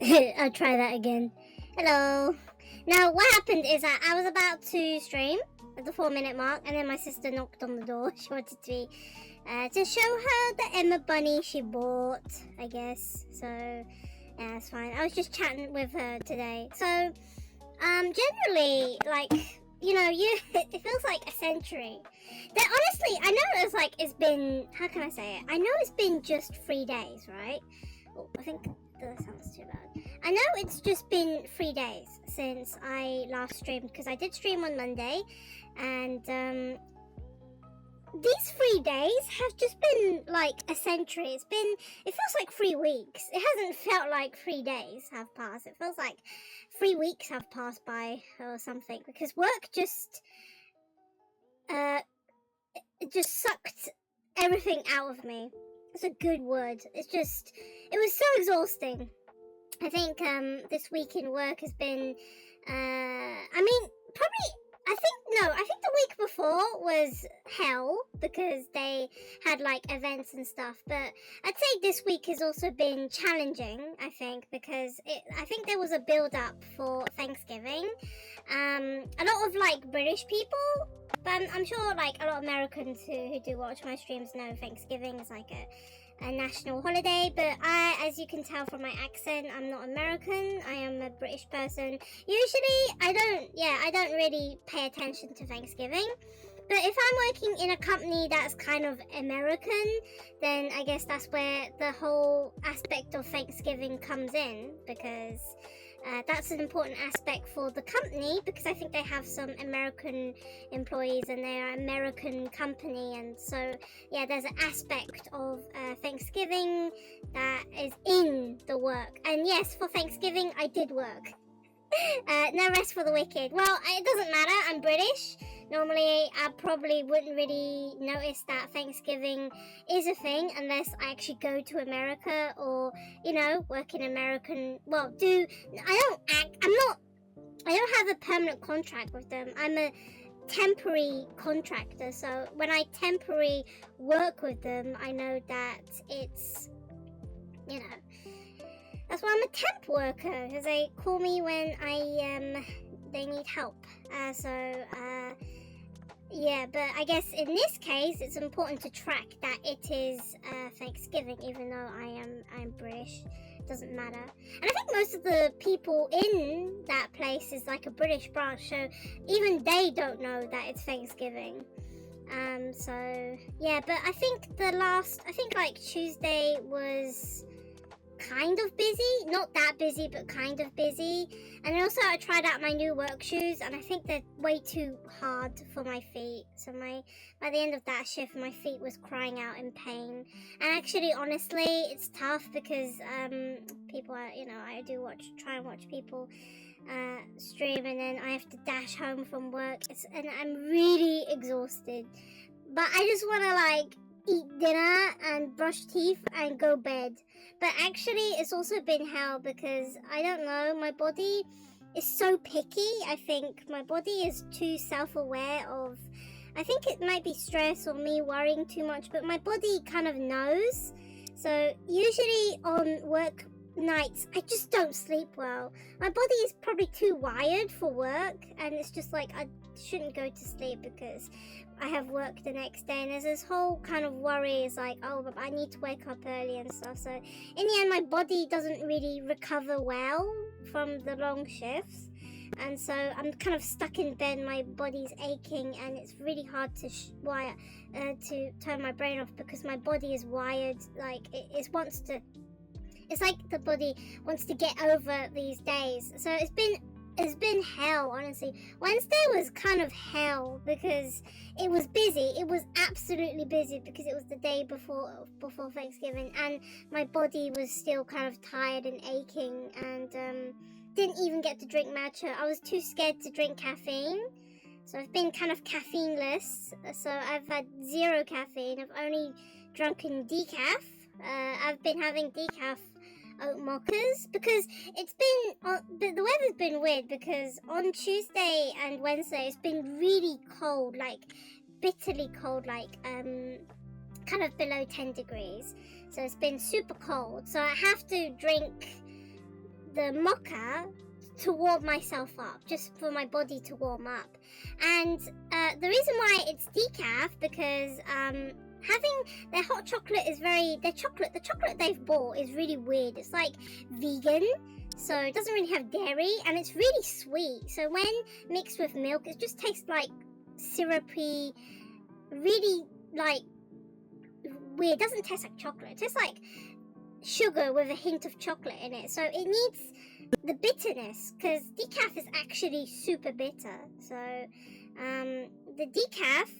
I'll try that again. Hello. Now, what happened is that I was about to stream at the 4-minute mark, and then my sister knocked on the door. She wanted to show her the Emma bunny she bought, I guess. So, yeah, it's fine. I was just chatting with her today. So, generally, like, you know, it feels like a century. That honestly, I know it's been, how can I say it? I know it's been just 3 days, right? Oh, I think that sounds too loud. I know it's just been 3 days since I last streamed, because I did stream on Monday, and these 3 days have just been like a century. It feels like 3 weeks. It hasn't felt like 3 days have passed. It feels like 3 weeks have passed by or something, because work just it just sucked everything out of me. It's a good word. It was so exhausting. I think this week in work has been I think the week before was hell, because they had like events and stuff, but I'd say this week has also been challenging, I think, because I think there was a build up for Thanksgiving. A lot of like British people, but I'm sure like a lot of Americans who do watch my streams know Thanksgiving is like a national holiday, but as you can tell from my accent, I'm not American. I am a British person. Usually, I don't really pay attention to Thanksgiving. But if I'm working in a company that's kind of American, then I guess that's where the whole aspect of Thanksgiving comes in, because that's an important aspect for the company, because I think they have some American employees and they're an American company, and so yeah, there's an aspect of Thanksgiving that is in the work. And yes, for Thanksgiving I did work. No rest for the wicked. Well, it doesn't matter, I'm British. Normally I probably wouldn't really notice that Thanksgiving is a thing unless I actually go to America, or, you know, work in American, I don't have a permanent contract with them. I'm a temporary contractor, so when I temporarily work with them, I know that it's, you know, that's why I'm a temp worker, because they call me when they need help. Yeah, but I guess in this case, it's important to track that it is Thanksgiving, even though I'm British. It doesn't matter. And I think most of the people in that place is like a British branch, so even they don't know that it's Thanksgiving. So yeah, but I think like Tuesday was kind of busy, not that busy, but kind of busy. And also I tried out my new work shoes, and I think they're way too hard for my feet, so by the end of that shift my feet was crying out in pain. And actually, honestly, it's tough because people are, you know, I do try and watch people stream, and then I have to dash home from work, and I'm really exhausted, but I just want to like eat dinner and brush teeth and go bed. But actually, it's also been hell, because I don't know, my body is so picky. I think my body is too self-aware of, I think it might be stress or me worrying too much, but my body kind of knows. So usually on work nights, I just don't sleep well. My body is probably too wired for work, and it's just like I shouldn't go to sleep because I have work the next day, and there's this whole kind of worry. It's like, oh, but I need to wake up early and stuff. So in the end, my body doesn't really recover well from the long shifts, and so I'm kind of stuck in bed. My body's aching, and it's really hard to to turn my brain off, because my body is wired like it's like the body wants to get over these days. So it's been hell, honestly. Wednesday was kind of hell because it was busy. It was absolutely busy because it was the day before Thanksgiving, and my body was still kind of tired and aching, and didn't even get to drink matcha. I was too scared to drink caffeine, so I've been kind of caffeineless. So I've had 0 caffeine. I've only drunken decaf. I've been having decaf oat mochas, because it's been the weather's been weird, because on Tuesday and Wednesday it's been really cold, like bitterly cold, like kind of below 10 degrees. So it's been super cold, so I have to drink the mocha to warm myself up, just for my body to warm up. And the reason why it's decaf, because having their hot chocolate is the chocolate they've bought is really weird. It's like vegan, so it doesn't really have dairy, and it's really sweet. So when mixed with milk, it just tastes like syrupy, really like weird. It doesn't taste like chocolate. It tastes like sugar with a hint of chocolate in it. So it needs the bitterness, because decaf is actually super bitter. So the decaf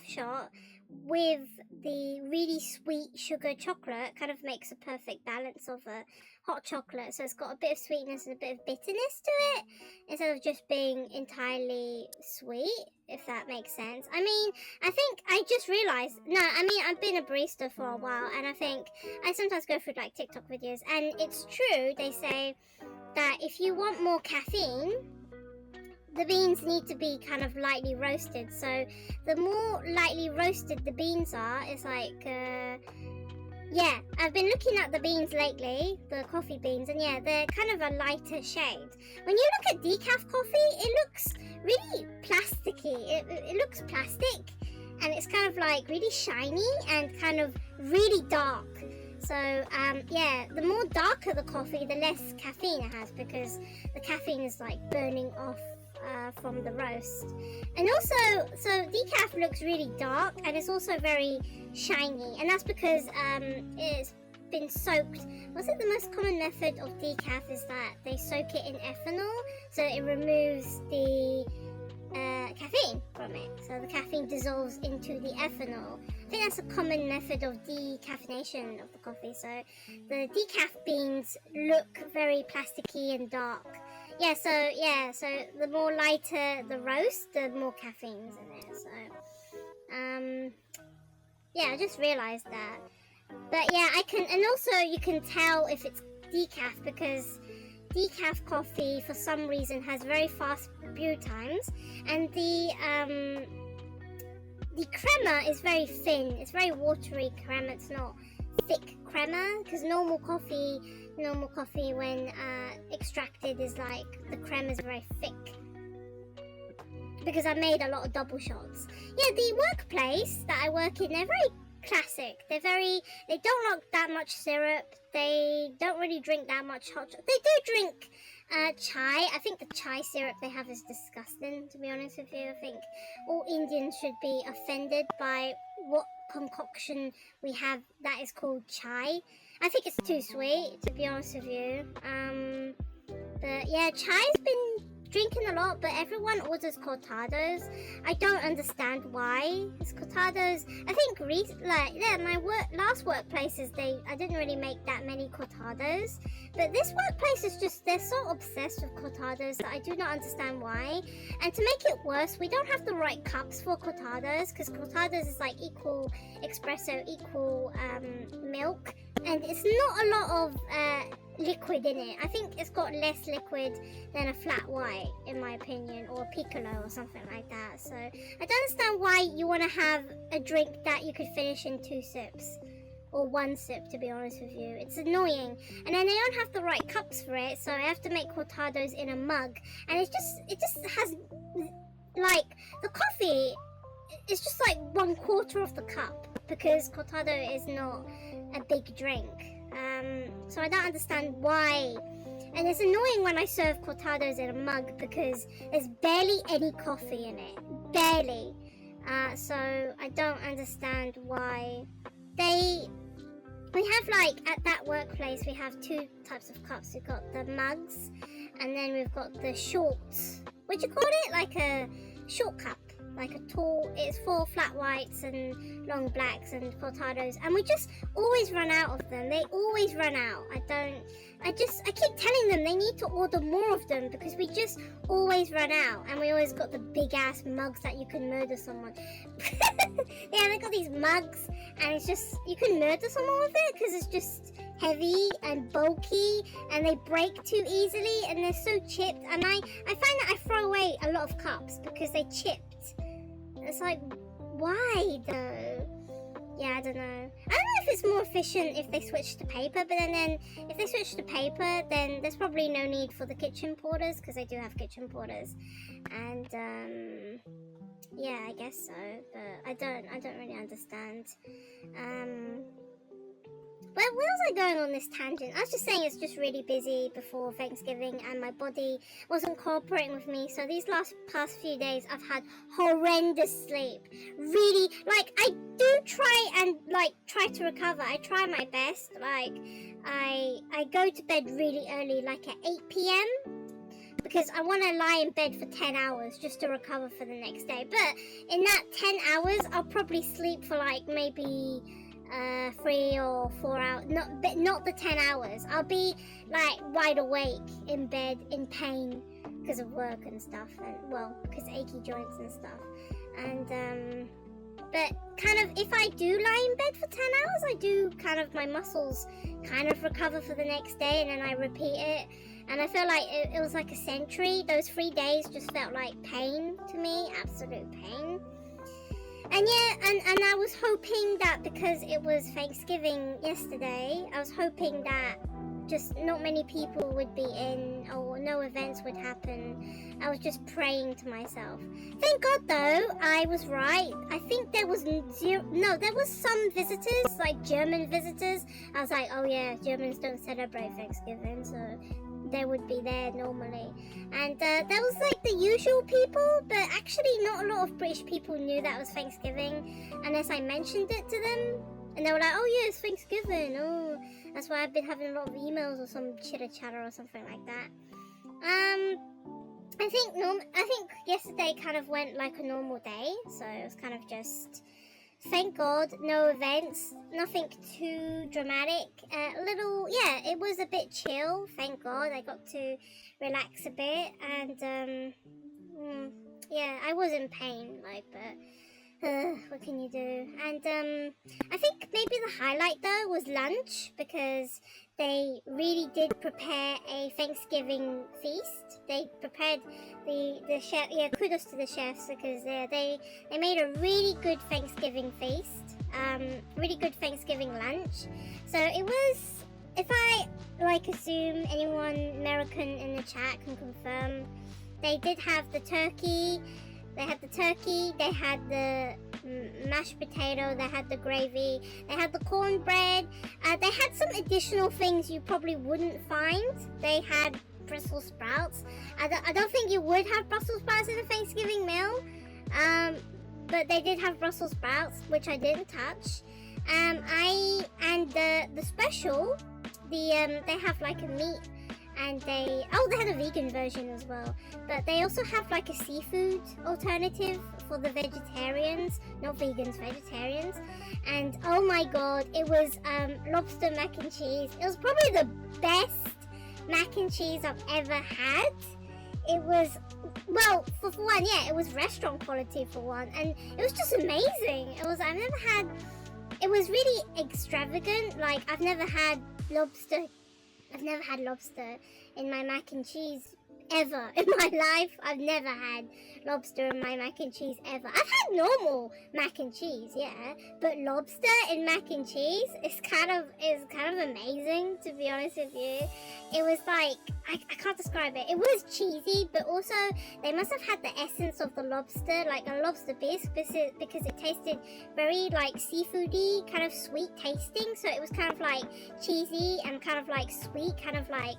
shot with the really sweet sugar chocolate kind of makes a perfect balance of a hot chocolate. So it's got a bit of sweetness and a bit of bitterness to it, instead of just being entirely sweet, if that makes sense. I mean, I think I just realized, I've been a barista for a while, and I think I sometimes go through like TikTok videos, and it's true, they say that if you want more caffeine, the beans need to be kind of lightly roasted. So the more lightly roasted the beans are, it's like, I've been looking at the beans lately, the coffee beans, and they're kind of a lighter shade. When you look at decaf coffee, it looks really plasticky. It looks plastic, and it's kind of like really shiny and kind of really dark. So, the more darker the coffee, the less caffeine it has, because the caffeine is like burning off from the roast. And also, so decaf looks really dark, and it's also very shiny, and that's because it's been soaked. Was it the most common method of decaf is that they soak it in ethanol, so it removes the caffeine from it, so the caffeine dissolves into the ethanol. I think that's a common method of decaffeination of the coffee. So the decaf beans look very plasticky and dark. So the more lighter the roast, the more caffeine's in it. So I just realized that. But I can, and also you can tell if it's decaf, because decaf coffee for some reason has very fast brew times, and the crema is very thin. It's very watery crema. It's not thick crema, because normal coffee when extracted is like, the crema is very thick, because I made a lot of double shots. The workplace that I work in, they're very classic. They don't like that much syrup. They don't really drink that much hot chocolate. They do drink chai. I think the chai syrup they have is disgusting, to be honest with you. I think all Indians should be offended by what concoction we have that is called chai. I think it's too sweet, to be honest with you. But chai's been drinking a lot, but everyone orders cortados. I don't understand why. It's cortados. I think my last workplaces, I didn't really make that many cortados, but this workplace is just, they're so obsessed with cortados that I do not understand why. And to make it worse, we don't have the right cups for cortados, because cortados is like equal espresso, equal milk, and it's not a lot of liquid in it. I think it's got less liquid than a flat white, in my opinion, or a piccolo or something like that. So I don't understand why you want to have a drink that you could finish in 2 sips or 1 sip, to be honest with you. It's annoying. And then they don't have the right cups for it, so I have to make cortados in a mug, and it just has like, the coffee is just like 1/4 of the cup, because cortado is not a big drink. So I don't understand why. And it's annoying when I serve cortados in a mug, because there's barely any coffee in it. Barely. So I don't understand why. We have, like, at that workplace, we have 2 types of cups. We've got the mugs, and then we've got the shorts. What do you call it? Like a short cup. Like a tall, it's for flat whites and long blacks and cortados, and we just always run out of them. They always run out. I keep telling them they need to order more of them, because we just always run out, and we always got the big ass mugs that you can murder someone. They got these mugs, and it's just, you can murder someone with it, because it's just heavy and bulky, and they break too easily, and they're so chipped, and I find that I throw away a lot of cups because they chipped. It's like, why though? yeah, I don't know. I don't know if it's more efficient if they switch to paper, but then if they switch to paper, then there's probably no need for the kitchen porters, because I do have kitchen porters. And yeah, I guess so, but I don't really understand. Where was I going on this tangent? I was just saying it's just really busy before Thanksgiving and my body wasn't cooperating with me. So these past few days I've had horrendous sleep. Really, like, I do try to recover. I try my best. Like, I go to bed really early, like at 8 p.m. because I want to lie in bed for 10 hours just to recover for the next day. But in that 10 hours, I'll probably sleep for like maybe 3 or 4 hours, not the 10 hours. I'll be like wide awake in bed in pain because of work and stuff, and well, because achy joints and stuff. And but kind of if I do lie in bed for 10 hours, I do kind of, my muscles kind of recover for the next day, and then I repeat it. And I feel like it was like a century. Those 3 days just felt like pain to me, absolute pain. And yeah, and I was hoping that because it was Thanksgiving yesterday, I was hoping that just not many people would be in, or no events would happen. I was just praying to myself. Thank God though, I was right. I think there was there was some visitors, like German visitors. I was like, oh yeah, Germans don't celebrate Thanksgiving, so they would be there normally. And there was like the usual people, but actually not a lot of British people knew that was Thanksgiving unless I mentioned it to them. And they were like, oh yeah, it's Thanksgiving. Oh, that's why I've been having a lot of emails or some chitter chatter or something like that. I think yesterday kind of went like a normal day, so it was kind of just, thank God, no events, nothing too dramatic. It was a bit chill, thank God. I got to relax a bit, and yeah, I was in pain, like, but what can you do? And I think maybe the highlight though was lunch, because they really did prepare a Thanksgiving feast. They prepared the chef. Yeah, kudos to the chefs, because they made a really good Thanksgiving feast. Really good Thanksgiving lunch. So it was, if I assume anyone American in the chat can confirm, they did have the turkey. They had the turkey, they had the mashed potato, they had the gravy, they had the cornbread, they had some additional things you probably wouldn't find. They had Brussels sprouts. I don't think you would have Brussels sprouts in a Thanksgiving meal, but they did have Brussels sprouts, which I didn't touch. The special, they have like a meat, and they had a vegan version as well, but they also have like a seafood alternative for the vegetarians, not vegans, vegetarians. And oh my God, it was lobster mac and cheese. It was probably the best mac and cheese I've ever had. It was, well, for one, yeah, it was restaurant quality for one, and it was just amazing. It was really extravagant. Like, I've never had lobster in my mac and cheese ever in my life. I've never had lobster in my mac and cheese ever. I've had normal mac and cheese, yeah, but lobster in mac and cheese is kind of amazing, to be honest with you. It was like, I can't describe it. It was cheesy, but also they must have had the essence of the lobster, like a lobster bisque, because it tasted very like seafoody, kind of sweet tasting. So it was kind of like cheesy and kind of like sweet, kind of like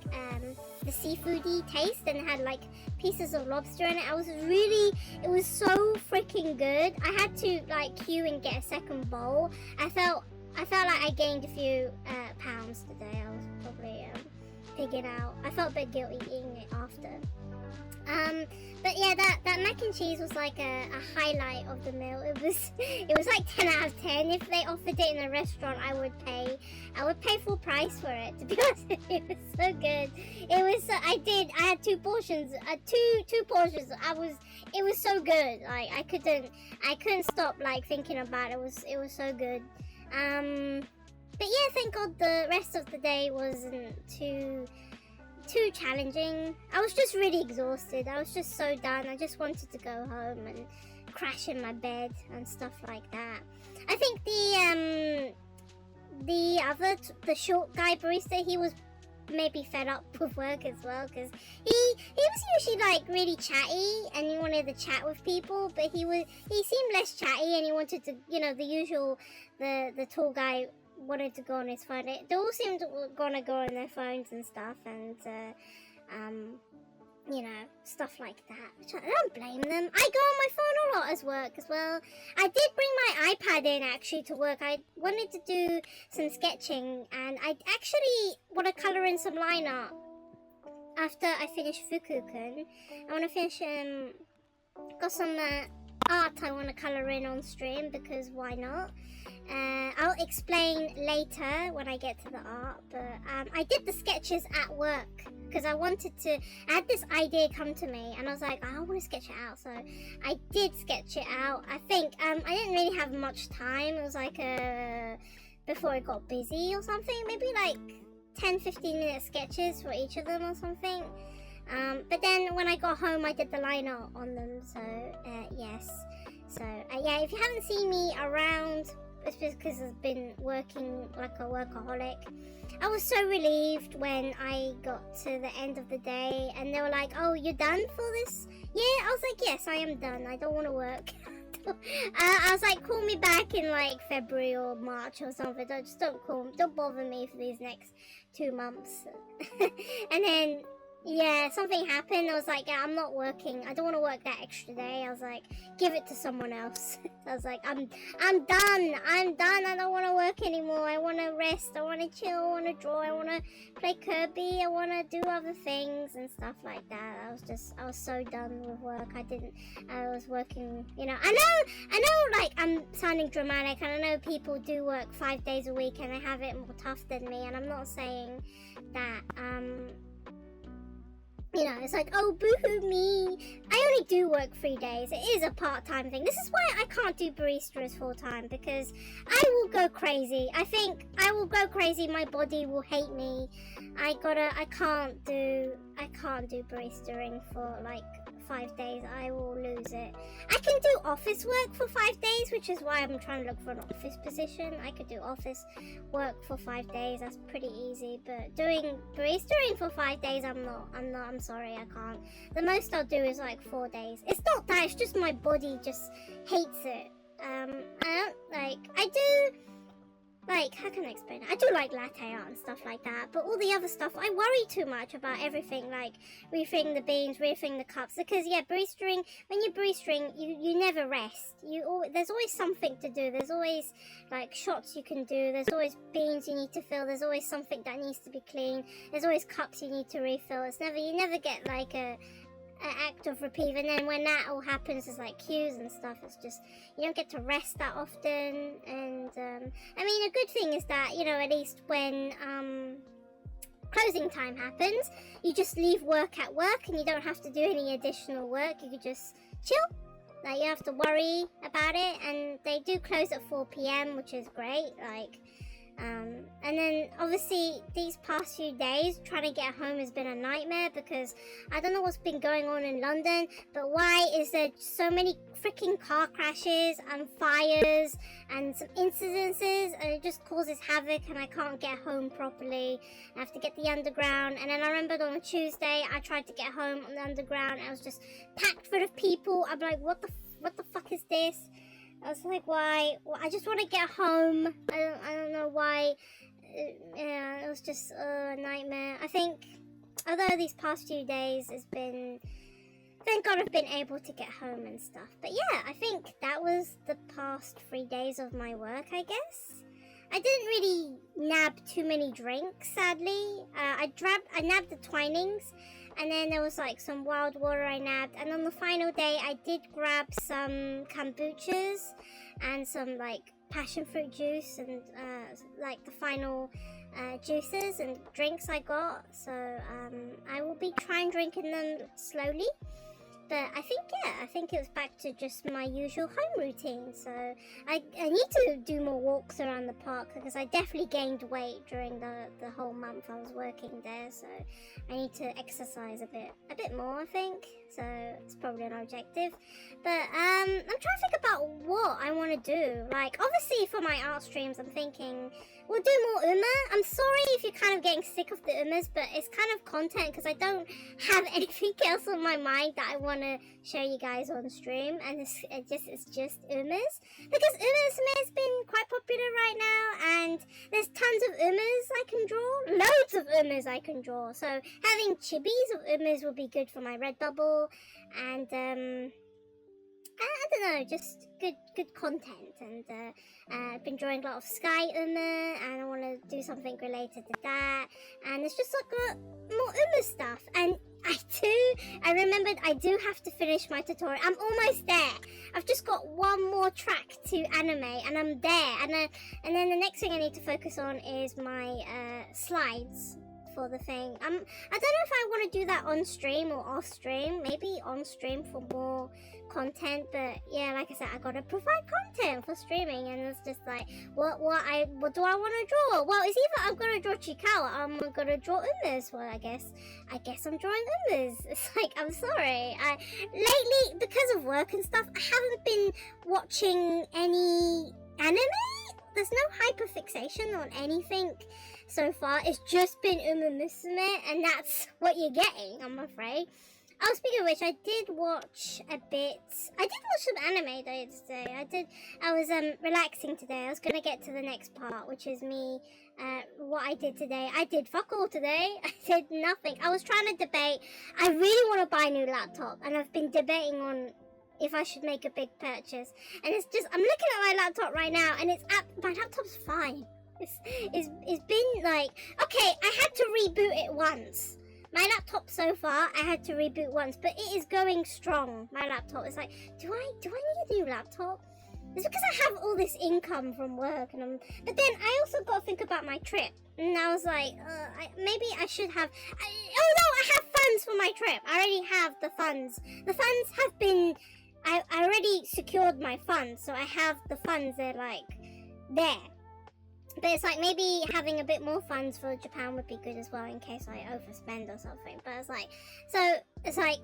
the seafoody taste, and it had like pieces of lobster in it. It was so freaking good. I had to like queue and get a second bowl. I felt like I gained a few pounds today. I was probably pigging out. I felt a bit guilty eating it after. But yeah, that mac and cheese was like a highlight of the meal. It was like 10 out of 10. If they offered it in a restaurant, I would pay full price for it, to be honest. It was so good. I had two portions. Two portions. It was so good. Like, I couldn't stop like thinking about it. It was so good. But yeah, thank God the rest of the day wasn't too challenging. I was just really exhausted. I was just so done. I just wanted to go home and crash in my bed and stuff like that. I think the short guy barista, he was maybe fed up with work as well, because he was usually like really chatty and he wanted to chat with people, but he seemed less chatty and he wanted to, you know, the usual, the tall guy wanted to go on his phone. They all seemed to gonna go on their phones and stuff, and you know, stuff like that. Which I don't blame them. I go on my phone a lot as work as well. I did bring my iPad in actually to work. I wanted to do some sketching, and I actually want to colour in some line art after I finish Fuku-kun. I want to finish, got some art I want to colour in on stream, because why not? I'll explain later when I get to the art, but I did the sketches at work because I had this idea come to me and I was like, I want to sketch it out, so I did sketch it out. I think I didn't really have much time. It was like before it got busy or something, maybe like 10-15 minute sketches for each of them or something. But then when I got home I did the line art on them, so yes. So yeah, if you haven't seen me around, it's because I've been working like a workaholic. I was so relieved when I got to the end of the day and they were like, oh, you're done for this? Yeah, I was like, yes, I am done. I don't want to work. I was like, call me back in like February or March or something. Don't bother me for these next 2 months. And then yeah, something happened. I was like, yeah, I'm not working. I don't want to work that extra day. I was like, give it to someone else. I was like, I'm done. I'm done. I don't want to work anymore. I want to rest. I want to chill. I want to draw. I want to play Kirby. I want to do other things and stuff like that. I was so done with work. I was working, you know, I know like I'm sounding dramatic, and I know people do work 5 days a week and they have it more tough than me, and I'm not saying that, you know, it's like, oh, boo-hoo me. I only do work 3 days. It is a part-time thing. This is why I can't do barista as full-time, because I will go crazy. I think I will go crazy. My body will hate me. I can't do baristaing for like 5 days. I will lose it. I can do office work for 5 days, which is why I'm trying to look for an office position. I could do office work for 5 days. That's pretty easy. But doing baristering for 5 days, I'm sorry, I can't. The most I'll do is like 4 days. It's not that, it's just my body just hates it. How can I explain it? I do like latte art and stuff like that, but all the other stuff, I worry too much about everything, like refilling the beans, refilling the cups, because yeah, baristering, when you're baristering, you never rest. There's always something to do. There's always like shots you can do. There's always beans you need to fill. There's always something that needs to be clean. There's always cups you need to refill. You never get like an act of reprieve, and then when that all happens, there's like queues and stuff. It's just, you don't get to rest that often. And I mean, a good thing is that, you know, at least when closing time happens, you just leave work at work and you don't have to do any additional work. You can just chill. Like, you don't have to worry about it, and they do close at 4 p.m, which is great. Like, and then obviously these past few days trying to get home has been a nightmare, because I don't know what's been going on in London, but why is there so many freaking car crashes and fires and some incidences, and it just causes havoc, and I can't get home properly. I have to get the underground, and then I remembered on Tuesday I tried to get home on the underground and it was just packed full of people. I'm like, what the fuck is this? I was like, why? Well, I just want to get home. I don't know why. Yeah, it was just a nightmare. I think, although these past few days has been, thank God I've been able to get home and stuff. But yeah, I think that was the past 3 days of my work, I guess. I didn't really nab too many drinks, sadly. I nabbed the Twinings, and then there was like some wild water I nabbed, and on the final day I did grab some kombuchas and some like passion fruit juice and like the final juices and drinks I got. So I will be trying drinking them slowly. But I think it was back to just my usual home routine. So I need to do more walks around the park, because I definitely gained weight during the whole month I was working there. So I need to exercise a bit more, I think. so it's probably an objective. But I'm trying to think about what I want to do. Like, obviously for my art streams, I'm thinking we'll do more Uma. I'm sorry if you're kind of getting sick of the Umas, but it's kind of content because I don't have anything else on my mind that I want to show you guys on stream, and it's just Umas, because Umas has been quite popular right now, and there's tons of Umas I can draw, loads of Umas I can draw. So having chibis of Umas will be good for my Redbubble, and I don't know, just good content. And I've been drawing a lot of Sky Uma, and I want to do something related to that. And it's just like more Uma stuff. And I remembered I do have to finish my tutorial. I'm almost there. I've just got one more track to animate, and I'm there. And then the next thing I need to focus on is my slides for the thing. I don't know if I want to do that on stream or off stream. Maybe on stream for more content, but yeah, like I said, I gotta provide content for streaming, and it's just like, what do I want to draw? Well, it's either I'm gonna draw Chikawa or I'm gonna draw Umas. Well, I guess I'm drawing Umas. It's like, I'm sorry. Lately, because of work and stuff, I haven't been watching any anime. There's no hyperfixation on anything so far. It's just been Musume, and that's what you're getting, I'm afraid. Oh, speaking of which, I did watch a bit. I did watch some anime though today. I was relaxing today. I was gonna get to the next part, which is me. What I did today. I did fuck all today. I did nothing. I was trying to debate. I really want to buy a new laptop, and I've been debating on if I should make a big purchase. And it's just, I'm looking at my laptop right now, and my laptop's fine. It's been like, okay, I had to reboot it once. My laptop so far, I had to reboot once, but it is going strong. My laptop is like, do I need a new laptop? It's because I have all this income from work, and but then I also got to think about my trip. And I was like, maybe I should have. Oh no, I have funds for my trip. I already have the funds. The funds have been. I already secured my funds, so I have the funds. They're like there. But it's like, maybe having a bit more funds for Japan would be good as well, in case I overspend or something. But it's like, so it's like,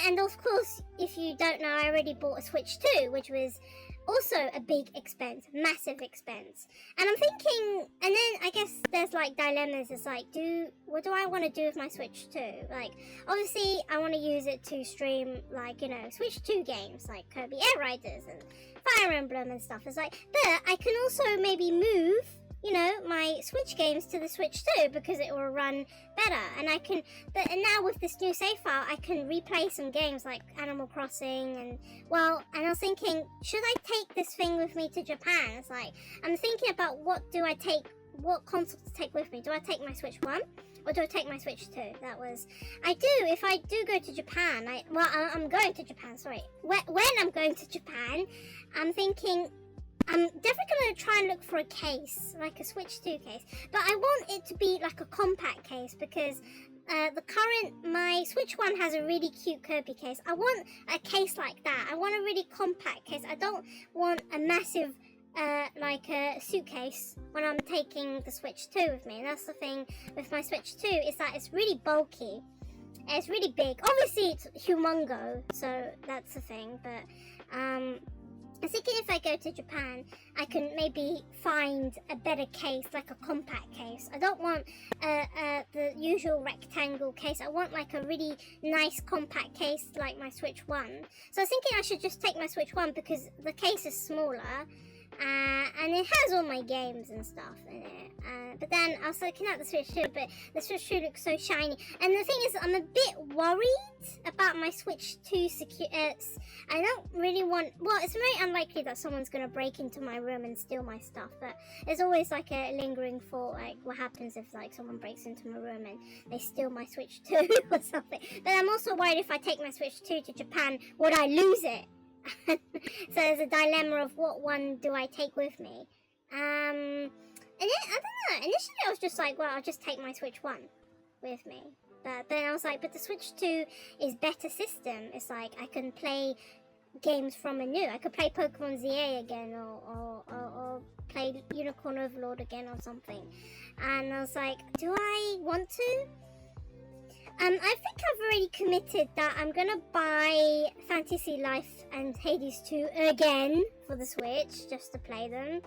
and of course, if you don't know, I already bought a Switch 2, which was also a big expense, massive expense. And I'm thinking, and then I guess there's like dilemmas. It's like, what do I want to do with my Switch 2? Like, obviously, I want to use it to stream, like, you know, Switch 2 games, like Kirby Air Riders and Fire Emblem and stuff. It's like, but I can also maybe move, you know, my Switch games to the Switch 2, because it will run better. And I can, and now with this new save file, I can replay some games like Animal Crossing and I was thinking, should I take this thing with me to Japan? It's like, I'm thinking about what console to take with me. Do I take my Switch 1? Or do I take my Switch 2? If I do go to Japan, I'm going to Japan, sorry. When I'm going to Japan, I'm thinking, I'm definitely going to try and look for a case, like a Switch 2 case. But I want it to be like a compact case, because my Switch 1 has a really cute Kirby case. I want a case like that. I want a really compact case. I don't want a massive, like a suitcase when I'm taking the Switch 2 with me. And that's the thing with my Switch 2, is that it's really bulky. It's really big. Obviously, it's humongo, so that's the thing. But, I was thinking if I go to Japan, I can maybe find a better case, like a compact case. I don't want the usual rectangle case. I want like a really nice compact case like my Switch 1. So I was thinking I should just take my Switch 1 because the case is smaller. And it has all my games and stuff in it. But then I was looking at the Switch 2, but the Switch 2 looks so shiny. And the thing is, I'm a bit worried about my Switch 2 I don't really want... Well, it's very unlikely that someone's going to break into my room and steal my stuff. But there's always like a lingering thought, like what happens if like someone breaks into my room and they steal my Switch 2 or something. But I'm also worried if I take my Switch 2 to Japan, would I lose it? So there's a dilemma of what one do I take with me. And then, I don't know, initially I was just like, well, I'll just take my Switch 1 with me. But then I was like, but the Switch 2 is better system. It's like, I can play games from anew. I could play Pokemon ZA again, or play Unicorn Overlord again or something. And I was like, do I want to? I think I've already committed that I'm gonna buy Fantasy Life and Hades 2 again for the Switch, just to play them.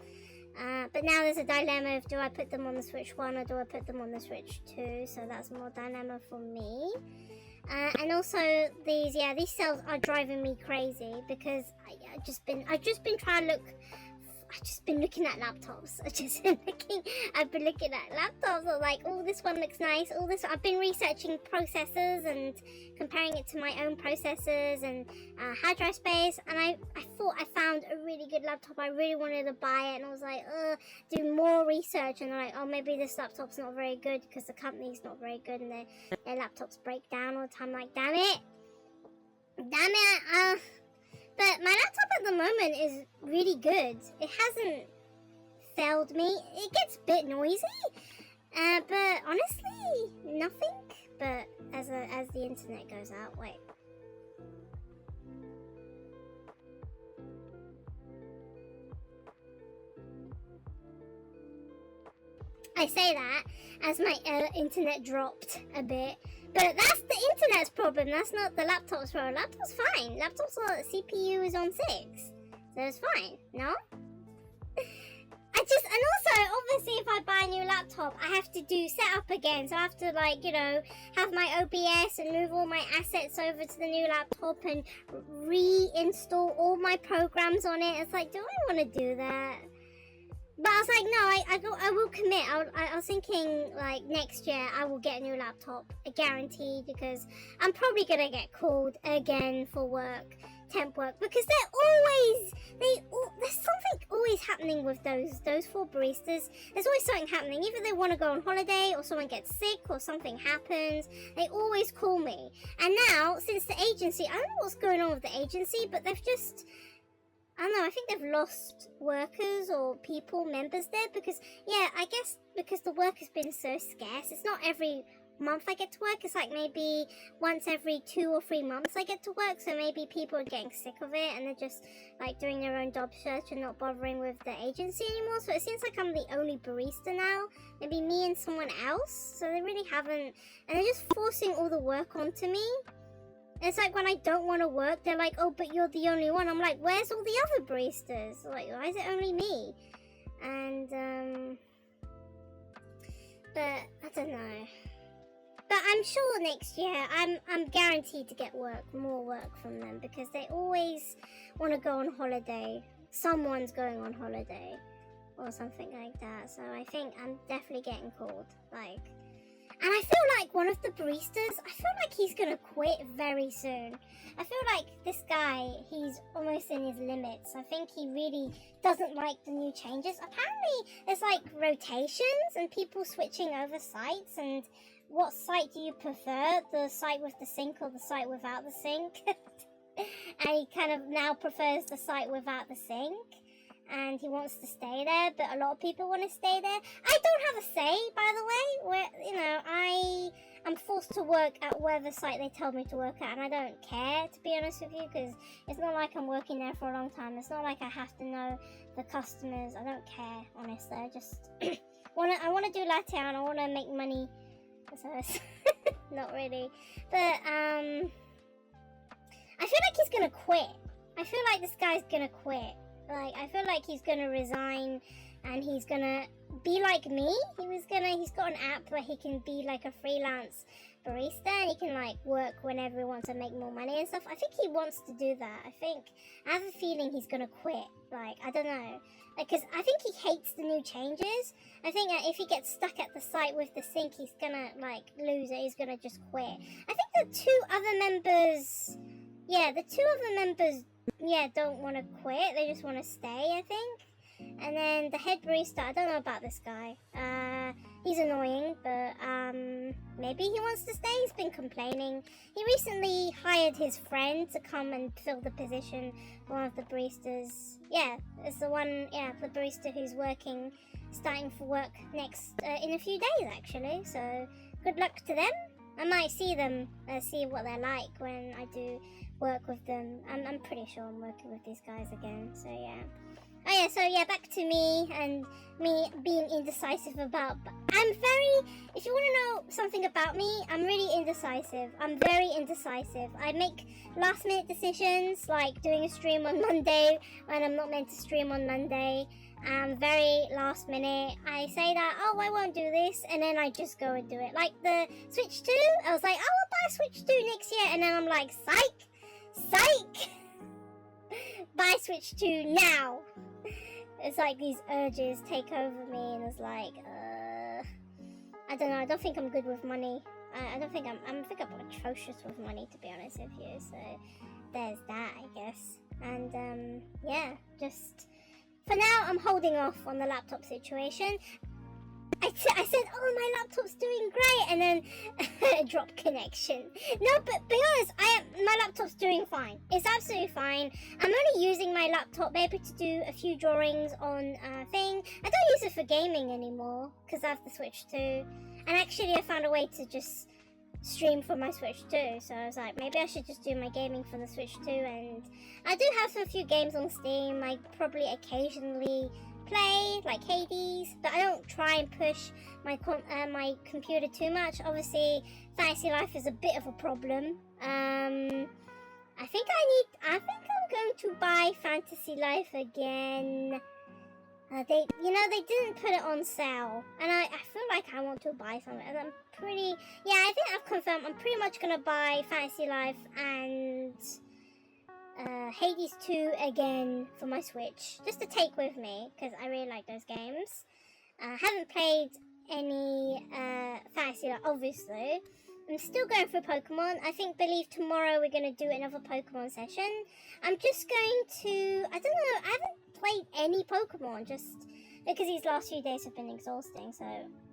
But now there's a dilemma of do I put them on the Switch 1 or do I put them on the Switch 2, so that's more dilemma for me. And also these sales are driving me crazy because I've just been trying to look. I've just been looking at laptops. I've been looking at laptops. I'm like, oh, this one looks nice. Oh, this. I've been researching processors and comparing it to my own processors and hard drive space. And I thought I found a really good laptop. I really wanted to buy it, and I was like, do more research. And I'm like, oh, maybe this laptop's not very good because the company's not very good, and their laptops break down all the time. Like, damn it. But my laptop at the moment is really good. It hasn't failed me. It gets a bit noisy, but honestly, nothing. But as the internet goes out, wait. I say that as my internet dropped a bit. But that's the internet's problem, that's not the laptop's problem. Laptop's fine. Laptop's CPU is on 6. So it's fine, no? And also, obviously, if I buy a new laptop, I have to do setup again. So I have to, have my OBS and move all my assets over to the new laptop and reinstall all my programs on it. It's like, do I want to do that? But I was like, no, I will commit. I was thinking, next year I will get a new laptop, guaranteed, because I'm probably going to get called again for work, temp work, because there's something always happening with those 4 baristas. There's always something happening. Either they want to go on holiday, or someone gets sick, or something happens. They always call me. And now, since the agency, I don't know what's going on with the agency, but they've just... I don't know, I think they've lost workers or members there, because, I guess because the work has been so scarce. It's not every month I get to work, it's like maybe once every 2 or 3 months I get to work, so maybe people are getting sick of it and they're just, doing their own job search and not bothering with the agency anymore, so it seems like I'm the only barista now, maybe me and someone else, so they really haven't, and they're just forcing all the work onto me. It's like when I don't want to work, they're like, oh, but you're the only one. I'm like, where's all the other baristas? Like, why is it only me? And, but I don't know. But I'm sure next year, I'm guaranteed to get more work from them, because they always want to go on holiday. Someone's going on holiday or something like that. So I think I'm definitely getting called, and I feel like one of the baristas, I feel like he's gonna quit very soon. I feel like this guy, he's almost in his limits. I think he really doesn't like the new changes. Apparently, there's rotations and people switching over sites. And what site do you prefer? The site with the sink or the site without the sink? And he kind of now prefers the site without the sink. And he wants to stay there, but a lot of people want to stay there. I don't have a say, by the way, where, I'm forced to work at whatever site they tell me to work at, and I don't care, to be honest with you, because it's not like I'm working there for a long time. It's not like I have to know the customers. I don't care, honestly. I just I want to do latte and I want to make money, so it's not really. But, I feel like he's gonna quit. I feel like this guy's gonna quit. I feel like he's gonna resign and he's gonna be like me. He's got an app where he can be like a freelance barista and he can work whenever he wants to make more money and stuff. I think he wants to do that. I have a feeling he's gonna quit. I don't know. Because I think he hates the new changes. I think that if he gets stuck at the site with the sink, he's gonna lose it. He's gonna just quit. I think the 2 other members don't want to quit. They just want to stay, I think. And then the head barista, I don't know about this guy. He's annoying, but maybe he wants to stay. He's been complaining. He recently hired his friend to come and fill the position for one of the baristas. Yeah, it's the barista who's starting for work next, in a few days, actually. So, good luck to them. I might see them, see what they're like when I do work with them. I'm pretty sure I'm working with these guys again, so yeah. Oh yeah, so yeah, back to me and me being indecisive about. If you want to know something about me, I'm really indecisive. I'm very indecisive. I make last minute decisions, like doing a stream on Monday when I'm not meant to stream on Monday. Very last minute. I say that, oh, I won't do this, and then I just go and do it. Like the Switch 2, I was like, oh, I'll buy Switch 2 next year, and then I'm like, psych, buy Switch 2 now. It's like these urges take over me, and it's like, I don't know. I don't think I'm good with money. I think I'm atrocious with money, to be honest with you. So there's that, I guess. And yeah, just for now, I'm holding off on the laptop situation. I said, oh, my laptop's doing great, and then drop connection. No, but be honest, my laptop's doing fine. It's absolutely fine. I'm only using my laptop maybe to do a few drawings on thing. I don't use it for gaming anymore because I have the Switch 2. And actually, I found a way to just stream from my Switch 2. So I was like, maybe I should just do my gaming from the Switch 2. And I do have a few games on Steam. I probably occasionally play, like Hades, but I don't try and push my computer too much. Obviously, Fantasy Life is a bit of a problem. I think I'm going to buy Fantasy Life again. They didn't put it on sale, and I feel like I want to buy something. And I think I've confirmed I'm pretty much gonna buy Fantasy Life and Hades 2 again for my Switch, just to take with me, because I really like those games. I haven't played any Fantasy Life, obviously. I'm still going for Pokemon. I believe tomorrow we're going to do another Pokemon session. I'm just going to, I don't know, I haven't played any Pokemon, just because these last few days have been exhausting, so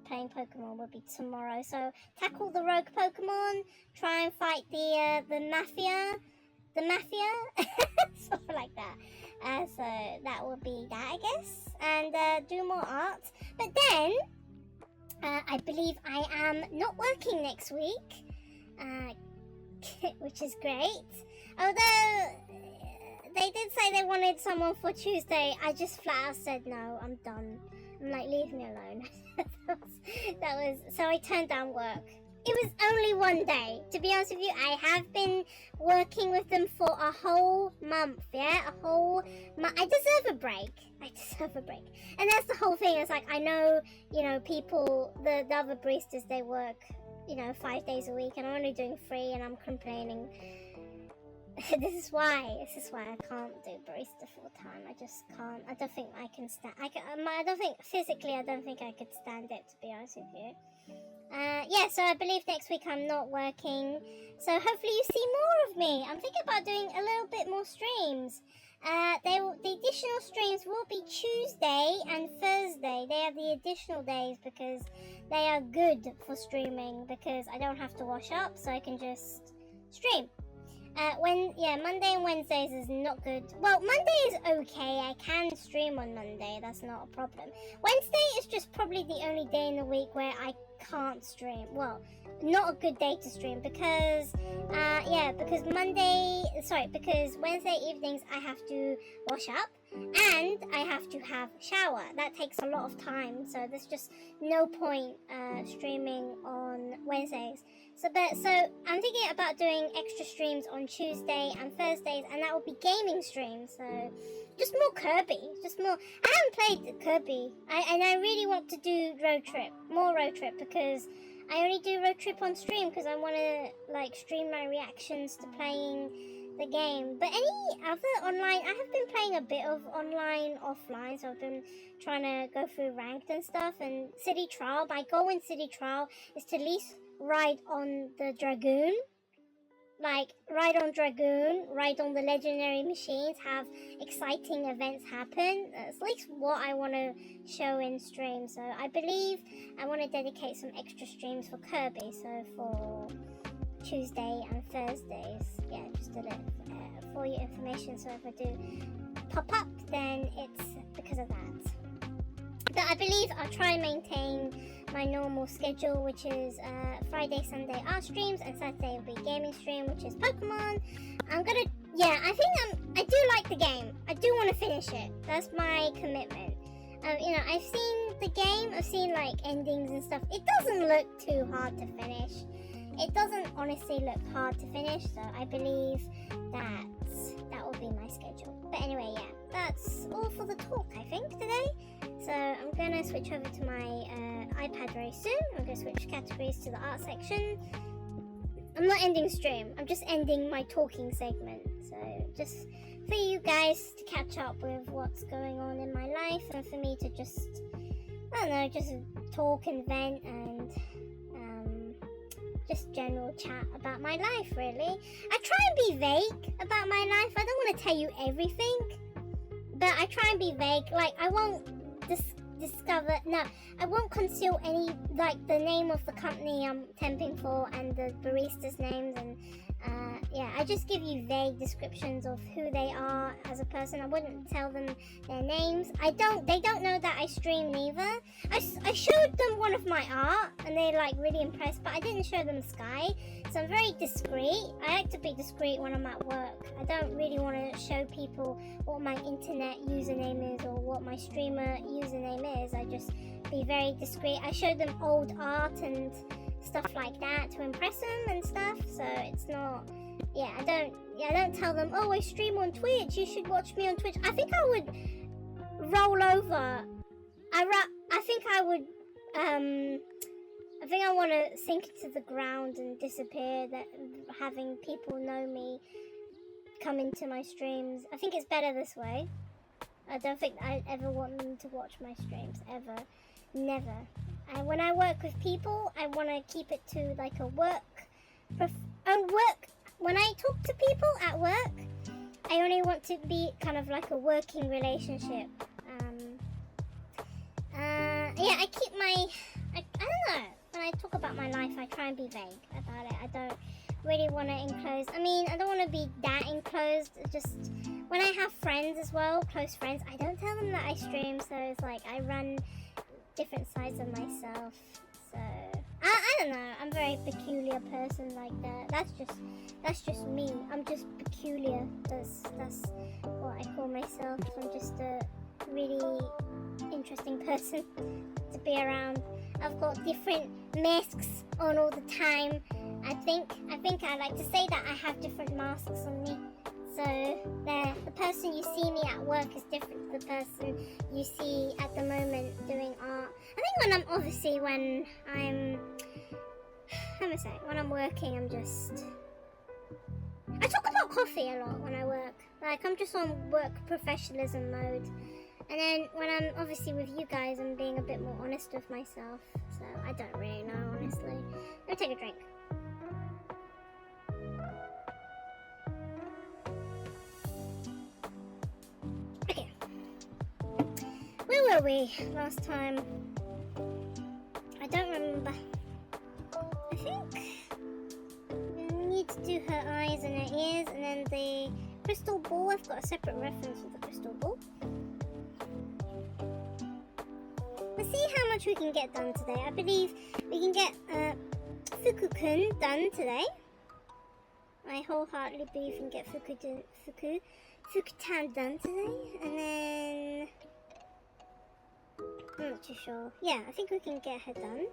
playing Pokemon will be tomorrow. So tackle the rogue Pokemon, try and fight the Mafia, something like that. So that will be that, I guess, and do more art. But then, I believe I am not working next week, which is great. Although they did say they wanted someone for Tuesday, I just flat out said no, I'm done. I'm like, leave me alone. that was so I turned down work. It was only one day. To be honest with you, I have been working with them for a whole month, yeah? A whole month. I deserve a break. And that's the whole thing. It's like, I know, people, the other baristas, they work, 5 days a week, and I'm only doing 3, and I'm complaining. This is why I can't do barista full time. I just can't. I don't think I can stand. I don't think physically. I don't think I could stand it, to be honest with you. So I believe next week I'm not working. So hopefully you see more of me. I'm thinking about doing a little bit more streams. The additional streams will be Tuesday and Thursday. They are the additional days because they are good for streaming, because I don't have to wash up, so I can just stream. Monday and Wednesdays is not good. Well, Monday is okay. I can stream on Monday. That's not a problem. Wednesday is just probably the only day in the week where I can't stream. Well, not a good day to stream because because Wednesday evenings I have to wash up and I have to have shower. That takes a lot of time, so there's just no point streaming on Wednesdays. So I'm thinking about doing extra streams on Tuesday and Thursdays, and that will be gaming streams. So just more Kirby, I haven't played Kirby, and I really want to do more road trip, because I only do road trip on stream because I want to stream my reactions to playing the game. But any other online, I have been playing a bit of online offline, so I've been trying to go through ranked and stuff. And City Trial, my goal in City Trial is to at least ride on the Dragoon, ride on the legendary machines, have exciting events happen. It's at least what I want to show in stream. So I believe I want to dedicate some extra streams for Kirby, so for Tuesday and Thursdays. Yeah, just a little for your information, so if I do pop up, then it's because of that. But I believe I'll try and maintain my normal schedule, which is Friday, Sunday art streams, and Saturday will be gaming stream, which is Pokemon. I do like the game. I do want to finish it. That's my commitment. I've seen the game. I've seen like endings and stuff. It doesn't look too hard to finish. It doesn't honestly look hard to finish, so I believe that will be my schedule. But anyway, yeah, that's all for the talk, I think, today. So I'm gonna switch over to my iPad very soon. I'm gonna switch categories to the art section. I'm not ending stream. I'm just ending my talking segment. So just for you guys to catch up with what's going on in my life, and for me to just, I don't know, just talk and vent and just general chat about my life, really. I try and be vague about my life. I don't want to tell you everything, but I try and be vague. Like, I won't I won't conceal any, like, the name of the company I'm temping for and the baristas' names, and I just give you vague descriptions of who they are as a person. I wouldn't tell them their names. They don't know that I stream neither. I showed them one of my art and they're like really impressed, but I didn't show them Sky, so I'm very discreet. I like to be discreet when I'm at work. I don't really want to show people what my internet username is or what my streamer username is. I just be very discreet. I show them old art and stuff like that to impress them and stuff, so it's not, I don't tell them, oh, I stream on Twitch, you should watch me on Twitch. I think I would roll over. I think I want to sink into the ground and disappear, that having people know me come into my streams. I think it's better this way. I don't think I ever want them to watch my streams, ever. Never. And when I work with people, I want to keep it to like a work. When I talk to people at work, I only want to be kind of like a working relationship. I keep I don't know. When I talk about my life, I try and be vague about it. I don't really want to enclose. I mean, I don't want to be that enclosed. Just when I have friends as well, close friends, I don't tell them that I stream. So it's like I run different sides of myself. So I don't know. I'm a very peculiar person like that. That's just me. I'm just peculiar. That's what I call myself. I'm just a really interesting person to be around. I've got different masks on all the time. I think I like to say that I have different masks on me. So the person you see me at work is different to the person you see at the moment doing art. I think when I'm working, I talk about coffee a lot when I work. Like, I'm just on work professionalism mode. And then when I'm obviously with you guys, I'm being a bit more honest with myself. So I don't really know, honestly. Let me take a drink. Okay. Where were we last time? I don't remember. I think we need to do her eyes and her ears, and then the crystal ball. I've got a separate reference for the crystal ball. Let's see how much we can get done today. I believe we can get Fuku-kun done today. I wholeheartedly believe we can get Fuku-tan done today. And then I'm not too sure. Yeah, I think we can get her done.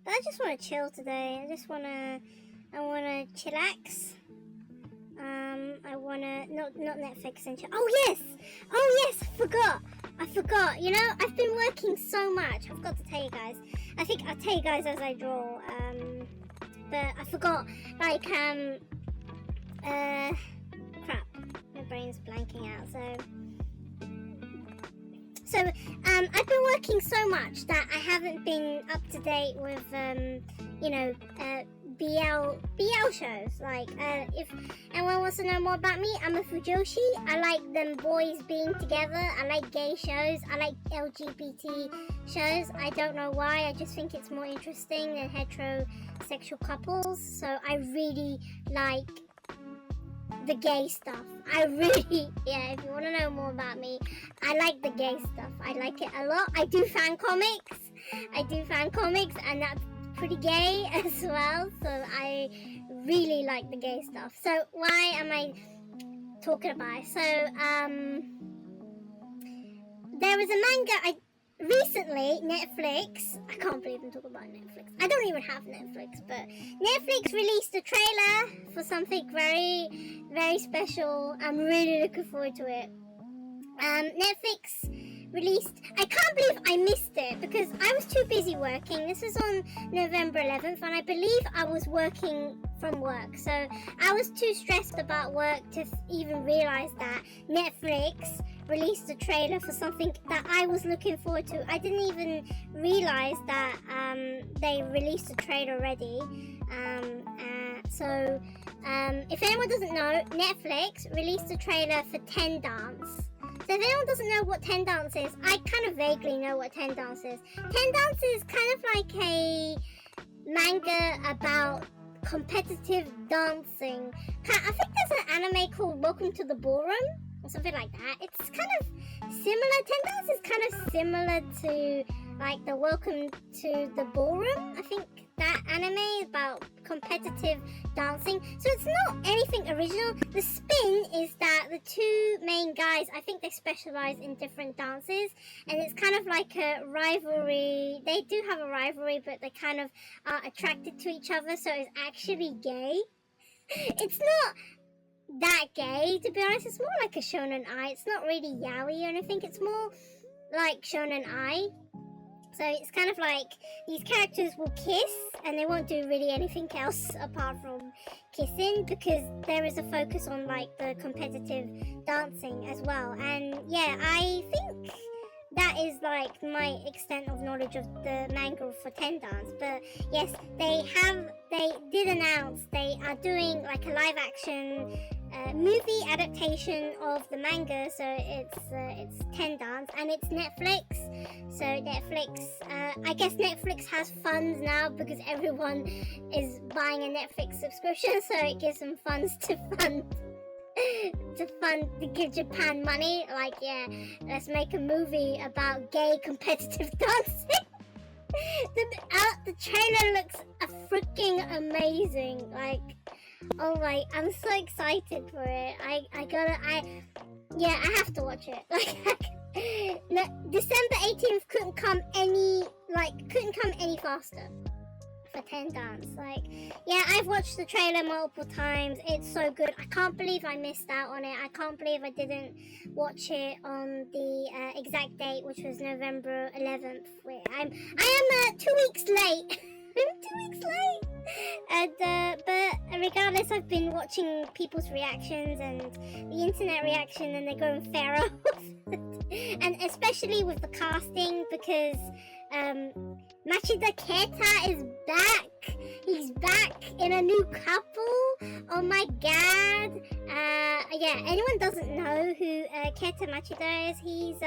But I just want to chill today. I want to chillax. I wanna not Netflix and chill. Oh yes, I forgot. You know, I've been working so much. I forgot to tell you guys. I think I'll tell you guys as I draw. But I forgot. Like crap. My brain's blanking out. So I've been working so much that I haven't been up to date with BL shows. Like, if anyone wants to know more about me, I'm a Fujoshi. I like them boys being together. I like gay shows. I like LGBT shows. I don't know why. I just think it's more interesting than heterosexual couples. So I really like the gay stuff. I really, yeah, if you want to know more about me, I like the gay stuff. I like it a lot. I do fan comics, and that's pretty gay as well, so I really like the gay stuff. So why am I talking about it? So, there was a manga recently, Netflix, I can't believe I'm talking about Netflix. I don't even have Netflix, but Netflix released a trailer for something very, very special. I'm really looking forward to it. Netflix released, I can't believe I missed it because I was too busy working. This was on November 11th, and I believe I was working from work, so I was too stressed about work to even realize that Netflix released a trailer for something that I was looking forward to. I didn't even realize that they released a trailer already. So if anyone doesn't know, Netflix released a trailer for Ten Dance. So if anyone doesn't know what Ten Dance is, I kind of vaguely know what Ten Dance is. Ten Dance is kind of like a manga about competitive dancing. I think there's an anime called Welcome to the Ballroom or something like that. It's kind of similar. Ten Dance is kind of similar to like the Welcome to the Ballroom. I think that anime is about competitive dancing. So it's not anything original. The spin is that the two main guys, I think they specialize in different dances, and it's kind of like a rivalry. They do have a rivalry, but they kind of are attracted to each other, so it's actually gay. It's not that gay, to be honest. It's more like a shonen ai. It's not really yaoi or anything. It's more like shonen ai. So it's kind of like these characters will kiss and they won't do really anything else apart from kissing, because there is a focus on like the competitive dancing as well. And yeah, I think that is like my extent of knowledge of the manga for Ten Dance. But yes, they did announce they are doing like a live action movie adaptation of the manga. So it's Ten Dance, and it's Netflix. So Netflix, I guess Netflix has funds now because everyone is buying a Netflix subscription, so it gives them funds to give Japan money. Like, yeah, let's make a movie about gay competitive dancing. The trailer looks freaking amazing. Like, oh my, I'm so excited for it. I have to watch it. Like, no, December 18th couldn't come any faster for Ten Dance. Like, yeah, I've watched the trailer multiple times. It's so good. I can't believe I missed out on it. I can't believe I didn't watch it on the exact date, which was November 11th. I am 2 weeks late. I'm 2 weeks late. And but regardless, I've been watching people's reactions and the internet reaction, and they're going feral. And especially with the casting, because Machida Keta is back. He's back in a new couple. Oh my god. Yeah, anyone doesn't know who Keta Machida is, he's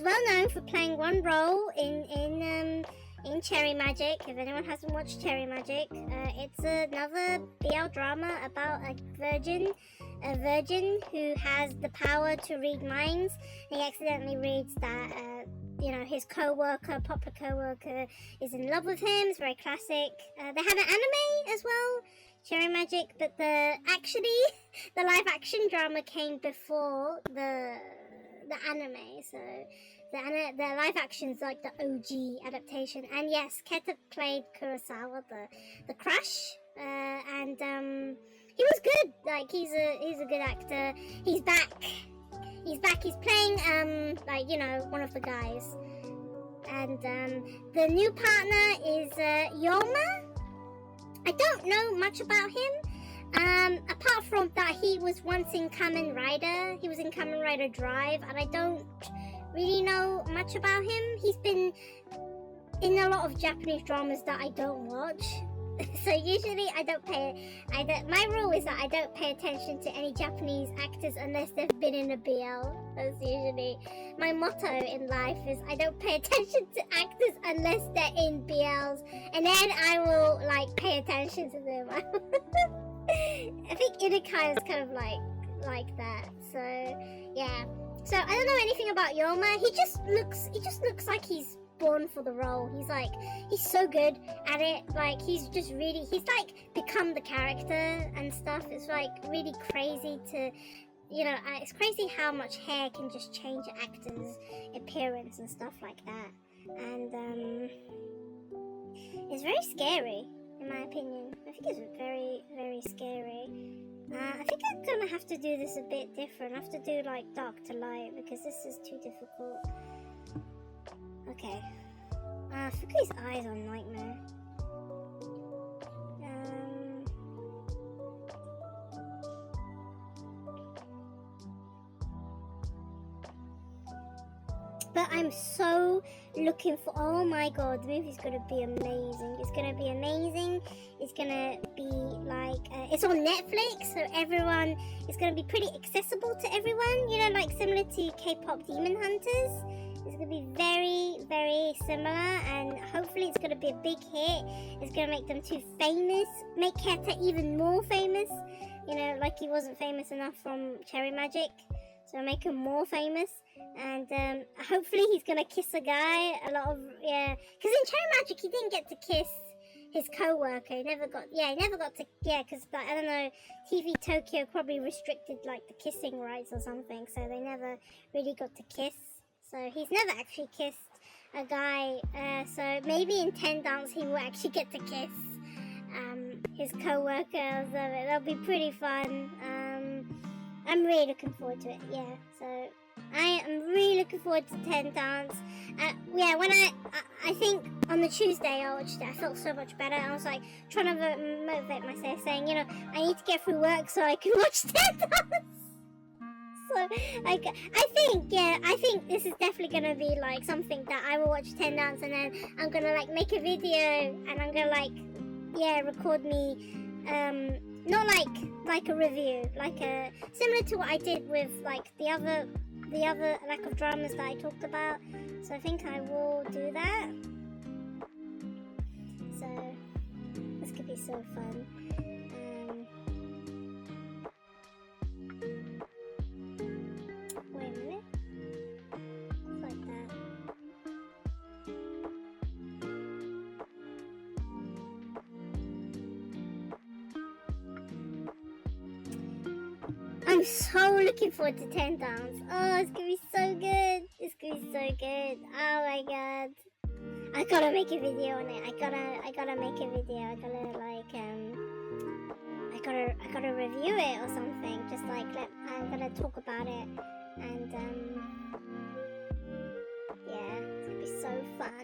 well known for playing one role in Cherry Magic. If anyone hasn't watched Cherry Magic, it's another BL drama about a virgin who has the power to read minds. He accidentally reads that his popular co-worker is in love with him. It's very classic. They have an anime as well, Cherry Magic, but the live action drama came before the anime, so the live action's like the OG adaptation. And yes, Keta played Kurosawa, the crush, and he was good. Like, he's a good actor. He's back. He's playing one of the guys. And the new partner is Yoma. I don't know much about him. Apart from that, he was once in Kamen Rider. He was in Kamen Rider Drive, and I don't really know much about him. He's been in a lot of Japanese dramas that I don't watch. So usually my rule is that I don't pay attention to any Japanese actors unless they've been in a BL. That's usually my motto in life, is I don't pay attention to actors unless they're in BLs, and then I will pay attention to them. I think Inukai is kind of like that. So yeah. So I don't know anything about Yoma. He just looks like he's born for the role. He's so good at it. Like he's like become the character and stuff. It's like really crazy to, you know, it's crazy how much hair can just change an actor's appearance and stuff like that. And it's very scary, in my opinion. I think it's very, very scary. I think I'm gonna have to do this a bit different. I have to do like dark to light because this is too difficult. Okay. Fukui's eyes are a nightmare. But I'm so looking for. Oh my god, the movie's gonna be amazing. It's gonna be amazing. It's gonna be like it's on Netflix, so everyone. It's gonna be pretty accessible to everyone. You know, like similar to K-pop Demon Hunters. It's gonna be very, very similar, and hopefully it's gonna be a big hit. It's gonna make them too famous, make Keta even more famous. You know, like he wasn't famous enough from Cherry Magic, so make him more famous. And hopefully he's gonna kiss a guy. Because in Cherry Magic he didn't get to kiss his co-worker. He never got to, because I don't know, TV Tokyo probably restricted like the kissing rights or something, so they never really got to kiss. So he's never actually kissed a guy. So maybe in 10 Dance he will actually get to kiss his co-worker. So that'll be pretty fun. I'm really looking forward to it. Yeah. So I am really looking forward to 10 Dance. When I think on the Tuesday I watched it, I felt so much better. I was like trying to motivate myself, saying, you know, I need to get through work so I can watch 10 Dance. So, like, I think this is definitely gonna be like something that I will watch 10 Dance, and then I'm gonna like make a video, and I'm gonna like, record me, not like a review, like similar to what I did with like the other lack of dramas that I talked about. So I think I will do that. So this could be so fun. Wait a minute. Like that. I'm so looking forward to 10 Dance. Oh, it's gonna be so good. It's gonna be so good. Oh my god. I gotta make a video on it. I gotta make a video. I gotta review it or something. Just like I'm gonna talk about it, and it's gonna be so fun.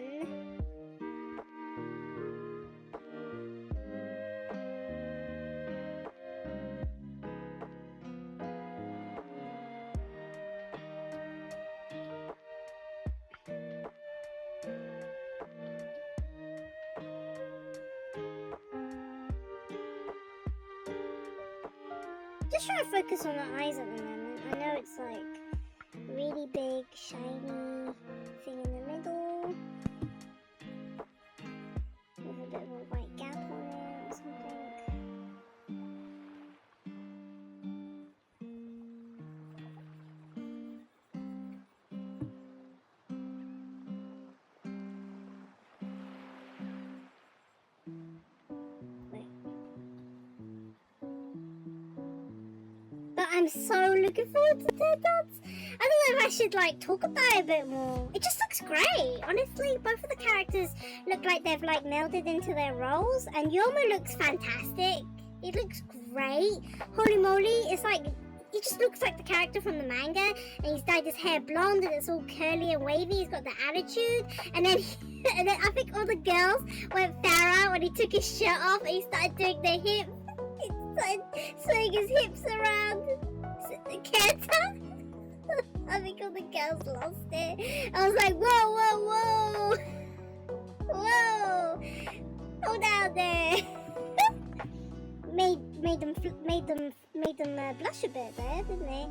Just trying to focus on the eyes at the moment. I know it's like really big, shiny thing in the middle with a bit of a white gap on it or something. I'm so looking forward to 10 Dance. I don't know if I should like talk about it a bit more. It just looks great. Honestly, both of the characters look like they've like melded into their roles, and Yoma looks fantastic. It looks great. Holy moly, it's like he just looks like the character from the manga, and he's dyed his hair blonde and it's all curly and wavy. He's got the attitude, and then I think all the girls went far out when he took his shirt off and he started doing the hips. He started swinging his hips around. Keta. I think all the girls lost it. I was like, whoa, hold down there. made them blush a bit there, didn't it?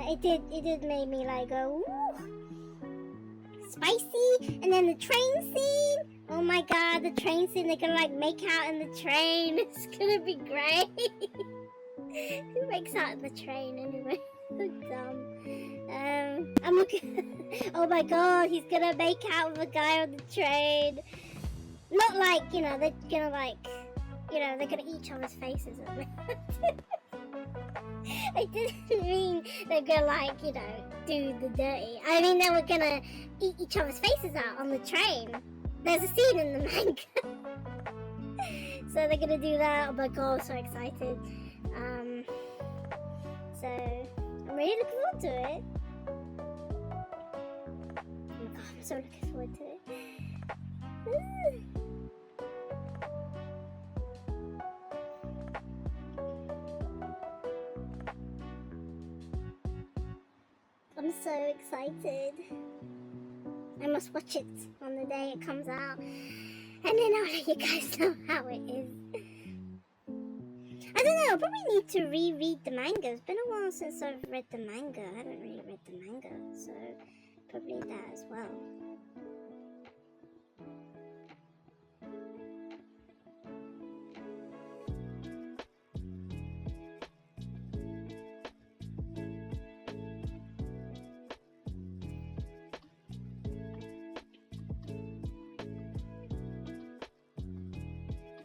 It did make me like go, ooh, spicy. And then the train scene. Oh my god, the train scene. They're gonna like make out in the train. It's gonna be great. Who breaks out of the train anyway? So dumb. I'm looking. Oh my god, he's gonna make out with a guy on the train. Not like, you know, they're gonna like, you know, they're gonna eat each other's faces. I didn't mean they're gonna like, you know, do the dirty. I mean they were gonna eat each other's faces out on the train. There's a scene in the manga. So they're gonna do that. Oh my god, I'm so excited. So I'm really looking forward to it. Oh my god, I'm so looking forward to it. I'm so excited. I must watch it on the day it comes out, and then I'll let you guys know how it is. I don't know, I'll probably need to reread the manga. It's been a while since I've read the manga. I haven't really read the manga, so probably that as well.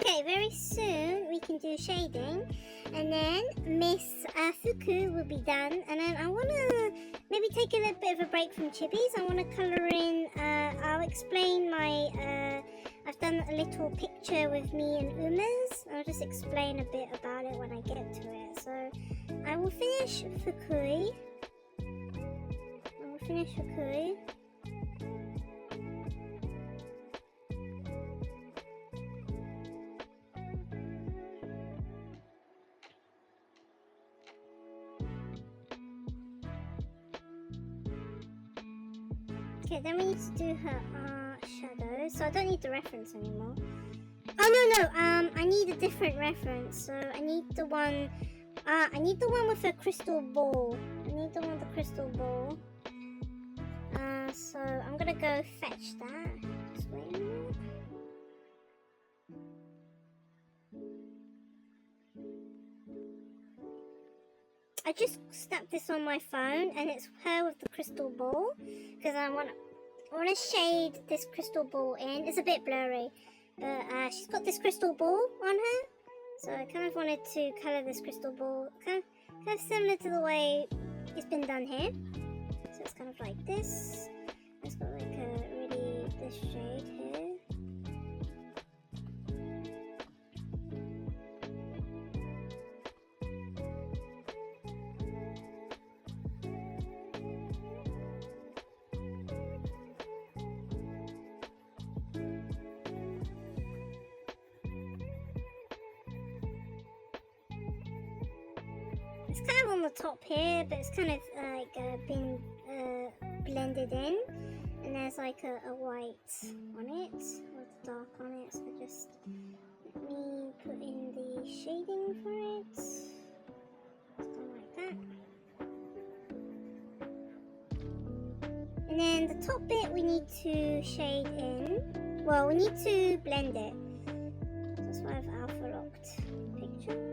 Okay, very soon we can do shading, and then Miss Fuku will be done, and then I want to maybe take a little bit of a break from Chibi's. I want to colour in, I'll explain my, I've done a little picture with me and Uma's. I'll just explain a bit about it when I get to it. So I will finish Fukui. Okay, then we need to do her shadow, so I don't need the reference anymore. Oh no, I need a different reference. So I need the one with the crystal ball. So I'm gonna go fetch that. Just wait a minute. I just snapped this on my phone, and it's her with the crystal ball, because I want to shade this crystal ball in. It's a bit blurry, but she's got this crystal ball on her, so I kind of wanted to colour this crystal ball, kind of similar to the way it's been done here. So it's kind of like this. It's got like this shade here. It's kind of on the top here, but it's kind of like been blended in, and there's like a white on it, or dark on it, so just let me put in the shading for it. Just go like that. And then the top bit we need to shade in, well, we need to blend it. That's why I've alpha locked picture.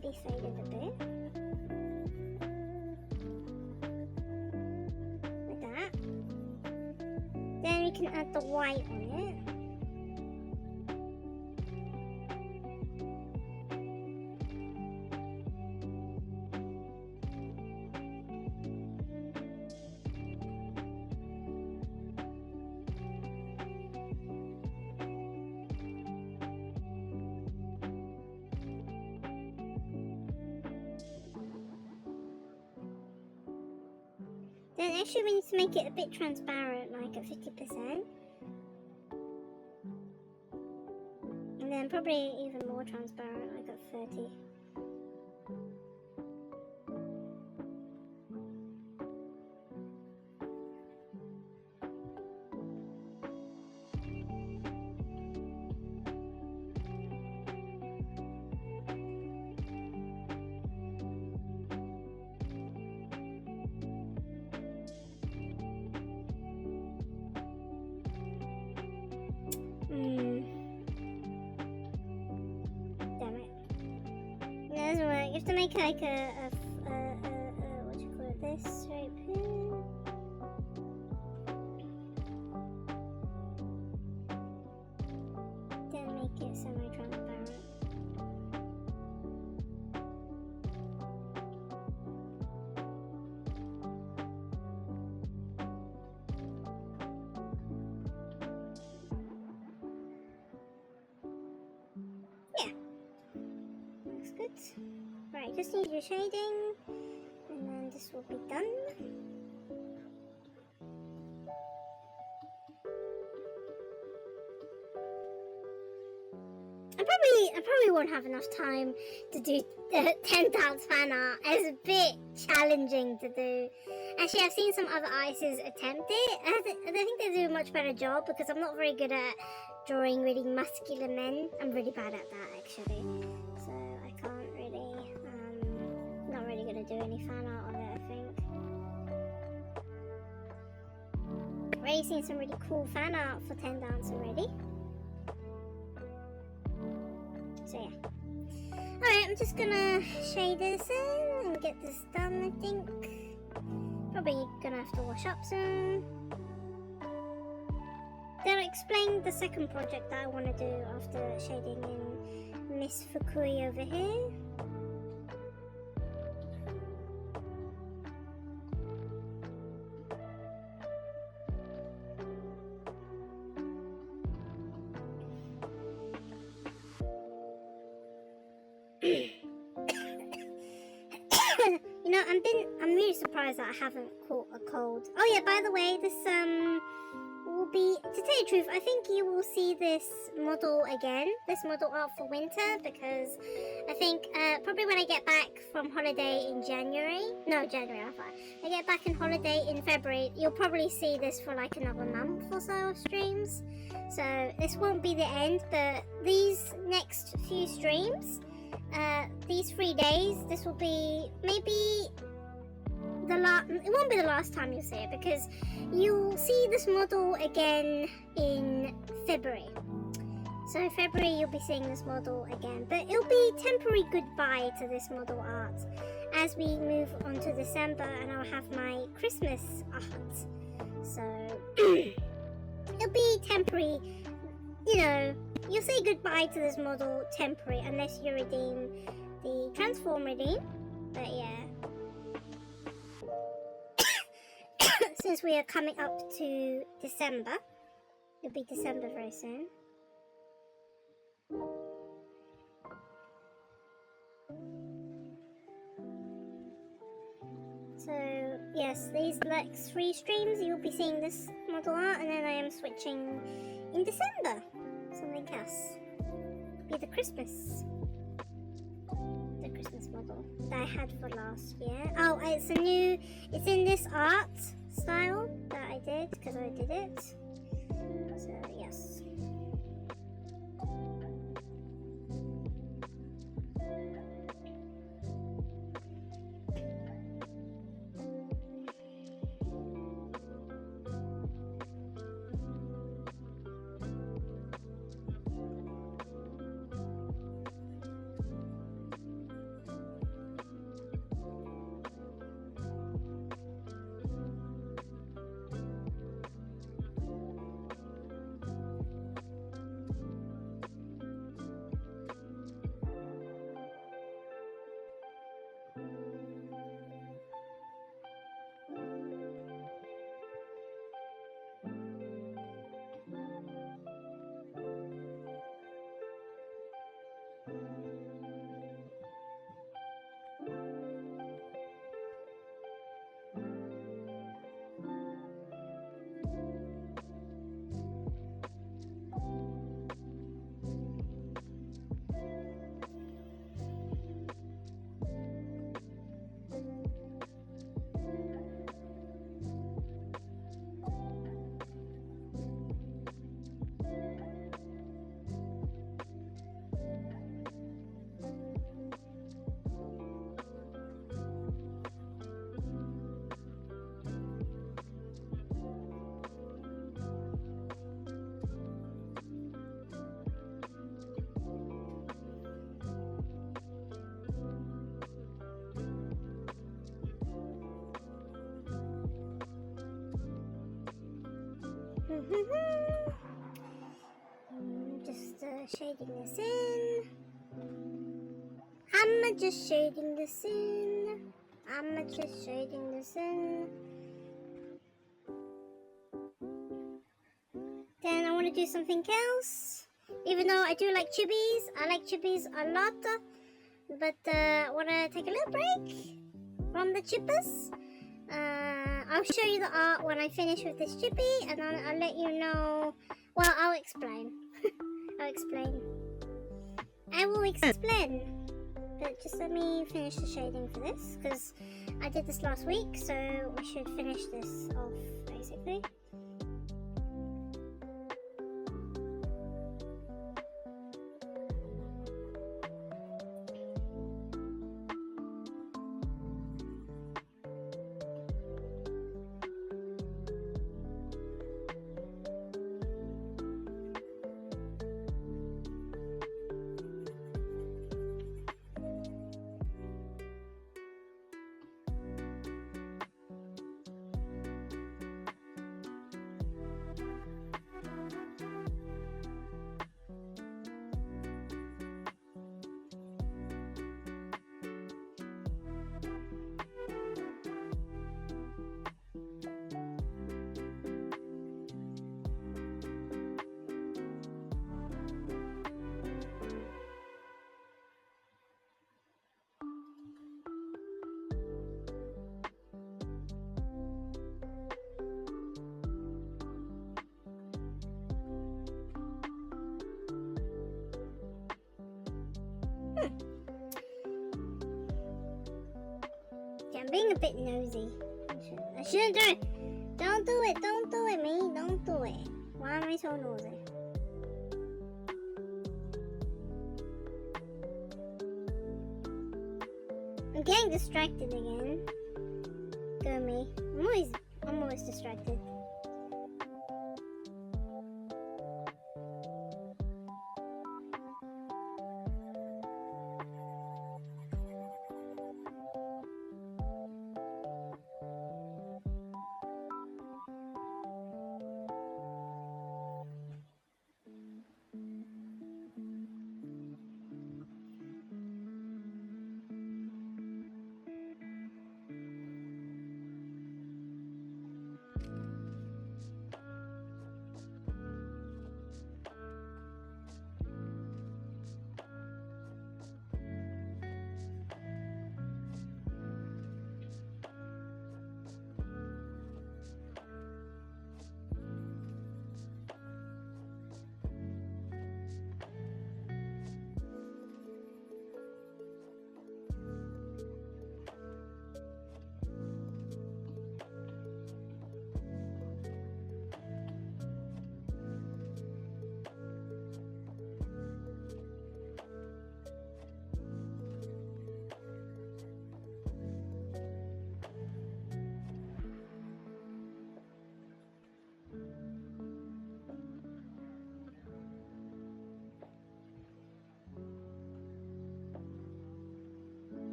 Be faded a bit like that. Then we can add the white on it. Then actually we need to make it a bit transparent, like at 50%. And then probably even more transparent, like at 30. to make like a what do you call it? This shape here. Then make it semi-transparent. Yeah, looks good. Right, just need your shading, and then this will be done. I probably won't have enough time to do the 10 times fan art. It's a bit challenging to do. Actually, I've seen some other artists attempt it. I think they do a much better job because I'm not very good at drawing really muscular men. I'm really bad at that actually. So I can't really, not really gonna do any fan art of it, I think. Already seen some really cool fan art for 10 dance already. So yeah. Alright, I'm just gonna shade this in and get this done, I think. Probably gonna have to wash up soon. Then I'll explain the second project that I want to do after shading in Miss Fukui over here. You know, I'm really surprised that I haven't caught a cold. Oh yeah, by the way, this will be, to tell you the truth, I think you will see this model again, this model art for winter, because I think probably when I get back from holiday in January, I get back in holiday in February, you'll probably see this for like another month or so of streams. So this won't be the end, but these next few streams, these 3 days, this will be maybe it won't be the last time you see it, because you'll see this model again in February. So February you'll be seeing this model again, but it'll be temporary goodbye to this model art as we move on to December, and I'll have my Christmas art. So it'll be temporary, you know, you'll say goodbye to this model temporary unless you redeem the transform redeem, but yeah. Since we are coming up to December, it'll be December very soon. So yes, these next 3 streams you'll be seeing this model art, and then I am switching in December. Something else. Be the Christmas model that I had for last year. Oh, it's in this art style that I did because I did it. So yes. Just shading this in. I'm just shading this in. Then I want to do something else. Even though I do like chibis, I like chibis a lot. But I want to take a little break from the chibbers. I'll show you the art when I finish with this chibi, and I'll let you know. Well, I'll explain. I will explain. But just let me finish the shading for this, because I did this last week, so we should finish this off, basically. Yeah, I'm being a bit nosy. I shouldn't do it. Don't do it, me. Don't do it. Why am I so nosy? I'm getting distracted again. Go me. I'm always distracted.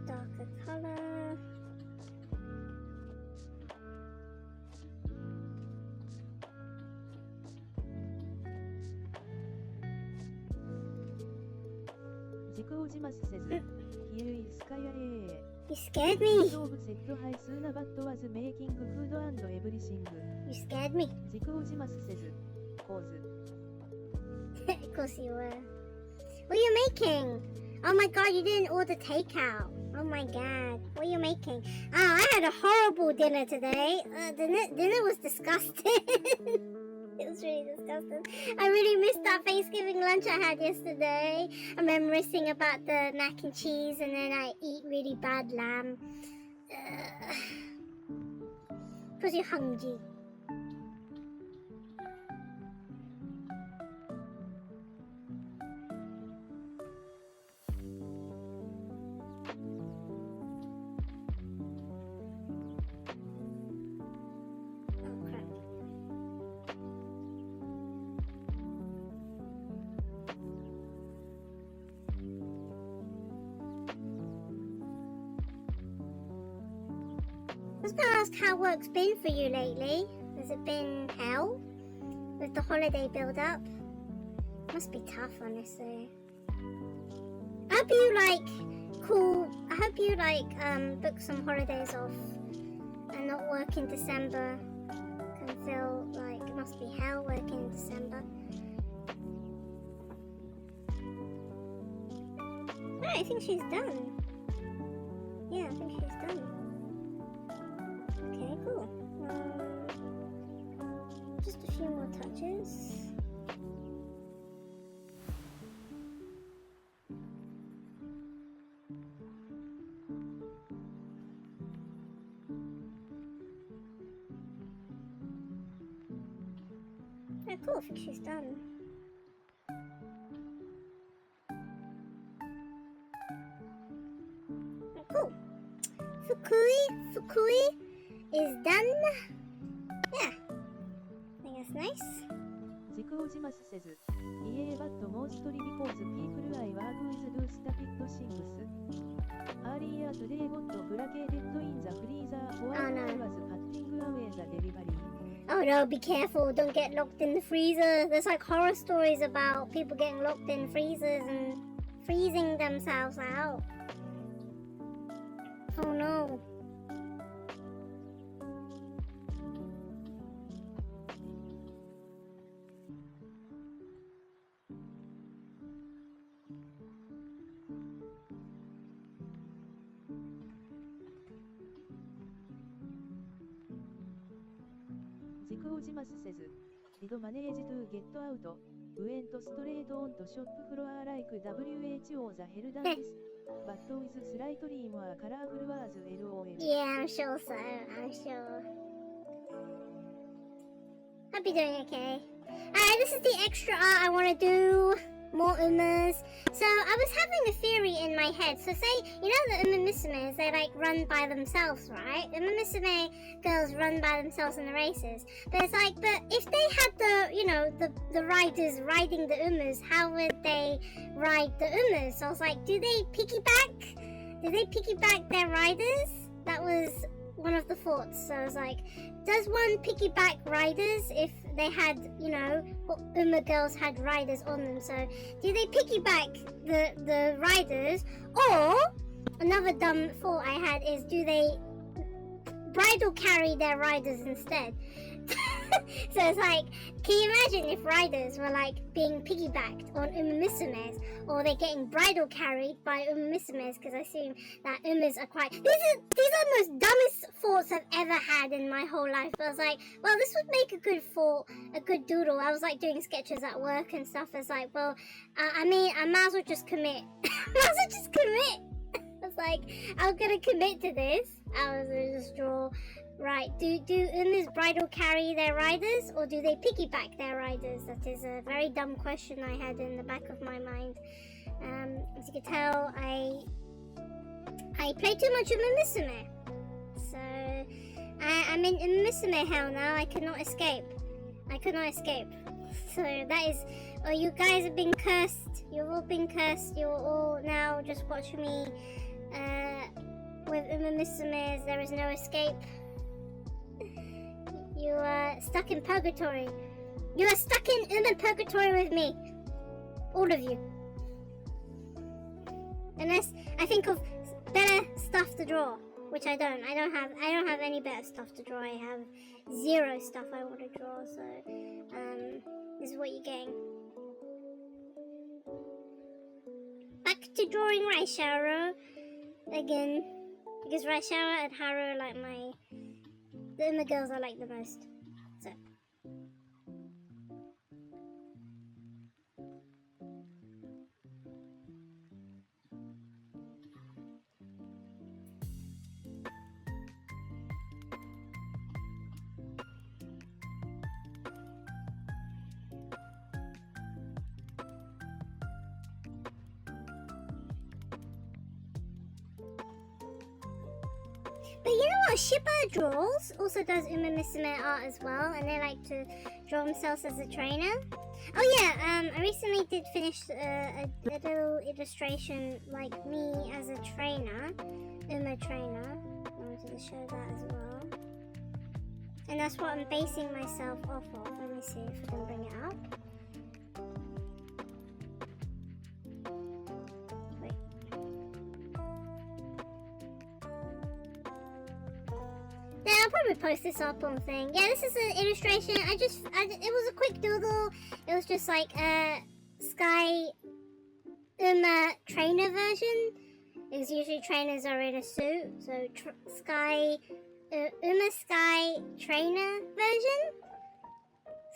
Darker color. You scared me. You scared me. Of course you were. What are you making? Oh my god, you didn't order takeout. Oh my god, what are you making? Oh, I had a horrible dinner today. Dinner was disgusting. It was really disgusting. I really missed that Thanksgiving lunch I had yesterday. I'm reminiscing about the mac and cheese, and then I eat really bad lamb. Because you're hungry. was going to ask how work's been for you lately. Has it been hell? With the holiday build-up? Must be tough, honestly. I hope you, book some holidays off and not work in December. Can feel like it must be hell working in December. No, I think she's done. Yeah, I think she's done. Okay, cool. Just a few more touches. Oh, cool, I think she's done. Oh, cool. Fukui is done. Yeah, I think that's nice. 軸をじますせず、家へバットモーストリビコーズピープルアイワークウィズドゥスタピッドシングス。アーリーアートデイゴットブラケーデッドインザフリーザーフォアードワズパッティングアウェイザデリバリー。Oh no, be careful, don't get locked in the freezer. There's like horror stories about people getting locked in freezers and freezing themselves out. Oh no.軸をじますせず、ディドマネージトゥゲットアウト、ウエントストレートオンとショップフロアライク WHO ザヘルダンディス、バットウィズスライトリーモアカラーフルワーズ LOL。 Yeah, I'm sure so, I'm sure. Hope you're doing okay. Alright, this is the extra art I want to do. More umas. So I was having a theory in my head. So say, you know the musumes, they like run by themselves, right? The musume girls run by themselves in the races. But it's like, but if they had the, you know, the riders riding the umas, how would they ride the umas? So I was like, do they piggyback? Do they piggyback their riders? That was one of the thoughts. So I was like, does one piggyback riders if they had, you know, Uma girls had riders on them? So do they piggyback the riders? Or another dumb thought I had is, do they bridal carry their riders instead? So it's like, can you imagine if riders were like being piggybacked on Musumes, or they're getting bridal carried by Musumes? Because I assume that Umas are quite. These are the most dumbest thoughts I've ever had in my whole life. But I was like, well, this would make a good thought, a good doodle. I was like doing sketches at work and stuff. It's like, well, I mean, I might as well just commit. I might as well just commit. I was like, I'm gonna commit to this. I was gonna just draw. Right, do Umas bridal carry their riders, or do they piggyback their riders? That is a very dumb question I had in the back of my mind. As you can tell, I play too much Musume. So I'm in Musume hell now. I cannot escape. So that is, oh, you guys have been cursed. You've all been cursed. You're all now just watch me with Musumes. There is no escape. You are stuck in purgatory. You are stuck in Uma purgatory with me. All of you. Unless I think of better stuff to draw, which I don't. I don't have any better stuff to draw. I have zero stuff I want to draw. So this is what you're getting. Back to drawing Raisharo again, because Raisharo and Haru are like the Uma girls I like the most. So. But you know what? Shippa Draws also does Uma Musume art as well, and they like to draw themselves as a trainer. Oh yeah, I recently did finish a little illustration like me as a trainer, Uma trainer. I'll wanted to show that as well. And that's what I'm basing myself off of. Let me see if I can bring it up. Wait. Yeah, I'll probably post this up on thing. Yeah, this is an illustration. It was a quick doodle. It was just like a Sky trainer version. Because usually trainers are in a suit. So Sky trainer version?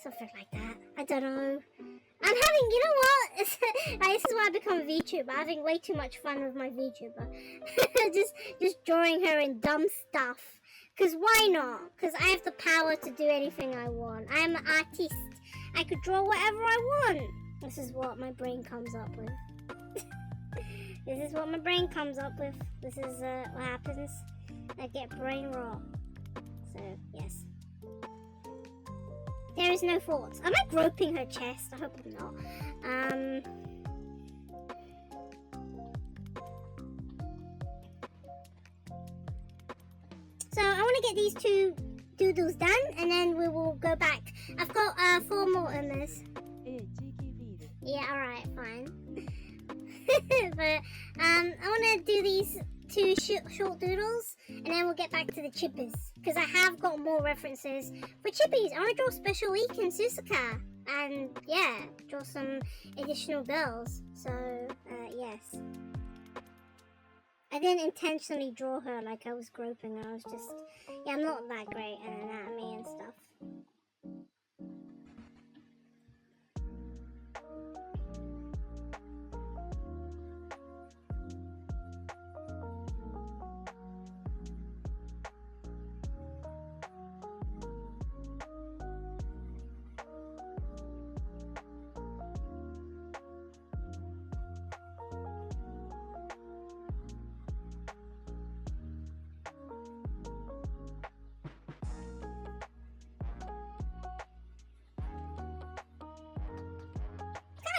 Something like that. I don't know. I'm having, you know what? This is why I become a VTuber. I'm having way too much fun with my VTuber. just drawing her in dumb stuff. Because why not? Because I have the power to do anything I want. I'm an artist. I could draw whatever I want. This is what my brain comes up with. This is what my brain comes up with. This is what happens. I get brain rot. So, yes. There is no thoughts. Am I groping her chest? I hope I'm not. So, I want to get these 2 doodles done, and then we will go back. I've got 4 more ummers. Yeah, alright, fine. But I want to do these 2 short doodles, and then we'll get back to the chippies, because I have got more references for chippies. I want to draw Special Week and Susuka, and yeah, draw some additional girls. So yes, I didn't intentionally draw her like I was groping her. I was just, yeah, I'm not that great at anatomy and stuff.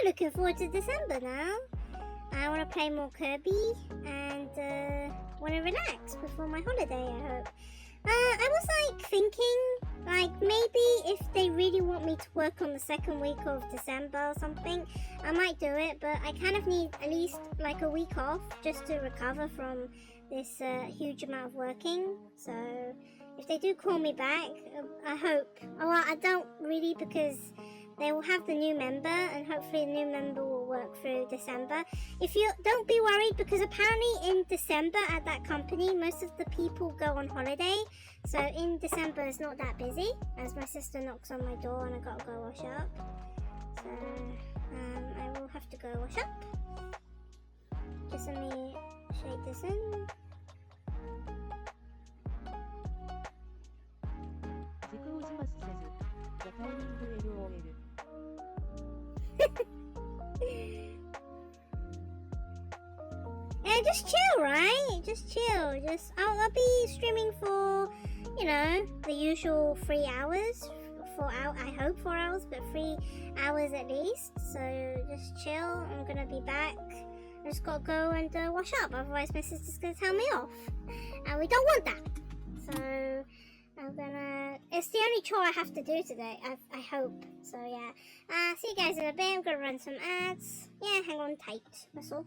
Looking forward to December now. I want to play more Kirby and want to relax before my holiday, I hope. I was like thinking, like maybe if they really want me to work on the 2nd week of December or something, I might do it, but I kind of need at least like a week off just to recover from this huge amount of working. So if they do call me back, I hope. Oh, well, I don't really, because they will have the new member, and hopefully the new member will work through December. If you don't be worried, because apparently in December at that company, most of the people go on holiday. So in December it's not that busy, as my sister knocks on my door and I gotta go wash up. So I will have to go wash up. Just let me shade this in. Yeah, just chill, right? Just chill. I'll be streaming for, you know, the usual 3 hours. 4 hours, I hope 4 hours, but 3 hours at least. So just chill. I'm gonna be back. I just gotta go and wash up, otherwise my sister's gonna tell me off, and we don't want that. So I'm gonna. It's the only chore I have to do today. I hope. So yeah. See you guys in a bit. I'm gonna run some ads. Yeah, hang on tight. That's all.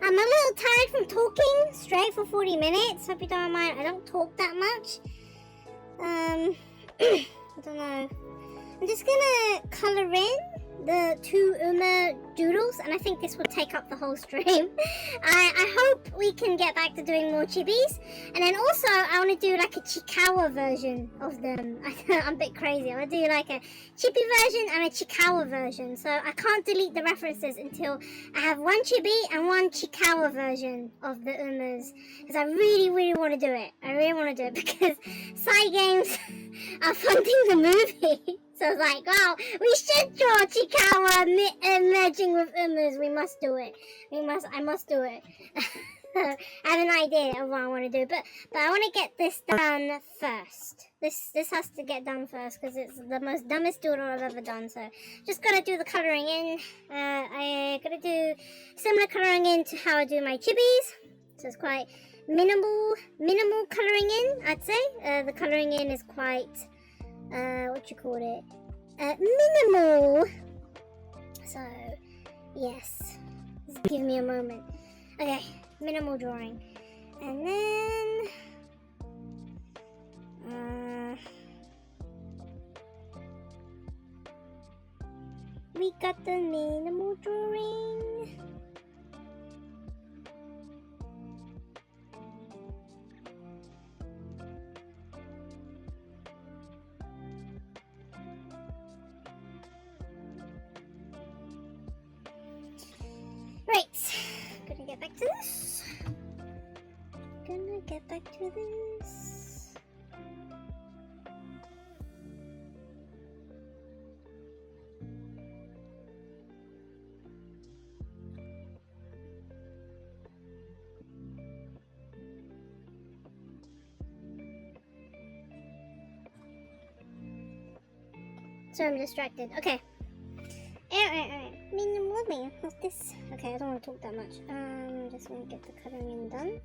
I'm a little tired from talking straight for 40 minutes. Hope you don't mind. I don't talk that much. I don't know. I'm just gonna color in the 2 doodles, and I think this will take up the whole stream. I hope we can get back to doing more chibis, and then also I want to do like a Chikawa version of them. I'm a bit crazy. I want to do like a chibi version and a Chikawa version, so I can't delete the references until I have one chibi and one Chikawa version of the because I really want to do it. I really want to do it because SkyeGames are funding the movie. So I was like, wow, we should draw Chikawa merging with We must do it. I must do it. I have an idea of what I want to do, but I want to get this done first. This has to get done first because it's the most dumbest doodle I've ever done. So just gotta do the coloring in. I gotta do similar coloring in to how I do my chibis. So it's quite minimal coloring in, I'd say. The coloring in is quite minimal. So yes, just give me a moment. Okay, minimal drawing, and then we got the minimal drawing. Right, gonna get back to this. So I'm distracted. Okay. Alright. What's this? Okay, I don't want to talk that much. I'm just gonna get the coloring in done.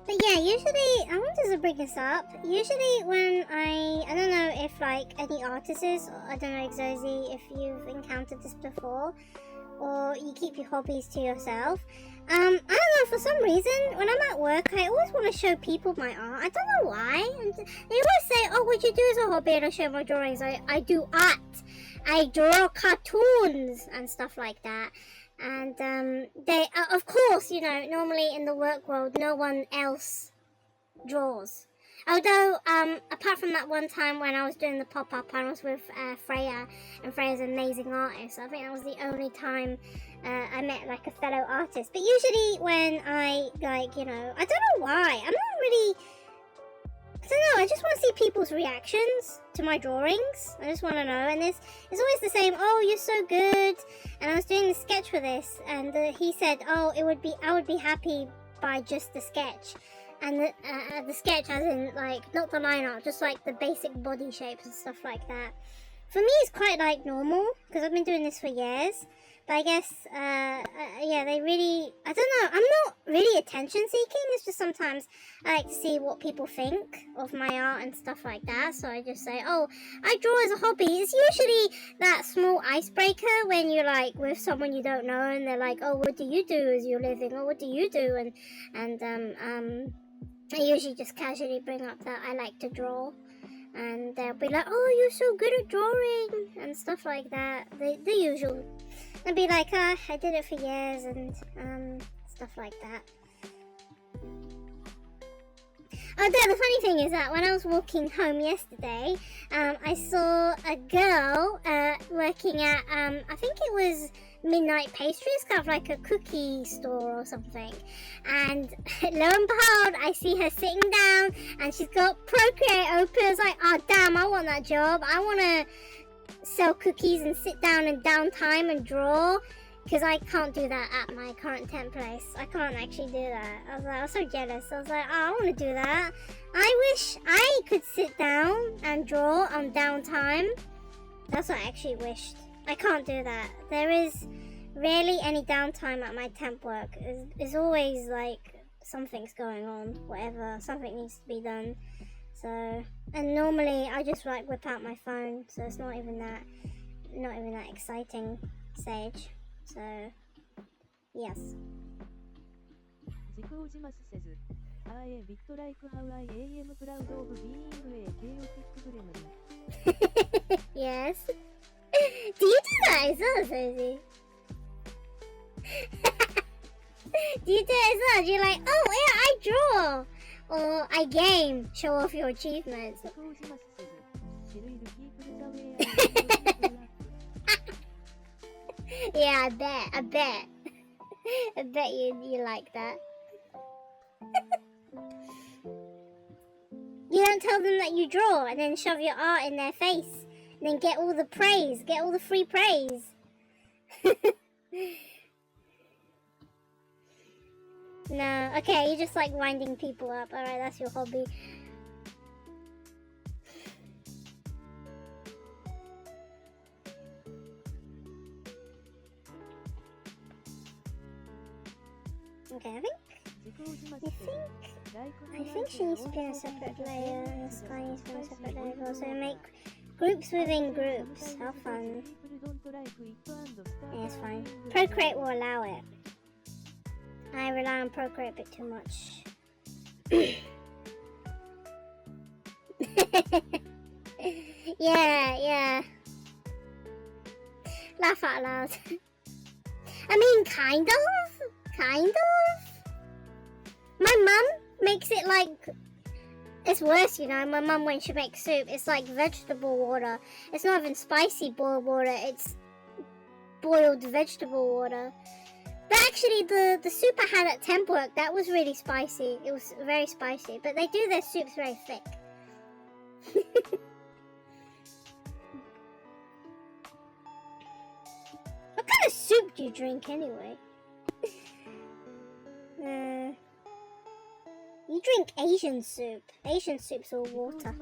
But yeah, usually, I wanted to bring this up. Usually when I don't know if like any artists, or I don't know, Exozy, if you've encountered this before, or you keep your hobbies to yourself. I don't know, for some reason, when I'm at work, I always want to show people my art. I don't know why. They always say, oh, what you do as a hobby, and I show my drawings. I do art. I draw cartoons and stuff like that. And they, of course, you know, normally in the work world, no one else draws. Although, apart from that one time when I was doing the pop-up, I was with Freya, and Freya's an amazing artist. I think that was the only time I met like a fellow artist. But usually when I, like, you know, I don't know why. I'm not really, I don't know, I just want to see people's reactions to my drawings. I just want to know. And it's always the same, oh, you're so good. And I was doing the sketch for this, and he said, oh, I would be happy by just the sketch. and the sketch, as in like not the line art, just like the basic body shapes and stuff like that. For me, it's quite like normal because I've been doing this for years. But I guess, yeah, they really, I don't know, I'm not really attention seeking. It's just sometimes I like to see what people think of my art and stuff like that. So I just say, oh, I draw as a hobby. It's usually that small icebreaker when you're like with someone you don't know and they're like, oh, what do you do as your living? Or what do you do? And I usually just casually bring up that I like to draw. And they'll be like, oh, you're so good at drawing and stuff like that. The usual. I'd be like, I did it for years and stuff like that. Oh, the funny thing is that when I was walking home yesterday, I saw a girl working at, I think it was Midnight Pastries, kind of like a cookie store or something. And lo and behold, I see her sitting down and she's got Procreate open. I was like, oh damn, I want that job. I want to sell cookies and sit down in downtime and draw, because I can't do that at my current temp place. I can't actually do that. I was so jealous. I was like, oh, I want to do that. I wish I could sit down and draw on downtime. That's what I actually wished. I can't do that. There is rarely any downtime at my temp work. It's always like something's going on, whatever, something needs to be done. So, and normally I just like whip out my phone, so it's not even that exciting stage. So, yes. 軸を自ますせず、I bit like how I am proud of being a chaotic gremlin. Yes. Do you do that as well, Susie? Do you do it as well? Do you like, oh yeah, I draw, or I game, show off your achievements? 軸を自ますせず、知るいる people the way Yeah, I bet you like that. You don't tell them that you draw and then shove your art in their face and then get all the praise, get all the free praise. No, okay, you just like winding people up. Alright, that's your hobby. Okay, I think she needs to be on a separate layer and Sky needs to be on a separate layer as well. So make groups within groups. How fun. Yeah, it's fine. Procreate will allow it. I rely on Procreate a bit too much. Yeah. Laugh out loud. I mean, kind of. My mum makes it like, it's worse, you know. My mum, when she makes soup, it's like vegetable water. It's not even spicy boiled water, it's boiled vegetable water. But actually, the soup I had at temp work, that was really spicy. It was very spicy, but they do their soups very thick. What kind of soup do you drink anyway? You drink Asian soup. Asian soup's all water.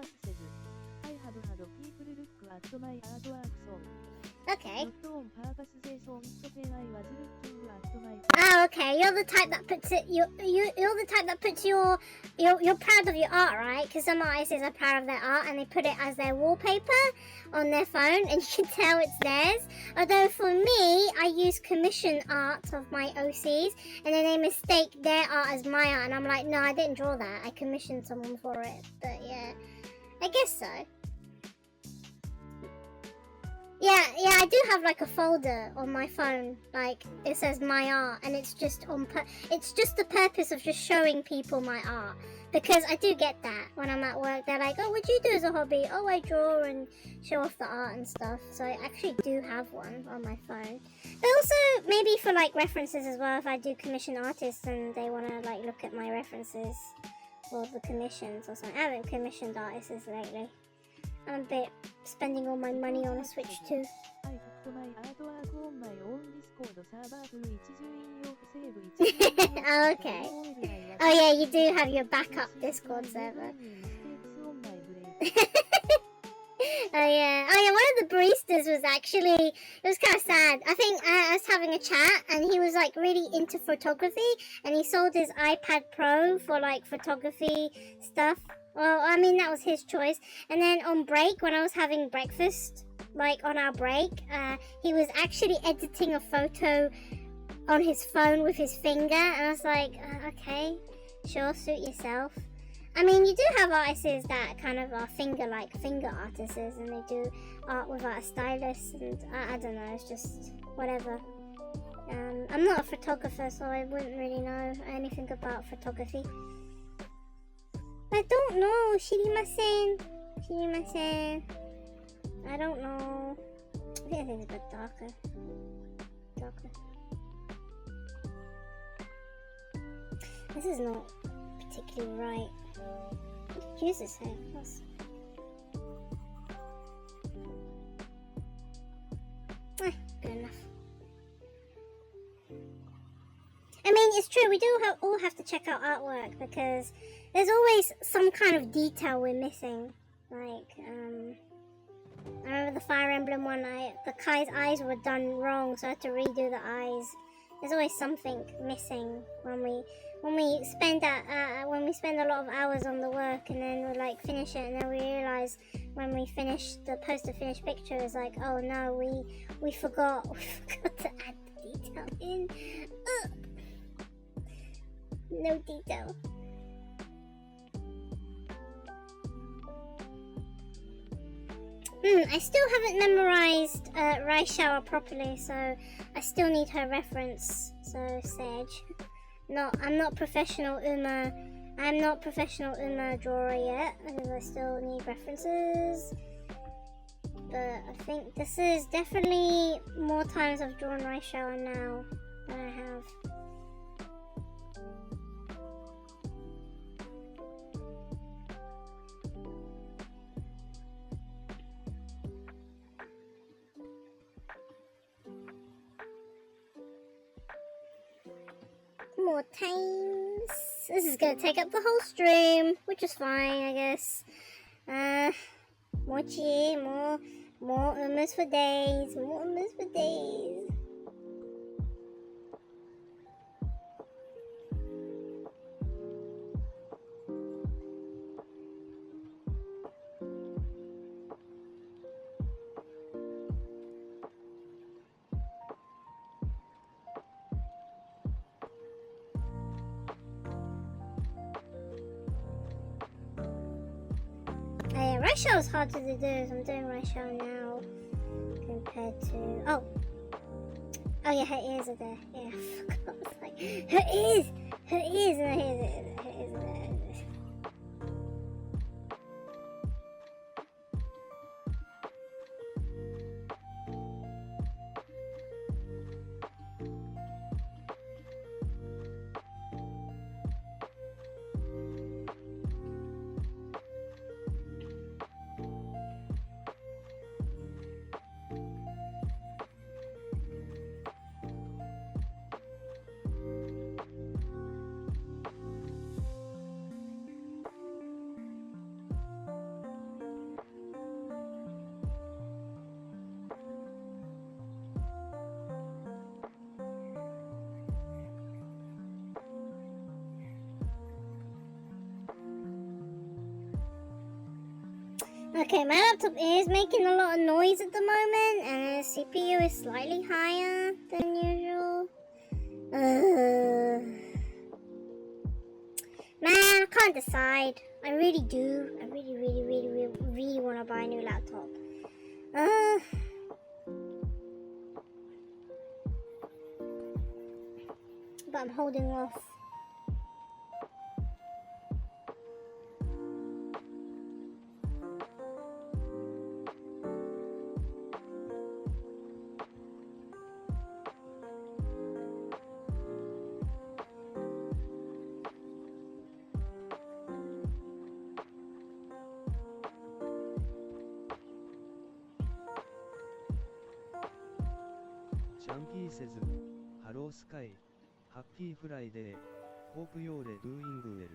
Okay. Oh, okay. You're the type that puts it. You're the type that puts your. You're proud of your art, right? Because some artists are proud of their art and they put it as their wallpaper on their phone, and you can tell it's theirs. Although for me, I use commission art of my OCs, and then they mistake their art as my art, and I'm like, no, I didn't draw that. I commissioned someone for it. But yeah, I guess so. Yeah, I do have like a folder on my phone, like it says my art, and it's just it's just the purpose of just showing people my art, because I do get that when I'm at work. They're like, oh, what do you do as a hobby? Oh, I draw and show off the art and stuff. So I actually do have one on my phone. But also maybe for like references as well, if I do commission artists and they want to like look at my references for the commissions or something. I haven't commissioned artists lately. I'm a bit spending all my money on a Switch too. put my artwork on my own Discord server through 一重引用セーブ Oh, okay. Oh yeah, you do have your backup Discord server. Oh yeah, one of the baristas was actually, it was kind of sad. I think I was having a chat and he was like really into photography and he sold his iPad Pro for like photography stuff. Well, I mean, that was his choice. And then on break, when I was having breakfast, like on our break, he was actually editing a photo on his phone with his finger. And I was like, okay, sure, suit yourself. I mean, you do have artists that kind of are finger artists, and they do art without a stylus, and I don't know, it's just whatever. I'm not a photographer, so I wouldn't really know anything about photography. I don't know, shirimasen. I don't know. I think it's a bit darker. This is not particularly right. Jesus, hey, good enough. I mean, it's true, we do all have to check out artwork because there's always some kind of detail we're missing. Like, I remember the Fire Emblem one, the Kai's eyes were done wrong, so I had to redo the eyes. There's always something missing when we spend a lot of hours on the work and then we like finish it and then we realize when we finish the finished picture is like, oh no, we forgot to add the detail in. Ugh. No detail. I still haven't memorized Raishawa properly, so I still need her reference. So Sage. I'm not professional Uma drawer yet, because I still need references. But I think this is definitely more times I've drawn Raishawa now than I have. More times. This is gonna take up the whole stream, which is fine, I guess. More umas for days. Raishawa is harder to do, so I'm doing Raishawa now compared to... Oh yeah, her ears are there. Yeah, I forgot. It's like, her ears, and her ears are there. Okay, my laptop is making a lot of noise at the moment, and the CPU is slightly higher than usual. Man, I can't decide. I really do. I really want to buy a new laptop. But I'm holding off. One Piece ハロースカイ、ハッピーフライデー、ホープヨーレドゥーイングウェル。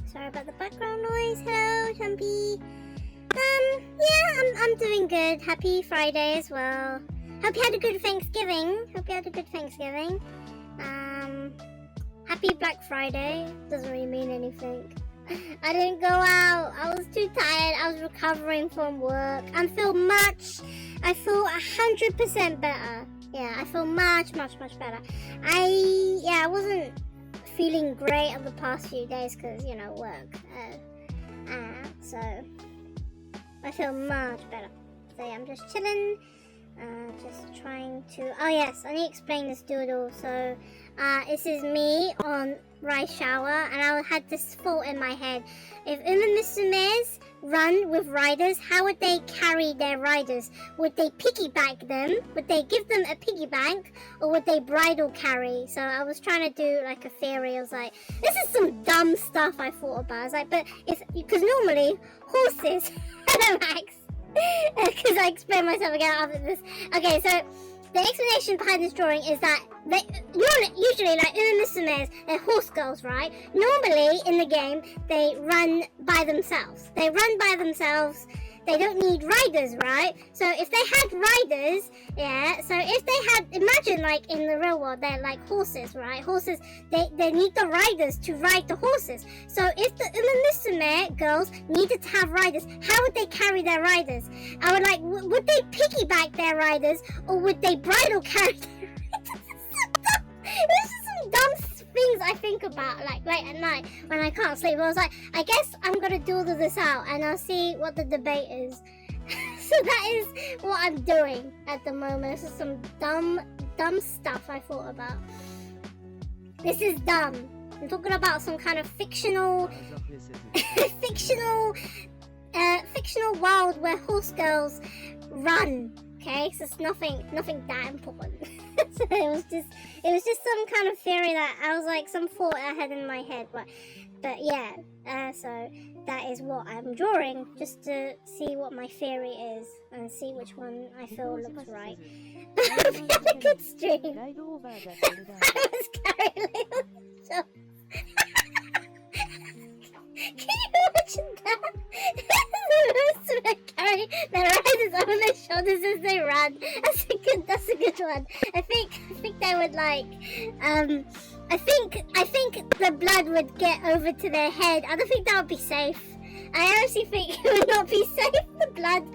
Sorry about the background noise. Hello, Chumpy. Yeah, I'm doing good. Happy Friday as well. Hope you had a good Thanksgiving. Happy Black Friday. Doesn't really mean anything. I didn't go out. I was too tired. I was recovering from work. I feel 100% better. Yeah, I feel much better. I wasn't feeling great of the past few days because, work. So I feel much better. So yeah, I'm just chilling. Just trying to... Oh yes, I need to explain this doodle. So this is me on rice shower, and I had this thought in my head. If musumes run with riders, how would they carry their riders? Would they piggyback them? Would they give them a piggy bank? Or would they bridle carry? So I was trying to do like a theory. I was like, this is some dumb stuff I thought about. I was like, but because normally horses... Max. Because I explain myself again after this. Okay, so the explanation behind this drawing is that usually like musumes, they're horse girls, right? Normally in the game they run by themselves. They don't need riders, right? So if they had riders, imagine like in the real world, they're like horses, right? Horses, they need the riders to ride the horses. So if the musume girls needed to have riders, how would they carry their riders? I would like, would they piggyback their riders, or would they bridle carry their riders? This is some dumb things I think about, like late at night when I can't sleep. I was like, I guess I'm gonna doodle this out and I'll see what the debate is. So that is what I'm doing at the moment. This is some dumb stuff I thought about. This is dumb. I'm talking about some kind of fictional world where horse girls run. Okay, so it's nothing that important. So it was just some kind of theory that I was like, some thought I had in my head, but yeah, so that is what I'm drawing, just to see what my theory is and see which one I feel looks right. But we had a good stream. I was carrying so can you imagine that? Carry their riders over their shoulders as they run. That's a good one. I think they would like I think the blood would get over to their head. I don't think that would be safe. I honestly think it would not be safe. The blood's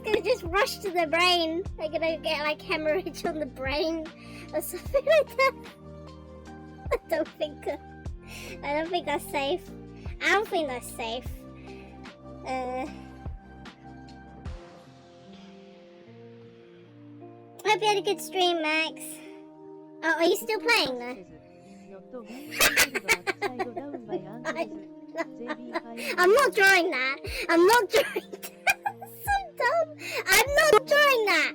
gonna just rush to the brain. They're gonna get like hemorrhage on the brain or something like that. I don't think that's safe. I don't think that's safe. Hope you had a good stream, Max. Oh, are you still playing though? I'm not drawing that. So dumb. I'm not drawing that.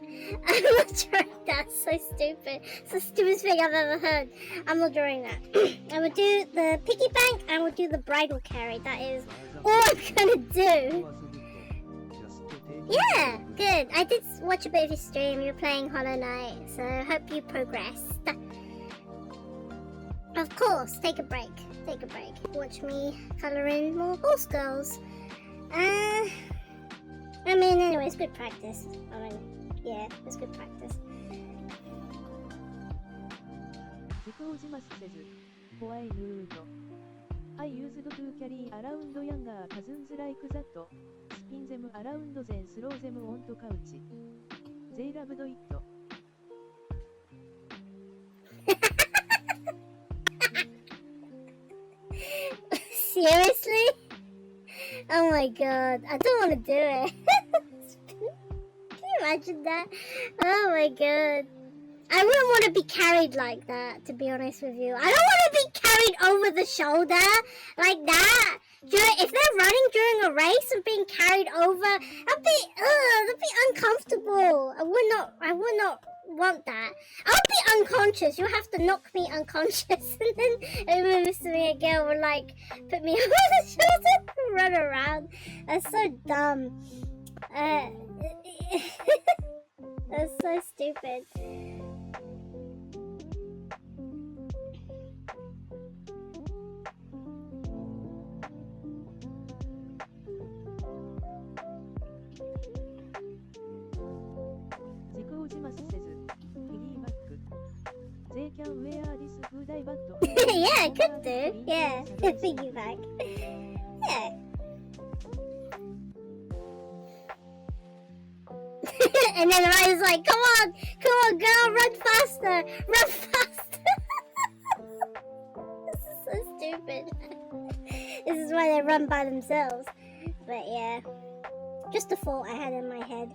So stupid. It's the stupidest thing I've ever heard. I'm not drawing that. I would do the piggy bank and I would do the bridal carry. That is all I'm gonna do. Yeah, good. I did watch a bit of your stream. You were playing Hollow Knight, so I hope you progressed. Of course, take a break. Watch me color in more horse girls. Anyway, it's good practice. Yeah, it's good practice. 怖いヌード I used to carry around younger cousins like that. Spin them around then throw them onto couch. They loved it. Seriously? Oh my god, I don't want to do it. Can you imagine that? Oh my god. I wouldn't want to be carried like that, to be honest with you. I don't want to be carried over the shoulder like that. If they're running during a race and being carried over, that'd be uncomfortable. I would not want that. I'll be unconscious. You'll have to knock me unconscious, and then Mr. Miguel will like put me over the shoulder and run around. That's so dumb. That's so stupid. They can wear this good eye but yeah, it could do. Yeah, piggyback. Yeah. And then Ryan's like, come on, girl, run faster. This is so stupid. This is why they run by themselves. But yeah, just a thought I had in my head.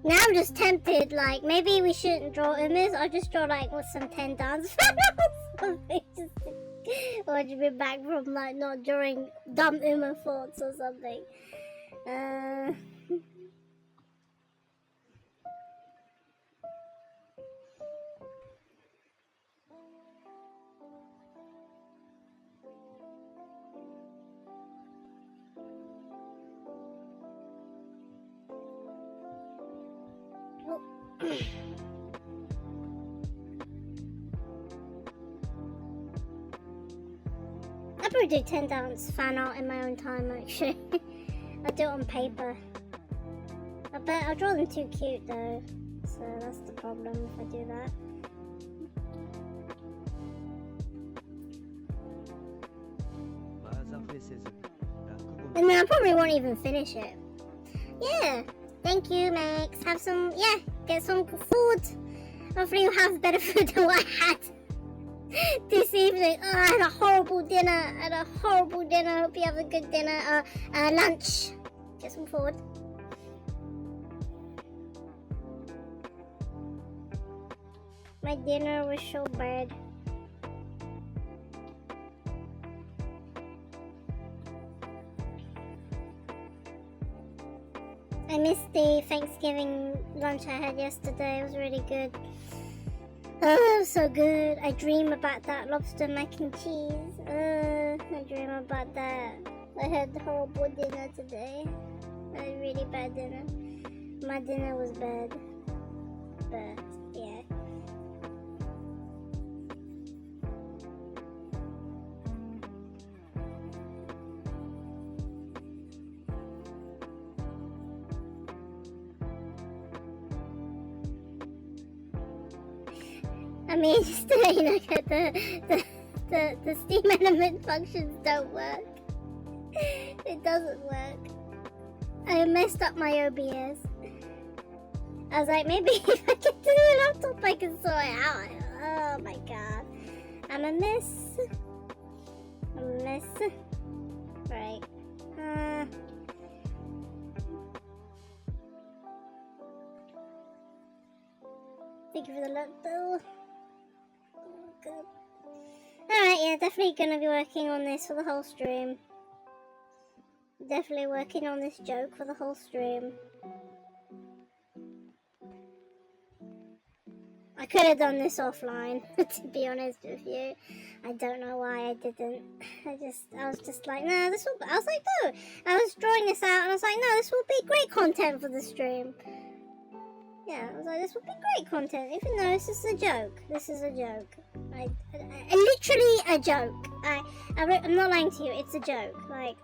Now I'm just tempted, like, maybe we shouldn't draw Umas. I'll just draw, like, with some 10 dance or to be back from, like, not drawing dumb Uma thoughts or something. I'll probably do 10 dance fan art in my own time, actually. I'll do it on paper. I bet I'll draw them too cute though, so that's the problem if I do that. And then I probably won't even finish it. Yeah, thank you, Max. Have some, get some food. Hopefully you have better food than what I had this evening. Oh, I had a horrible dinner. Hope you have a good dinner. Lunch. Get some food. My dinner was so bad. I missed the Thanksgiving lunch I had yesterday. It was really good. Oh, so good. I dream about that lobster mac and cheese. I dream about that. I had horrible dinner today. I had really bad dinner. My dinner was bad. But, yeah. I mean, yesterday, like, the Steam element functions don't work. It doesn't work. I messed up my OBS. I was like, maybe if I get to the laptop, I can sort it out. Oh my god. I'm a mess. Right. Thank you for the love, Bill. Oh, good. Alright, yeah, definitely gonna be working on this for the whole stream. Definitely working on this joke for the whole stream. I could have done this offline, to be honest with you. I don't know why I didn't. I was just like, no, this will. I was like, no. I was drawing this out, and I was like, no, this will be great content for the stream. Yeah, I was like, this will be great content, even though this is a joke. This is a joke. Literally a joke. I'm not lying to you. It's a joke. Like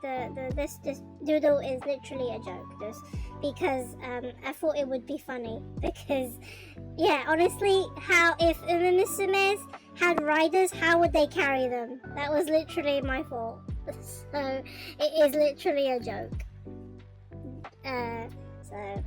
this doodle is literally a joke. Just because I thought it would be funny. Because yeah, honestly, how if musumes had riders, how would they carry them? That was literally my fault. So it is literally a joke. So.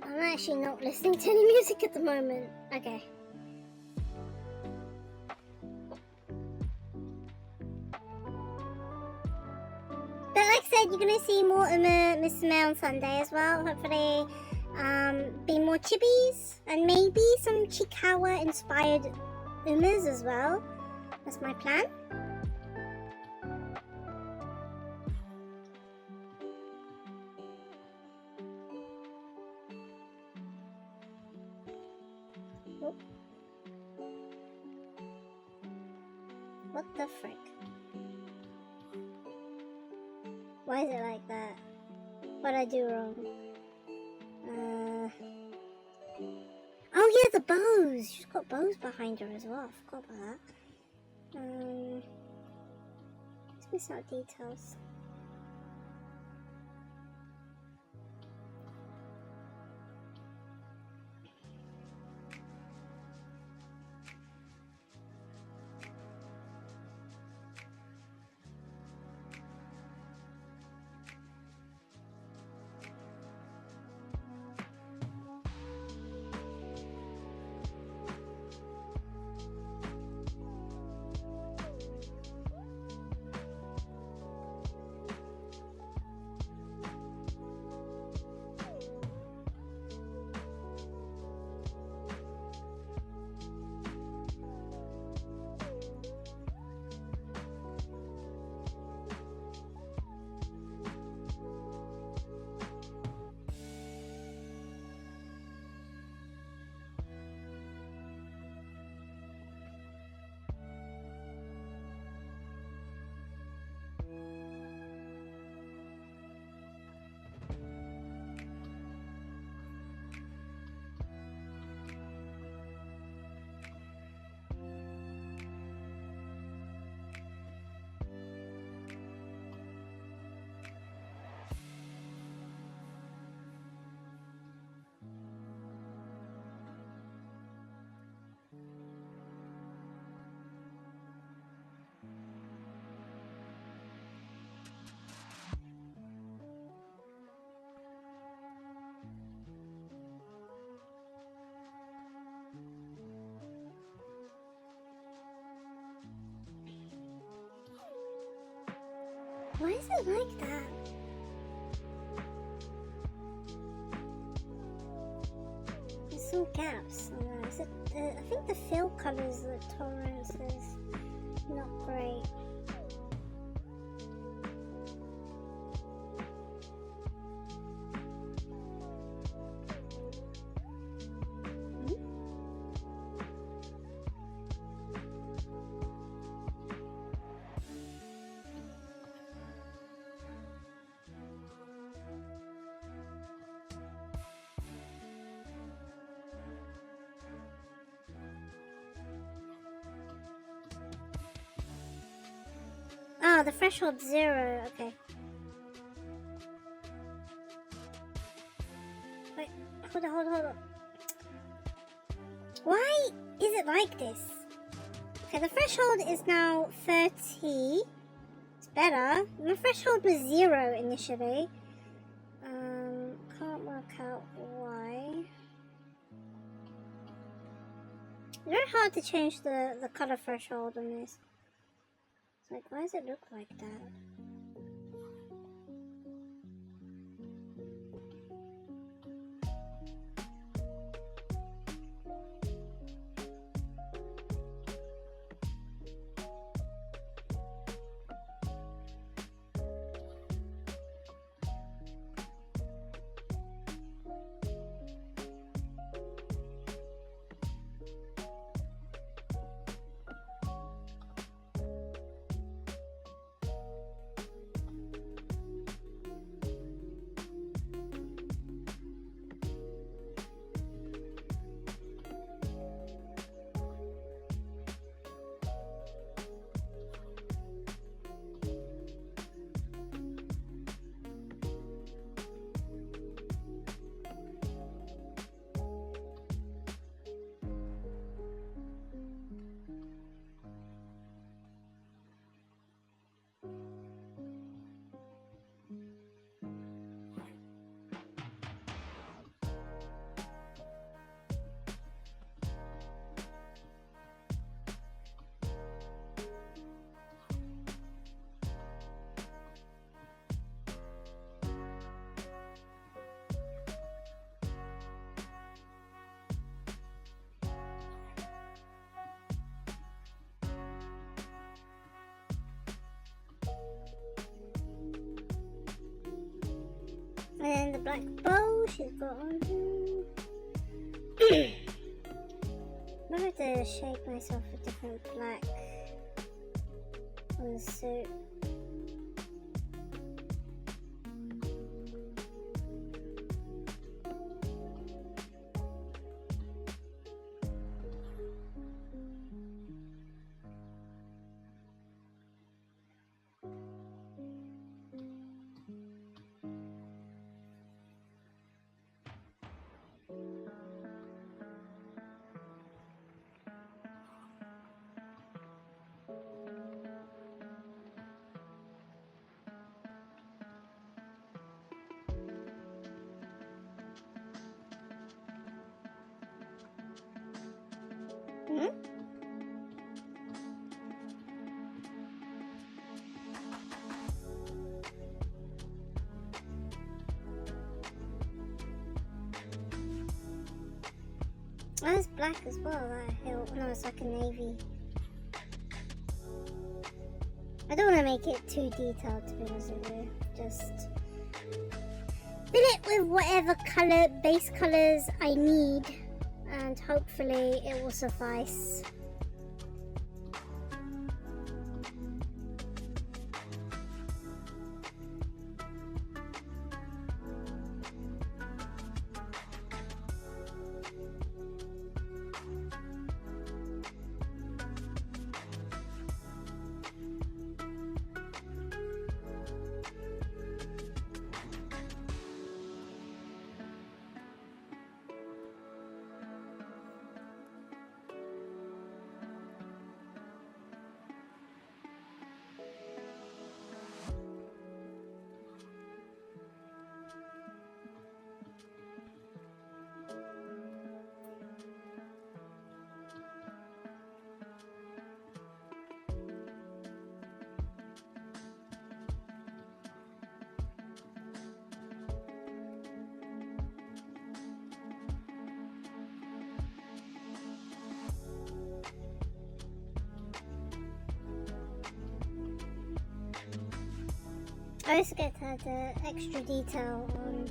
I'm actually not listening to any music at the moment. Okay. But like I said, you're gonna see more musume on Sunday as well. Hopefully, be more chibis and maybe some Chikawa inspired umas as well. That's my plan. What the frick? Why is it like that? What did I do wrong? Oh yeah, the bows! She's got bows behind her as well. I forgot about that. Let's miss out details. Why is it like that? There's some gaps. I think the fill colors, the tolerance is not great. Oh, the threshold's 0. Okay. Wait, hold on. Why is it like this? Okay, the threshold is now 30. It's better. My threshold was 0 initially. Can't work out why. very hard to change the color threshold on this. It's like, why does it look like that? And then the black bow she's got on here. I have to shake myself a different black on the suit. Oh, it's black as well, that hilt. No, it's like a navy. I don't want to make it too detailed, to be honest with you. Just fill it with whatever color, base colors I need, and hopefully it will suffice. I always forget to add the extra detail on.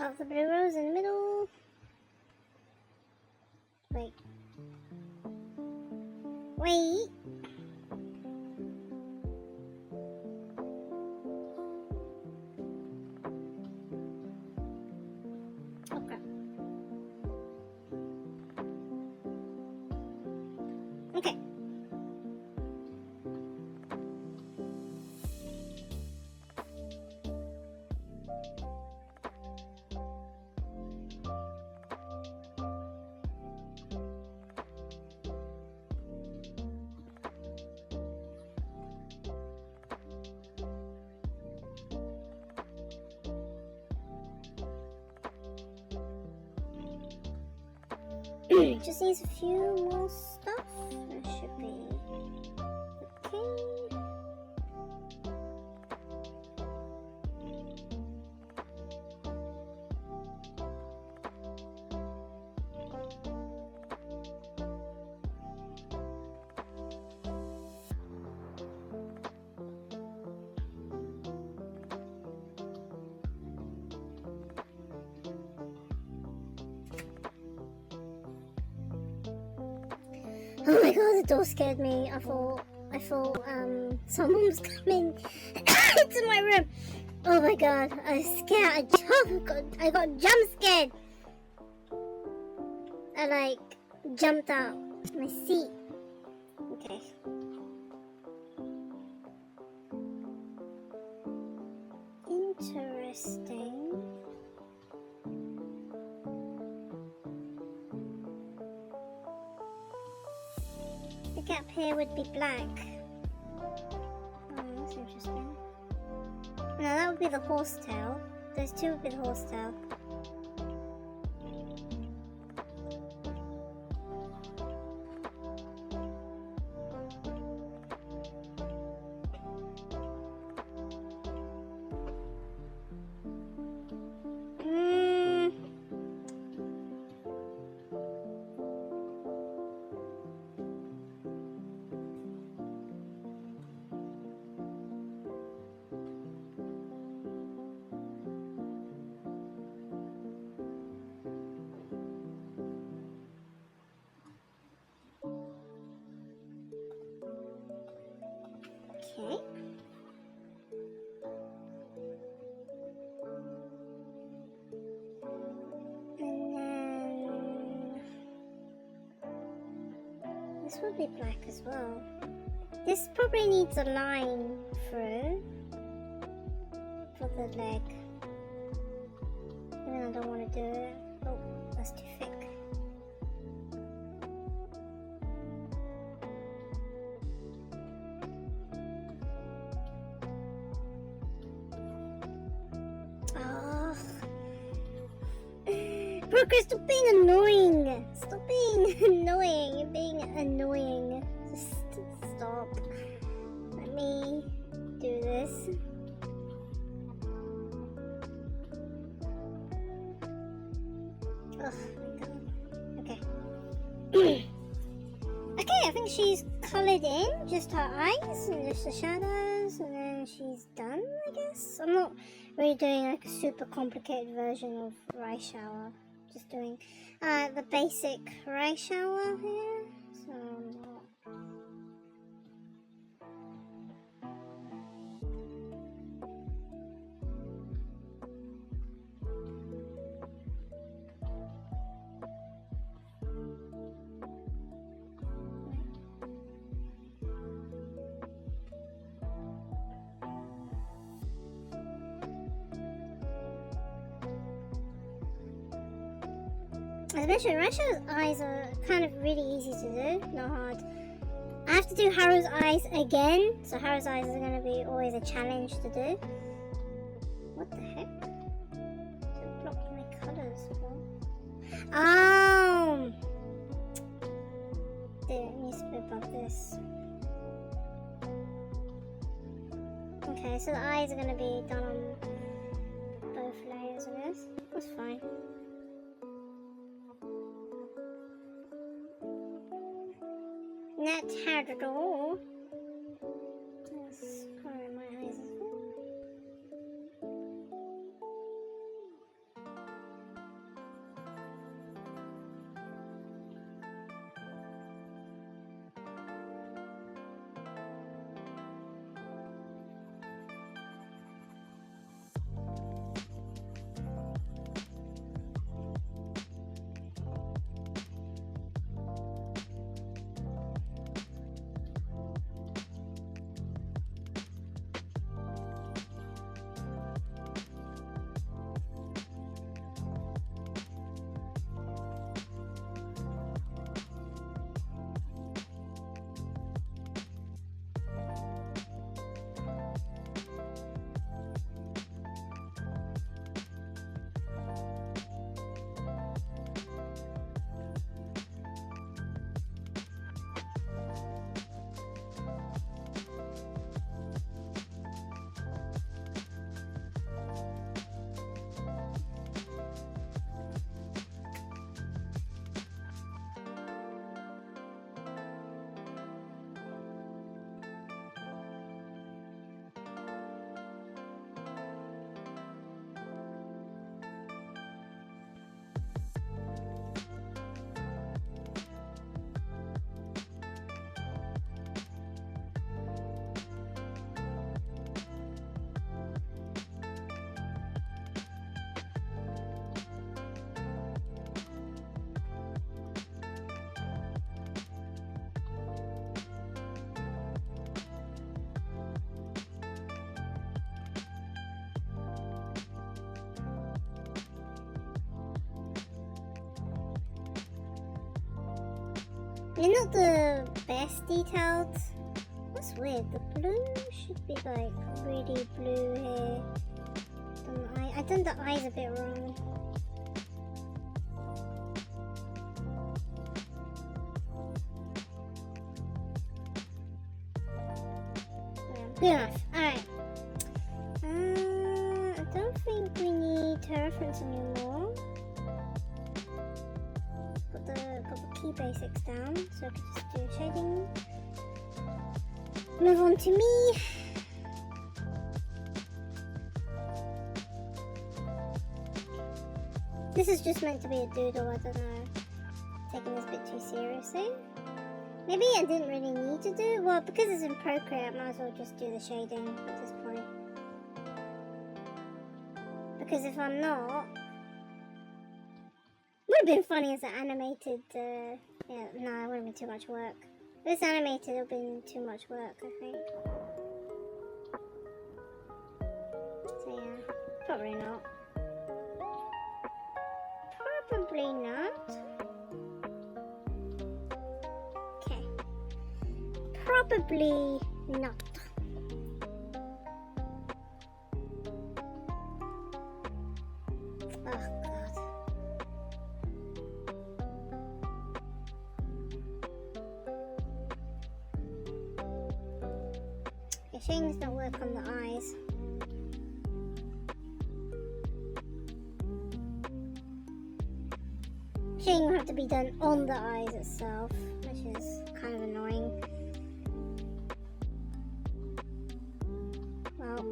Oh, the blue rose in the middle. Wait. Wait. Okay. Okay. Just needs a few more stuff. That should be okay. Oh my god, the door scared me. I thought someone was coming into my room. Oh my god, I was scared. I got jump scared. I like jumped out of my seat. Okay. Interesting. The gap here would be black. Oh, that's interesting. No, that would be the horsetail. Those two would be the horsetail. Okay. And then this would be black as well. This probably needs a line through for the leg. Even though I don't want to do it. Oh, that's too thick. Brooker, stop being annoying! Stop being annoying! You're being annoying. Just stop. Let me do this. Oh my god. Okay. Okay, I think she's coloured in just her eyes and just the shadows, and then she's done, I guess. I'm not really doing like a super complicated version of Rai Shower. Just doing the basic Rai Shower here. So I'm not. As I mentioned, Rasha's eyes are kind of really easy to do, not hard. I have to do Haru's eyes again, so Haru's eyes is going to be always a challenge to do. What the heck? It blocked my colours. Oh! It needs to be above this. Okay, so the eyes are going to be done on both layers, I guess. That's fine. Not hard at all. Let's color my eyes as well. They're not the best detailed. That's weird. The blue should be like really blue here. I done the eyes a bit wrong. Yeah, good enough. Alright. I don't think we need to reference anymore. Got the key basics down, so I could just do shading. Move on to me. This is just meant to be a doodle, I don't know. Taking this a bit too seriously. Maybe I didn't really need to do, well, because it's in Procreate, I might as well just do the shading at this point. Because if I'm not, would have been funny as an animated, yeah, no, it would have been too much work. If it's animated, it would have been too much work, I think. So yeah, probably not. Probably not. Okay. Probably not. Oh god. Yeah, shame does not work on the eyes. Shading will have to be done on the eyes itself, which is kind of annoying. Well.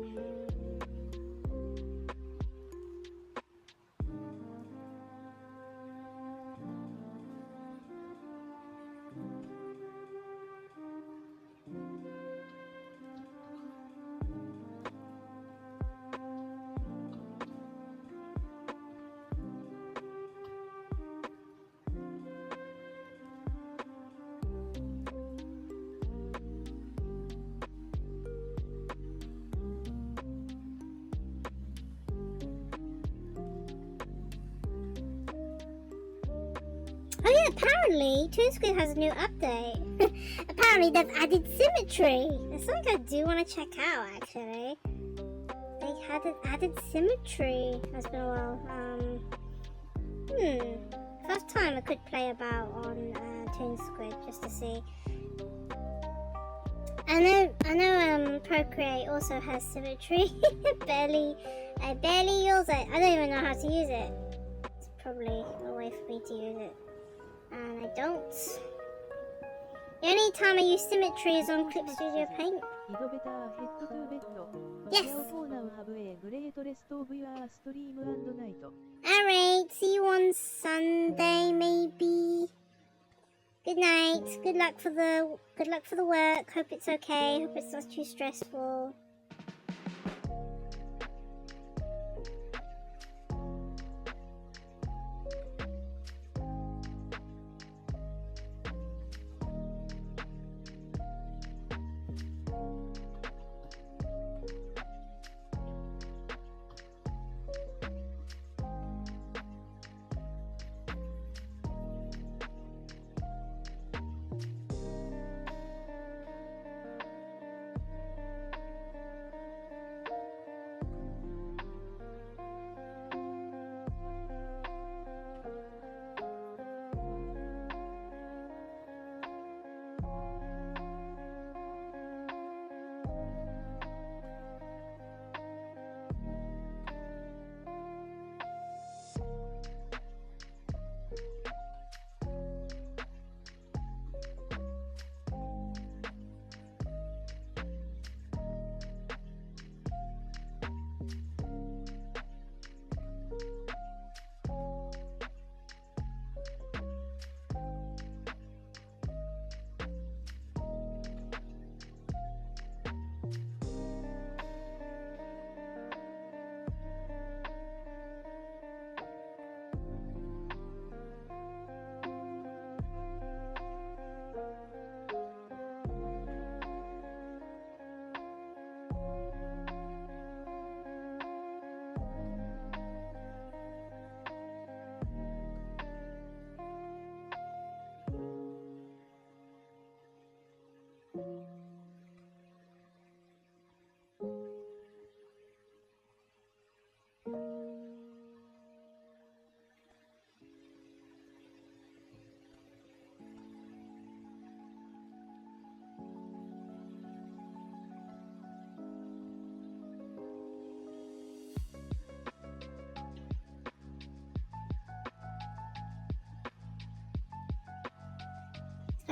Oh yeah, apparently Toon Squid has a new update. Apparently they've added symmetry. That's something I do want to check out actually. They had added symmetry. That's been a while. First time I could play about on Toon Squid just to see. I know Procreate also has symmetry. I barely use it. I don't even know how to use it. It's probably a way for me to use it. And I don't. The only time I use symmetry is on Clip Studio Paint. Yes! Alright, see you on Sunday maybe. Good night. Good luck for the work. Hope it's okay. Hope it's not too stressful.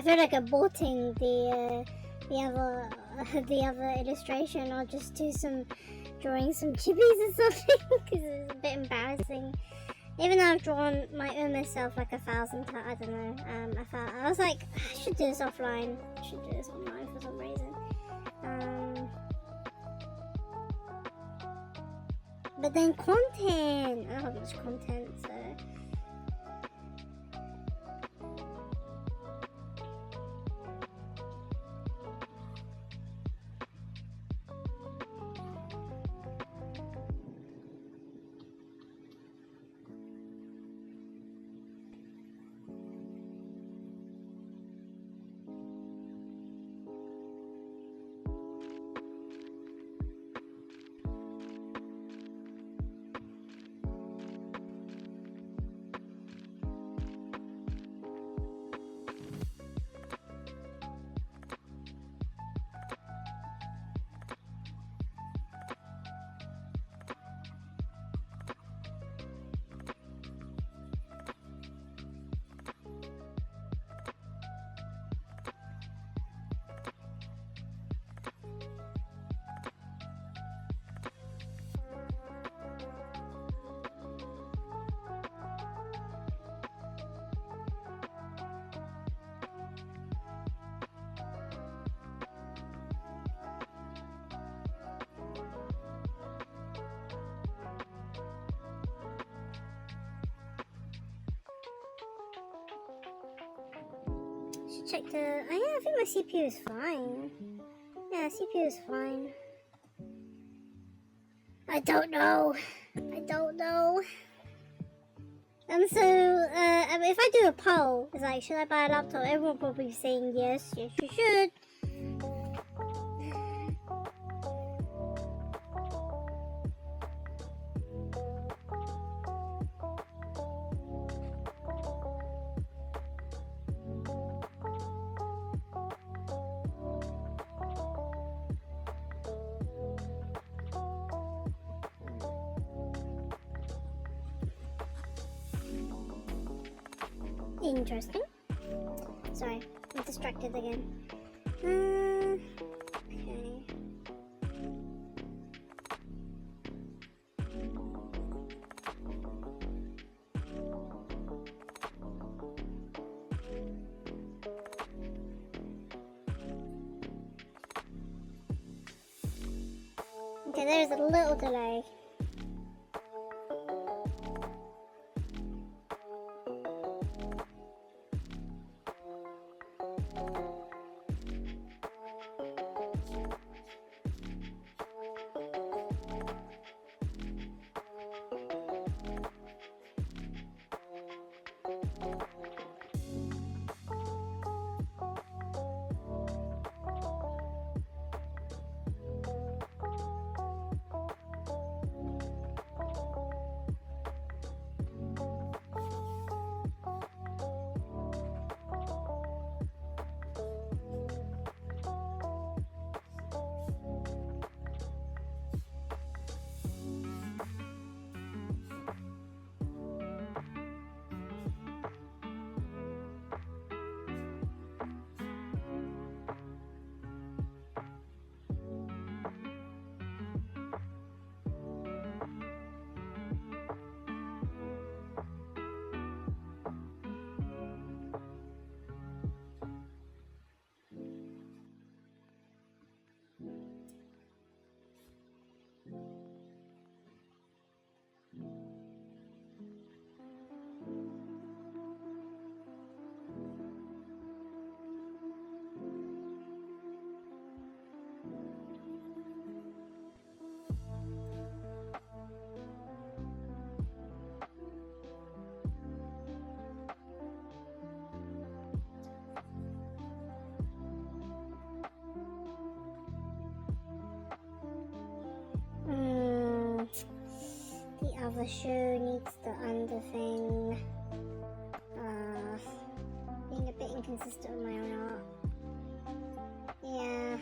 feel like aborting the other illustration, or just do drawing some chibis or something, because it's a bit embarrassing. Even though I've drawn my own myself like 1,000 times, I don't know. I was like, I should do this offline. For some reason. But then content. I don't have much content, so. Check the. Oh yeah, I think my CPU is fine. Yeah, CPU is fine. I don't know. So, if I do a poll, it's like, should I buy a laptop? Everyone will probably be saying yes, you should. Interesting. Sorry, I'm distracted again. Okay. Okay, there's a little delay. The other shoe needs the under thing. Being a bit inconsistent with my own art. Yeah.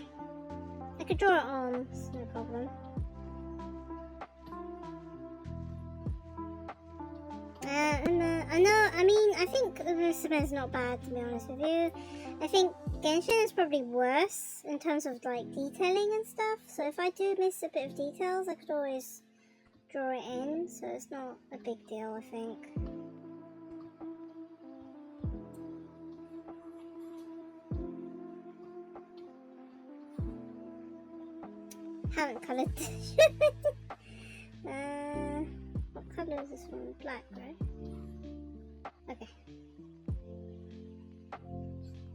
I could draw it on, it's no problem. And I know, I mean, I think the musume is not bad, to be honest with you. I think Genshin is probably worse in terms of like detailing and stuff. So if I do miss a bit of details, I could always draw it in. So it's not a big deal, I think. Haven't coloured. What colour is this one? Black, right? Okay.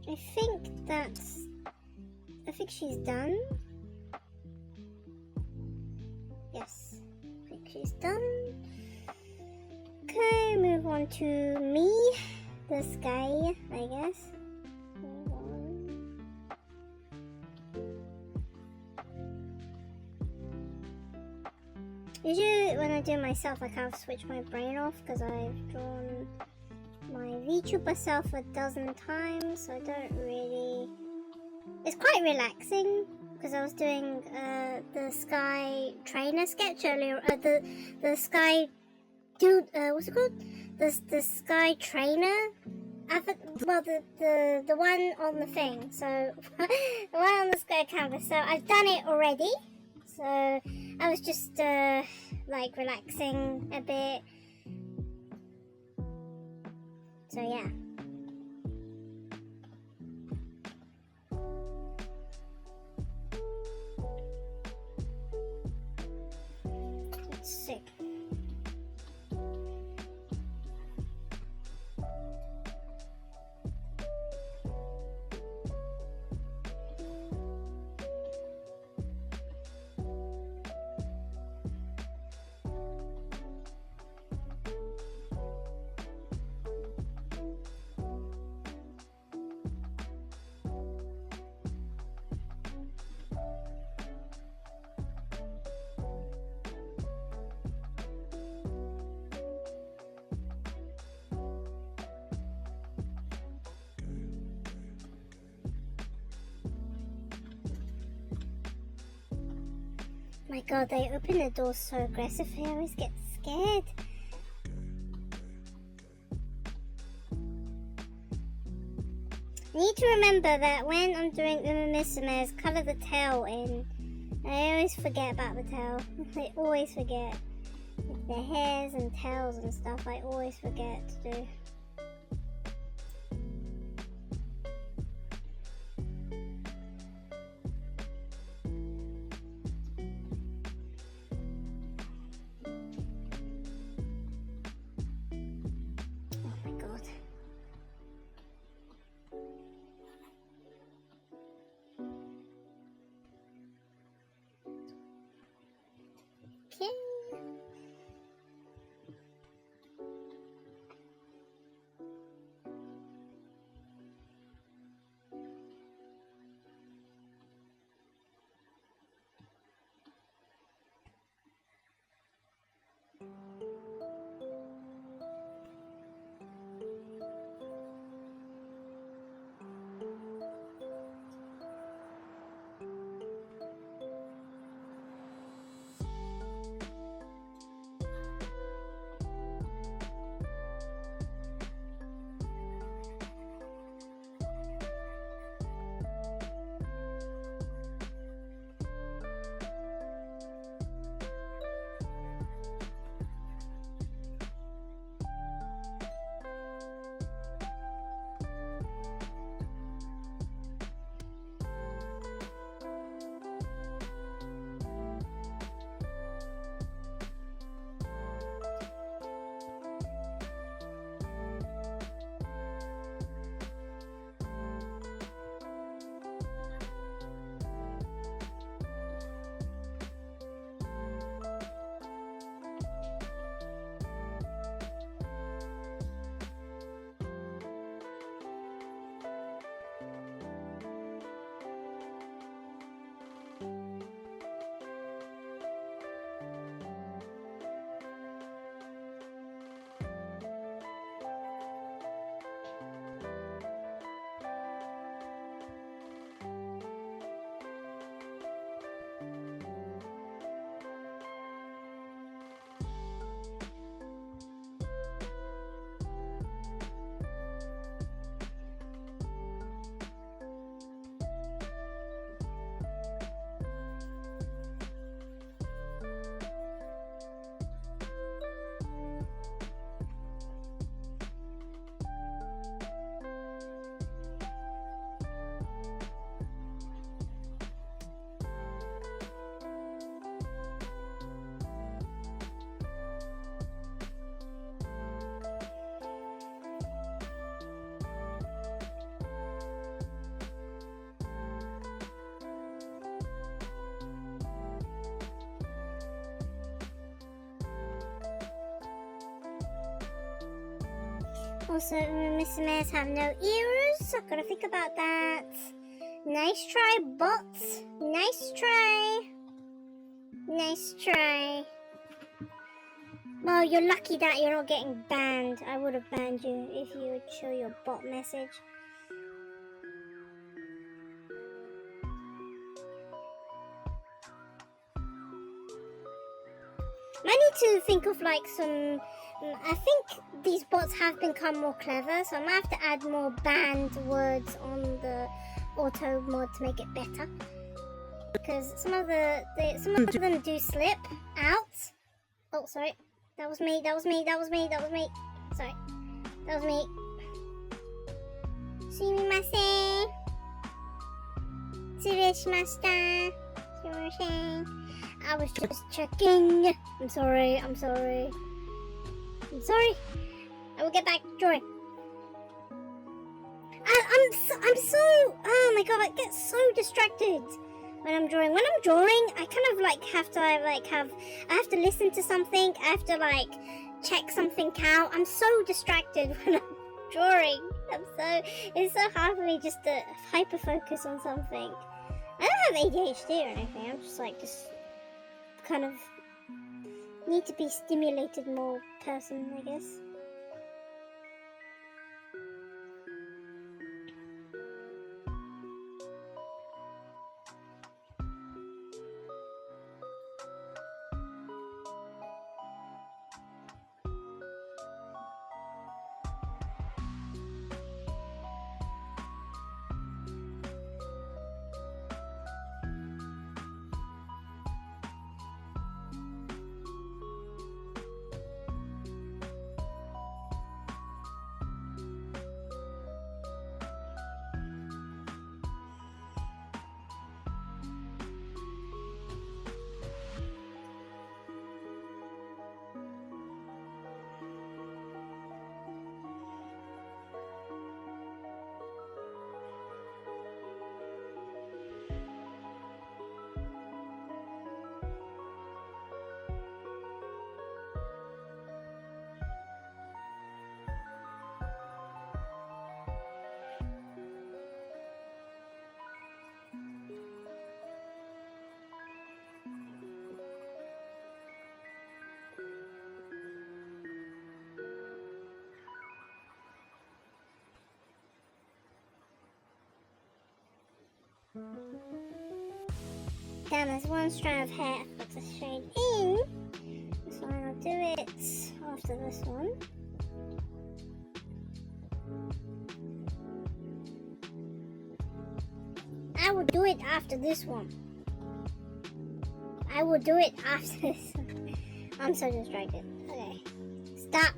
I think she's done. Yes, I think she's done. Okay, move on to me, the Skye, I guess. Move on. Usually when I do it myself, I kind of switch my brain off because I've drawn my VTuber self a dozen times, so I don't really... It's quite relaxing because I was doing the Skye trainer sketch earlier. The Skye dude, what's it called? The Skye trainer. Well, the one on the thing. So the one on the Skye canvas. So I've done it already. So I was just like relaxing a bit. So yeah. Let's see. My god, they open the door so aggressively, I always get scared. I need to remember that when I'm doing the musumes, colour the tail in. I always forget about the tail. I always forget. The hairs and tails and stuff, I always forget to do. Also, musumes have no ears. I've got to think about that. Nice try, bots. Nice try. Nice try. Well, you're lucky that you're not getting banned. I would have banned you if you would show your bot message. I need to think of like some... I think these bots have become more clever, so I might have to add more banned words on the auto mod to make it better. Because some of them do slip out. Oh, sorry. That was me. Sorry. That was me. Sumimasen. Tsureshimashita. Sumimasen. I was just checking. I'm sorry. I will get back to drawing. I'm so oh my god, I get so distracted when I'm drawing. When I'm drawing, I kind of like have to listen to something. I have to like check something out. I'm so distracted when I'm drawing. It's so hard for me just to hyper focus on something. I don't have ADHD or anything. I'm just kind of need to be stimulated more person, I guess. Damn, there's one strand of hair I've got to shade in, so I'll do it after this one. I will do it after this one. I'm so distracted. Okay, stop.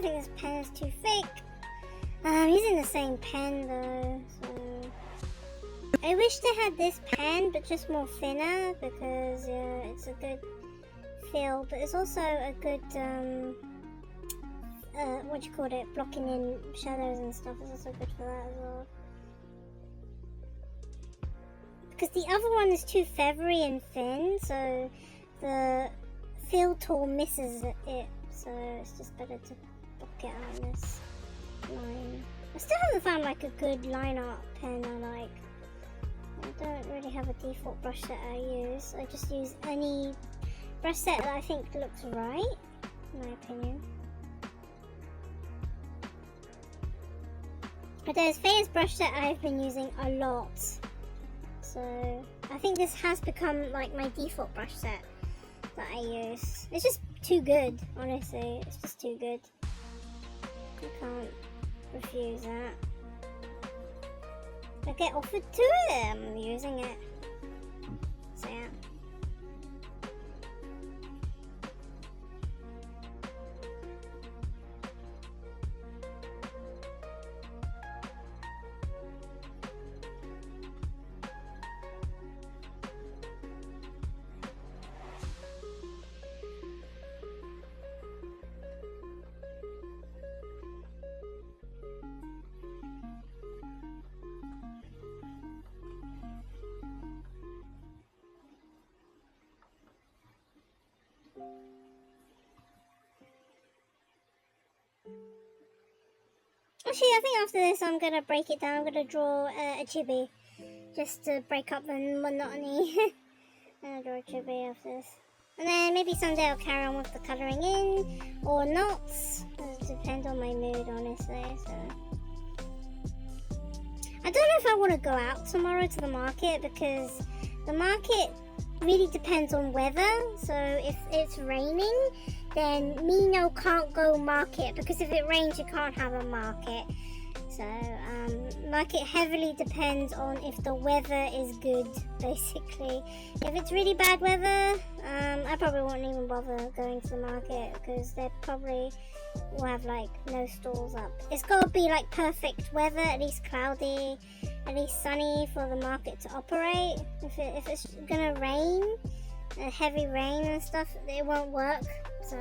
I think this pen is too thick. I'm using the same pen though, so... I wish they had this pen, but just more thinner, because yeah, it's a good feel, but it's also a good, what do you call it, blocking in shadows and stuff is also good for that as well. Because the other one is too feathery and thin, so the fill tool misses it, so it's just better to block it out on this line. I still haven't found like a good line art pen I like. I don't really have a default brush set I use. I just use any brush set that I think looks right, in my opinion. But there's Faye's brush set I've been using a lot. So I think this has become like my default brush set that I use. It's just too good, honestly. It's just too good. I can't refuse that. I get offered to it, I'm using it. So yeah. Actually, I think after this I'm gonna break it down. I'm gonna draw a chibi, just to break up the monotony. I'm gonna draw a chibi after this. And then maybe someday I'll carry on with the colouring in, or not. It depends on my mood, honestly, so... I don't know if I want to go out tomorrow to the market, because the market really depends on weather. So if it's raining, then Mino can't go market, because if it rains you can't have a market. So market heavily depends on if the weather is good, basically. If it's really bad weather, I probably won't even bother going to the market, because they probably will have like no stalls up. It's got to be like perfect weather, at least cloudy, at least sunny for the market to operate. If it's gonna rain, heavy rain and stuff, it won't work. So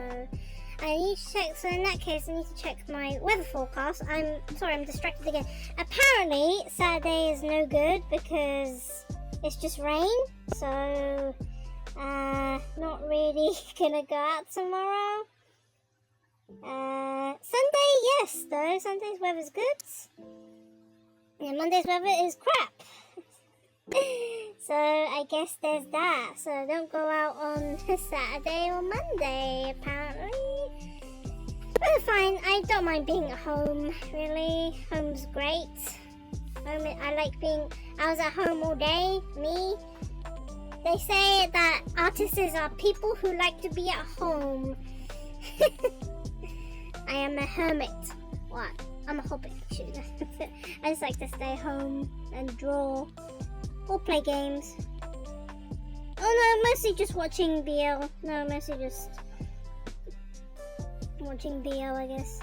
I need to check. So in that case, I need to check my weather forecast. I'm sorry, I'm distracted again. Apparently Saturday is no good because it's just rain. So not really gonna go out tomorrow. Sunday, yes, though. Sunday's weather's good. And Monday's weather is crap. So I guess there's that. So don't go out on Saturday or Monday, apparently. But fine, I don't mind being at home, really. Home's great. I like being... I was at home all day, me. They say that artists are people who like to be at home. I am a hermit. What? I'm a hobbit, actually. I just like to stay home and draw or play games. Oh no, mostly just watching BL. No, mostly just watching BL, I guess.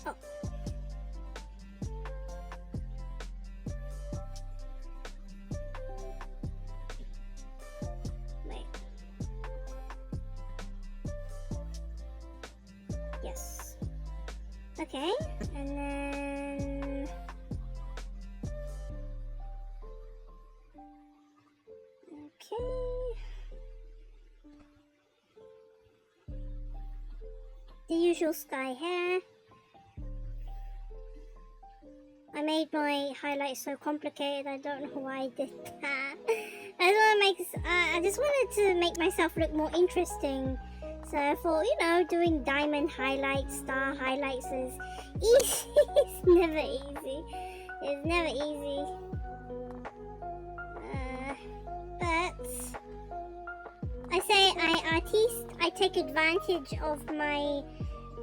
Oh. Wait. Yes. Okay, and then... Okay. The usual Sky hair. I made my highlights so complicated, I don't know why I did that. I just wanted to make myself look more interesting. So I thought, you know, doing diamond highlights, star highlights is easy. It's never easy. It's never easy. But I say I take advantage of my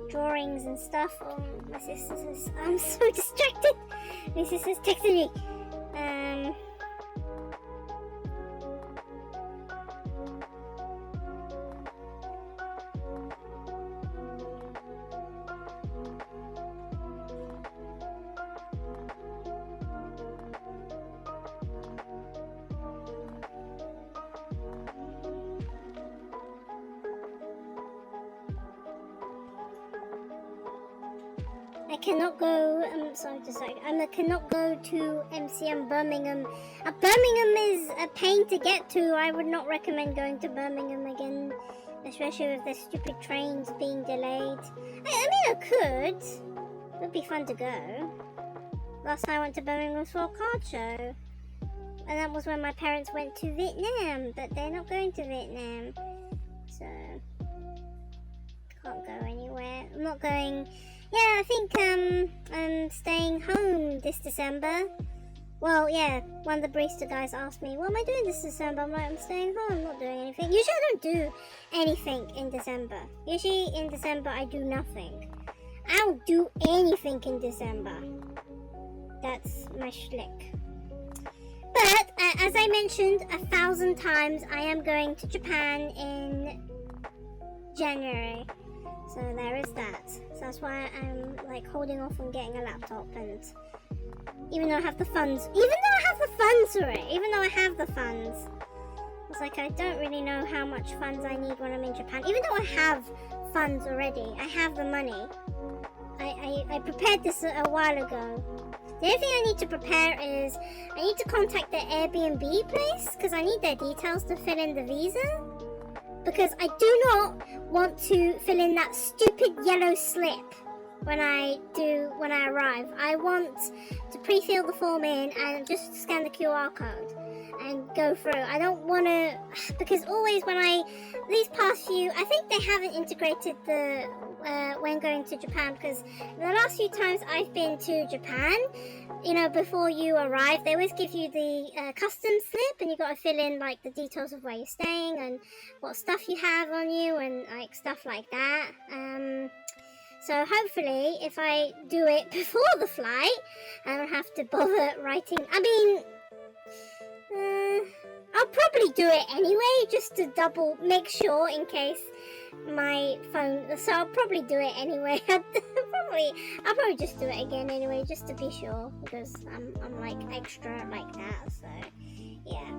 drawings and stuff. Oh, my sister's... I'm so distracted. My sister's texting me. I cannot go. I cannot go to MCM Birmingham. Birmingham is a pain to get to. I would not recommend going to Birmingham again, especially with the stupid trains being delayed. I mean, I could. It would be fun to go. Last time I went to Birmingham was for a card show, and that was when my parents went to Vietnam. But they're not going to Vietnam, so can't go anywhere. I'm not going. Yeah, I think I'm staying home this December. Well, yeah, one of the barista guys asked me, what am I doing this December? I'm like, I'm staying home, I'm not doing anything. Usually I don't do anything in December. Usually in December I do nothing. I don't do anything in December. That's my shtick. But, as I mentioned 1,000 times, I am going to Japan in January. So there is that. So that's why I'm like holding off on getting a laptop, and even though I have the funds, it's like I don't really know how much funds I need when I'm in Japan. Even though I have funds already, I have the money. I prepared this a while ago. The only thing I need to prepare is I need to contact the Airbnb place because I need their details to fill in the visa. Because I do not want to fill in that stupid yellow slip when I arrive. I want to pre-fill the form in and just scan the QR code and go through. I don't want to, because always these past few, I think they haven't integrated the when going to Japan, because the last few times I've been to Japan, you know, before you arrive, they always give you the customs slip, and you got to fill in like the details of where you're staying and what stuff you have on you and like stuff like that. So hopefully, if I do it before the flight, I don't have to bother writing. I mean, I'll probably do it anyway, just to double make sure in case my phone. So I'll probably do it anyway. I'll probably just do it again anyway, just to be sure, because I'm like extra like that. So yeah,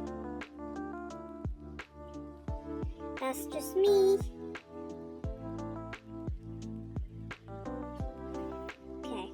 that's just me. Okay.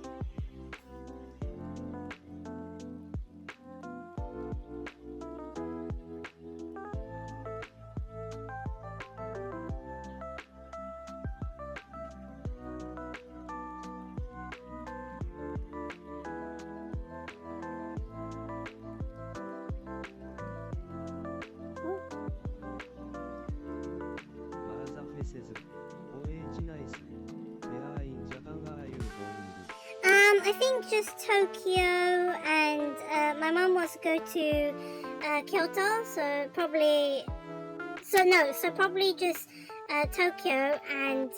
I think just Tokyo, and my mum wants to go to Kyoto, so probably just Tokyo and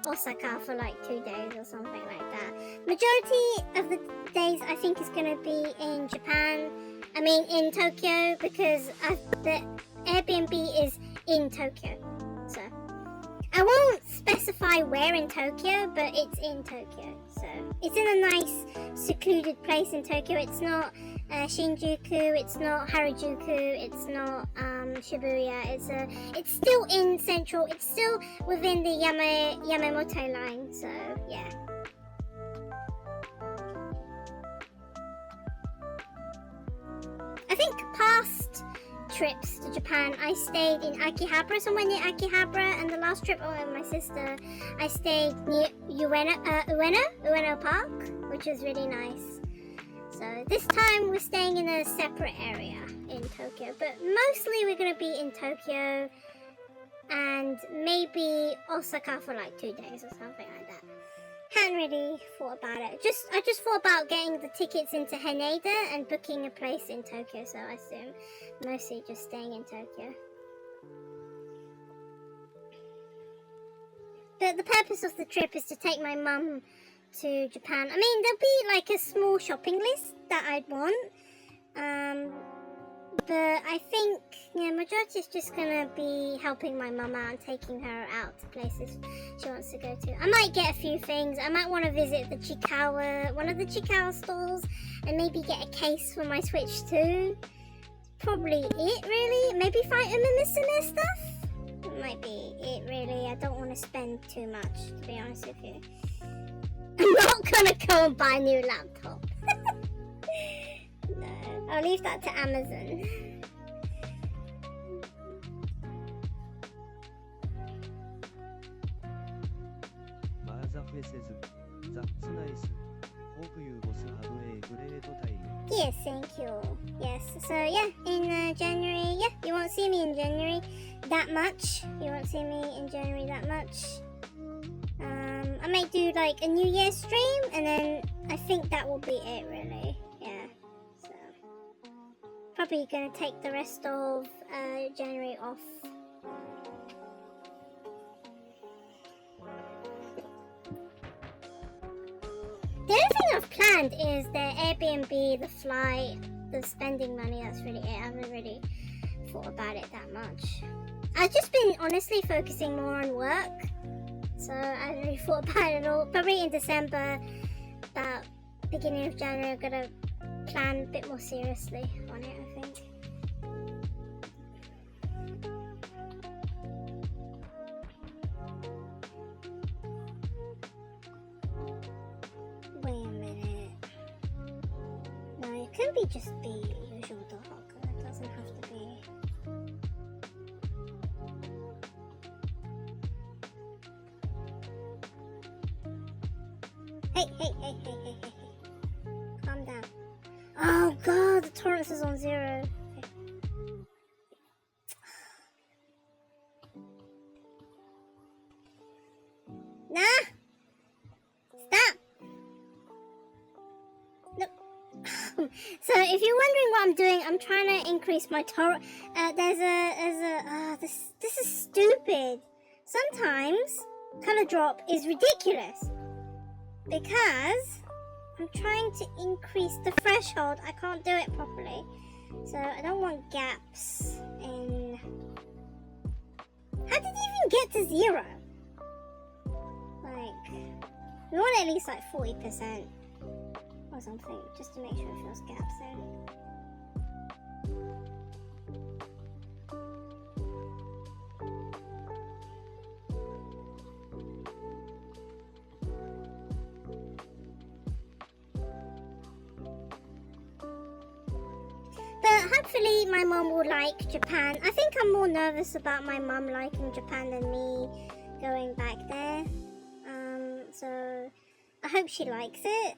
Osaka for like 2 days or something like that. Majority of the days I think is going to be in Tokyo, because the Airbnb is in Tokyo, so I won't specify where in Tokyo, but it's in Tokyo. So it's in a nice secluded place in Tokyo. It's not Shinjuku, it's not Harajuku, it's not Shibuya. It's still in central. It's still within the Yamamoto line. So yeah. I think past trips to Japan, I stayed in Akihabara, somewhere near Akihabara, and the last trip with my sister, I stayed near Ueno Park, which was really nice. So this time we're staying in a separate area in Tokyo, but mostly we're going to be in Tokyo and maybe Osaka for like 2 days or something like that. Hadn't really thought about it. I just thought about getting the tickets into Haneda and booking a place in Tokyo, so I assume mostly just staying in Tokyo. But the purpose of the trip is to take my mum to Japan. I mean, there'll be like a small shopping list that I'd want. But I think, majority is just gonna be helping my mum out and taking her out to places she wants to go to. I might get a few things. I might want to visit one of the Chikawa stores, and maybe get a case for my Switch too. Probably it, really. Maybe find musume stuff. It might be it, really. I don't want to spend too much, to be honest with you. I'm not gonna go and buy a new laptop. No, I'll leave that to Amazon. That's nice. Hope you both have a great time. Yes, thank you. Yes, so yeah, in January, yeah, you won't see me in January that much. You won't see me in January that much. I might do like a New Year's stream, and then I think that will be it, really. Yeah, so probably gonna take the rest of January off. The only thing I've planned is the Airbnb, the flight, the spending money. That's really it. I haven't really thought about it that much. I've just been honestly focusing more on work, so I haven't really thought about it at all. Probably in December, about beginning of January, I'm gonna plan a bit more seriously on it, I think. Wait a minute. No, it could be just the usual dog. It doesn't have to be. Hey. Calm down. Oh god, the tolerance is on 0. Okay. Nah! Stop! No. So if you're wondering what I'm doing, I'm trying to increase my tolerance. This is stupid. Sometimes color drop is ridiculous because I'm trying to increase the threshold. I can't do it properly, so I don't want gaps in. How did you even get to 0? Like, we want at least like 40% or something, just to make sure it fills gaps in. But hopefully my mom will like Japan. I think I'm more nervous about my mom liking Japan than me going back there. So I hope she likes it.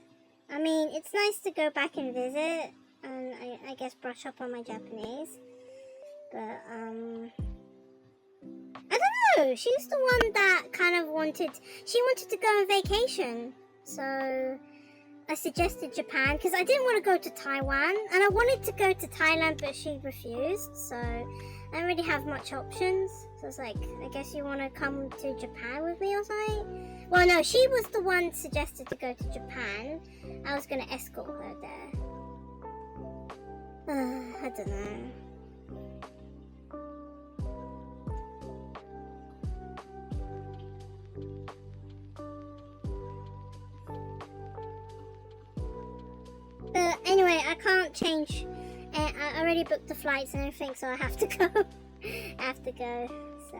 I mean, it's nice to go back and visit and I guess brush up on my Japanese. But I don't know. She's the one that kind of wanted to go on vacation. So I suggested Japan because I didn't want to go to Taiwan and I wanted to go to Thailand, but she refused. So I don't really have much options. So it's like, I guess you want to come to Japan with me or something? Well, no, she was the one suggested to go to Japan. I was going to escort her there. I don't know. But anyway, I can't change. I already booked the flights and everything, so I have to go. I have to go, so.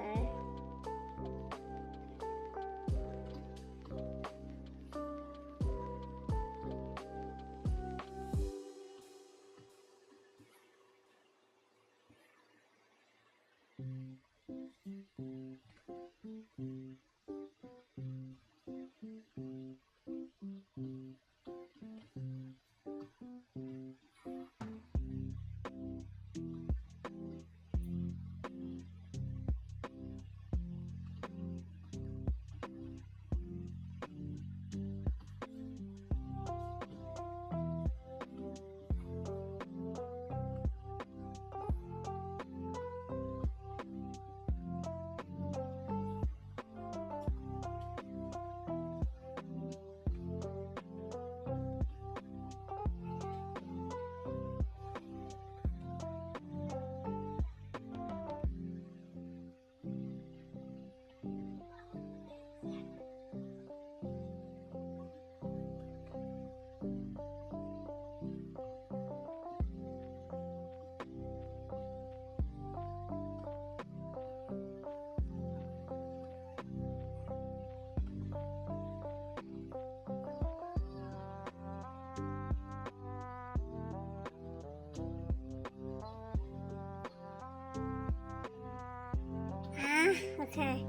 Okay.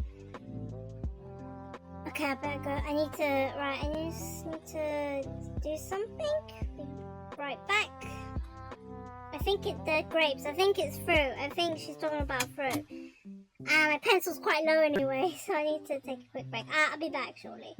Okay, I better go. I need to do something. Be right back. I think they're grapes. I think it's fruit. I think she's talking about fruit. My pencil's quite low anyway, so I need to take a quick break. I'll be back shortly.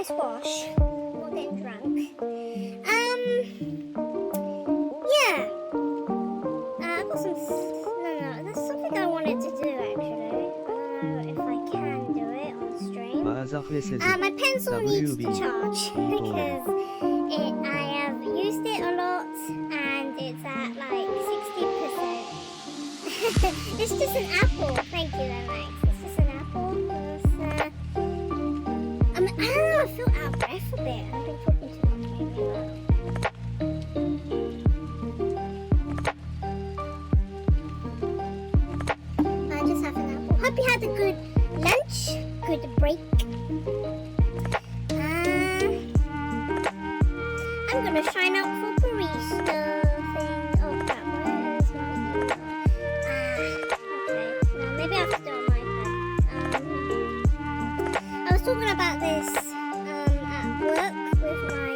Squash. Not getting drunk. Yeah. I've got some. No, there's something I wanted to do actually. I don't know if I can do it on stream. My pencil needs to charge because I have used it a lot and it's at like 60%. It's just an apple. Thank you, then, Max. It's just an apple. I don't know, I feel out of breath a bit. I've been talking too much maybe. I just have an apple. Hope you had a good lunch, good break. I'm gonna sign up for barista thing. Oh crap, where is my email? Okay. No, maybe I have to do it on my iPad. I was talking about this at work with my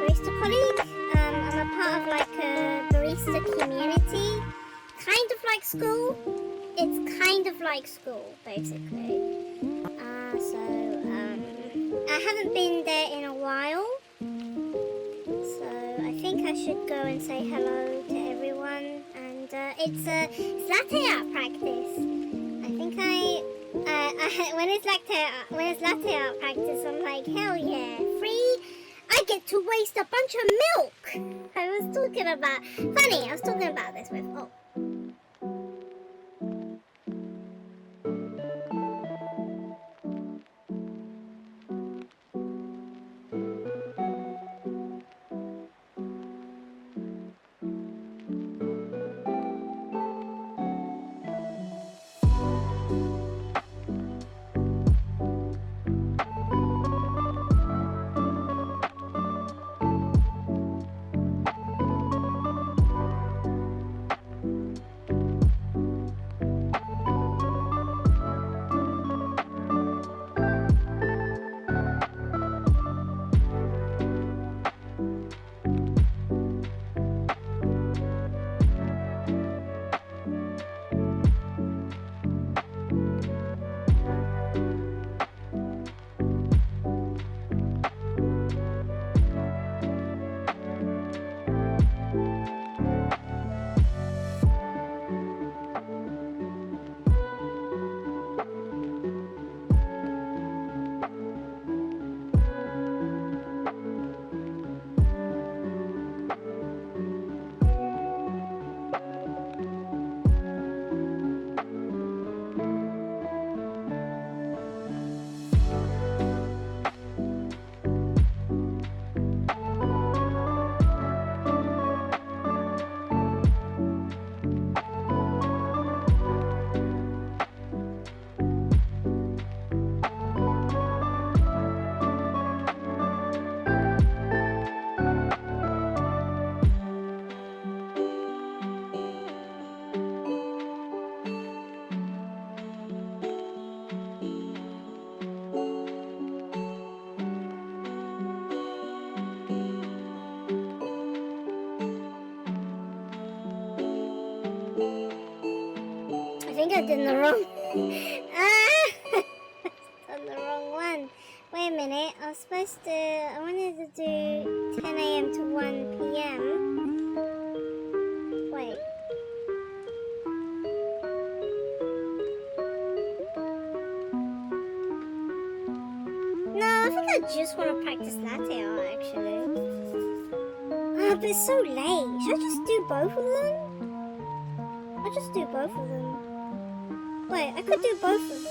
barista colleague. I'm a part of like a barista community. Kind of like school. It's kind of like school, basically. I haven't been there in a while. So I think I should go and say hello to everyone. And it's latte art practice. I think when it's latte art practice, I'm like, hell yeah, free. I get to waste a bunch of milk. I was talking about this with I did the wrong. Ah, done the wrong one. Wait a minute. I wanted to do 10 a.m. to 1 p.m. Wait. No, I think I just want to practice latte art actually. Ah, but it's so late. Should I just do both of them? I'll just do both of them. Wait, I could do both of them.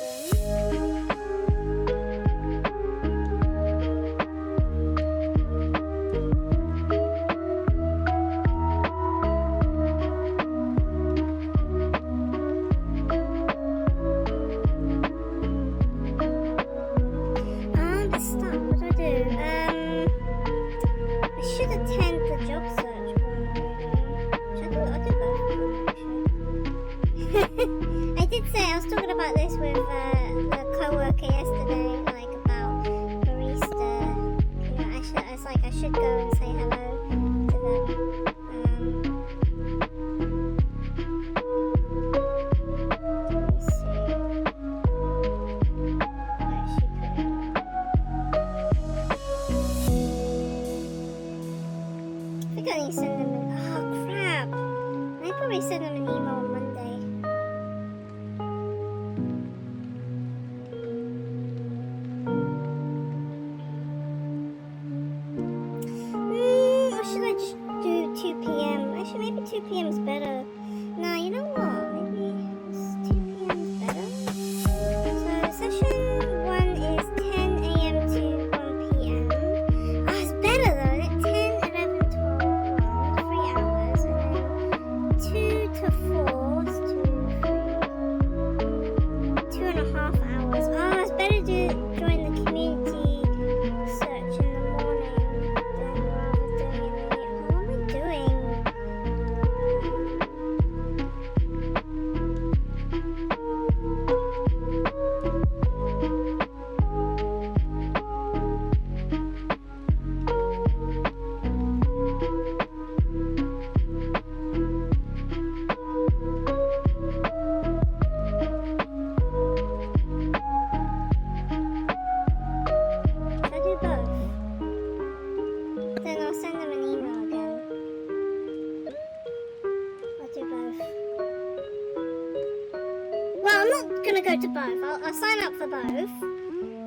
To both. I'll sign up for both,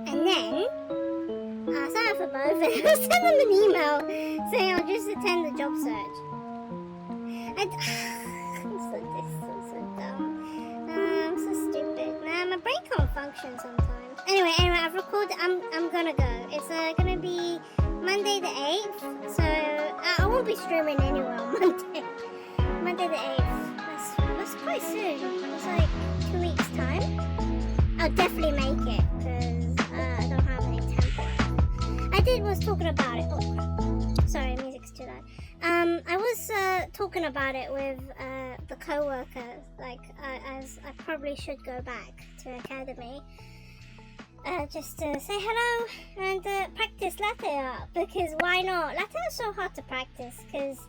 and then I'll sign up for both, and I'll send them an email saying I'll just attend the job search. I'm so dumb. I'm so stupid. Nah, my brain can't function sometimes. Anyway, I've recorded. I'm gonna go. It's gonna be Monday the 8th, so I won't be streaming anywhere on Monday. Monday the 8th. That's quite soon. It's like 2 weeks time. I'll definitely make it because I don't have any tempo. Was talking about it. Oh, sorry, music's too loud. I was talking about it with the co-worker. Like, as I probably should go back to academy. Just to say hello and practice latte art, because why not? Latte art's so hard to practice, because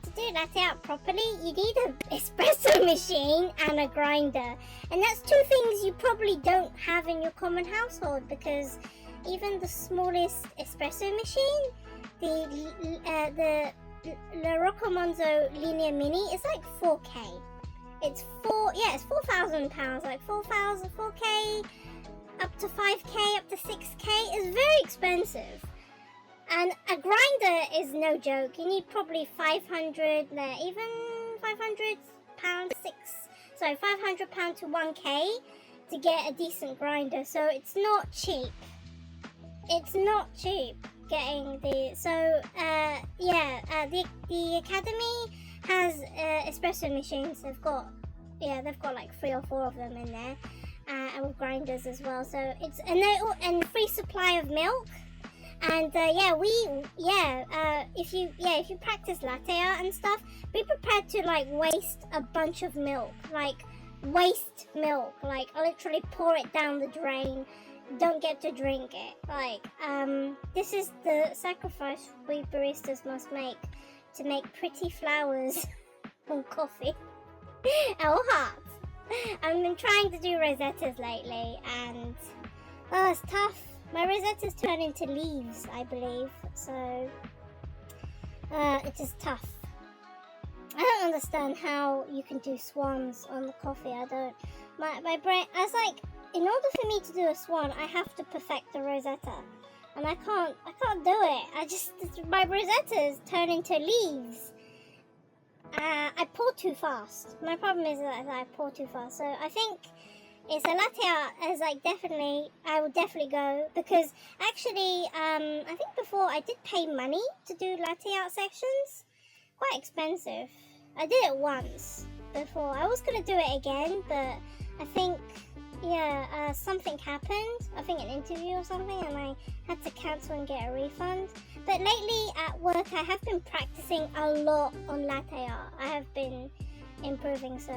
to do latte art properly, you need an espresso machine and a grinder, and that's two things you probably don't have in your common household, because even the smallest espresso machine, the Le Roccomonzo Linea Mini, is like 4K. It's 4,000 pounds, like 4K. Up to 5K, up to 6K is very expensive. And a grinder is no joke. You need probably 500, even 500 pounds, 500 pounds to 1K to get a decent grinder. So it's not cheap. It's not cheap getting the, the academy has espresso machines. They've got like 3 or 4 of them in there. And with grinders as well, so it's and free supply of milk, and if you practice latte art and stuff, be prepared to like waste a bunch of milk, like literally pour it down the drain, don't get to drink it. Like this is the sacrifice we baristas must make to make pretty flowers on coffee. Our hearts. I've been trying to do rosettas lately, and oh, it's tough. My rosettas turn into leaves, I believe, so it is tough. I don't understand how you can do swans on the coffee. I don't. My brain. I was like, in order for me to do a swan, I have to perfect the rosetta, and I can't do it. My rosettas turn into leaves. I pour too fast. My problem is that I pour too fast. So I think it's a latte art is like definitely. I would definitely go, because actually, I think before I did pay money to do latte art sections. Quite expensive. I did it once before. I was gonna do it again, but I think something happened. I think an interview or something, and I had to cancel and get a refund. But lately at work, I have been practicing a lot on latte art. I have been improving, so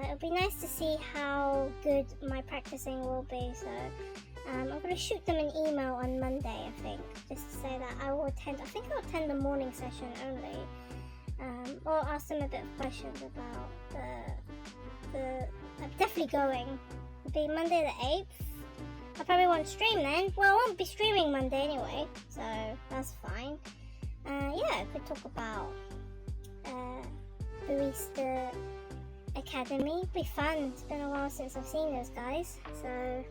it'll be nice to see how good my practicing will be. So I'm going to shoot them an email on Monday, I think, just to say that I will attend. I think I'll attend the morning session only, or ask them a bit of questions about the. I'm definitely going. It'll be Monday the 8th. I probably won't stream then. Well, I won't be streaming Monday anyway, so that's fine. I could talk about Barista Academy. It'll be fun. It's been a while since I've seen those guys, so.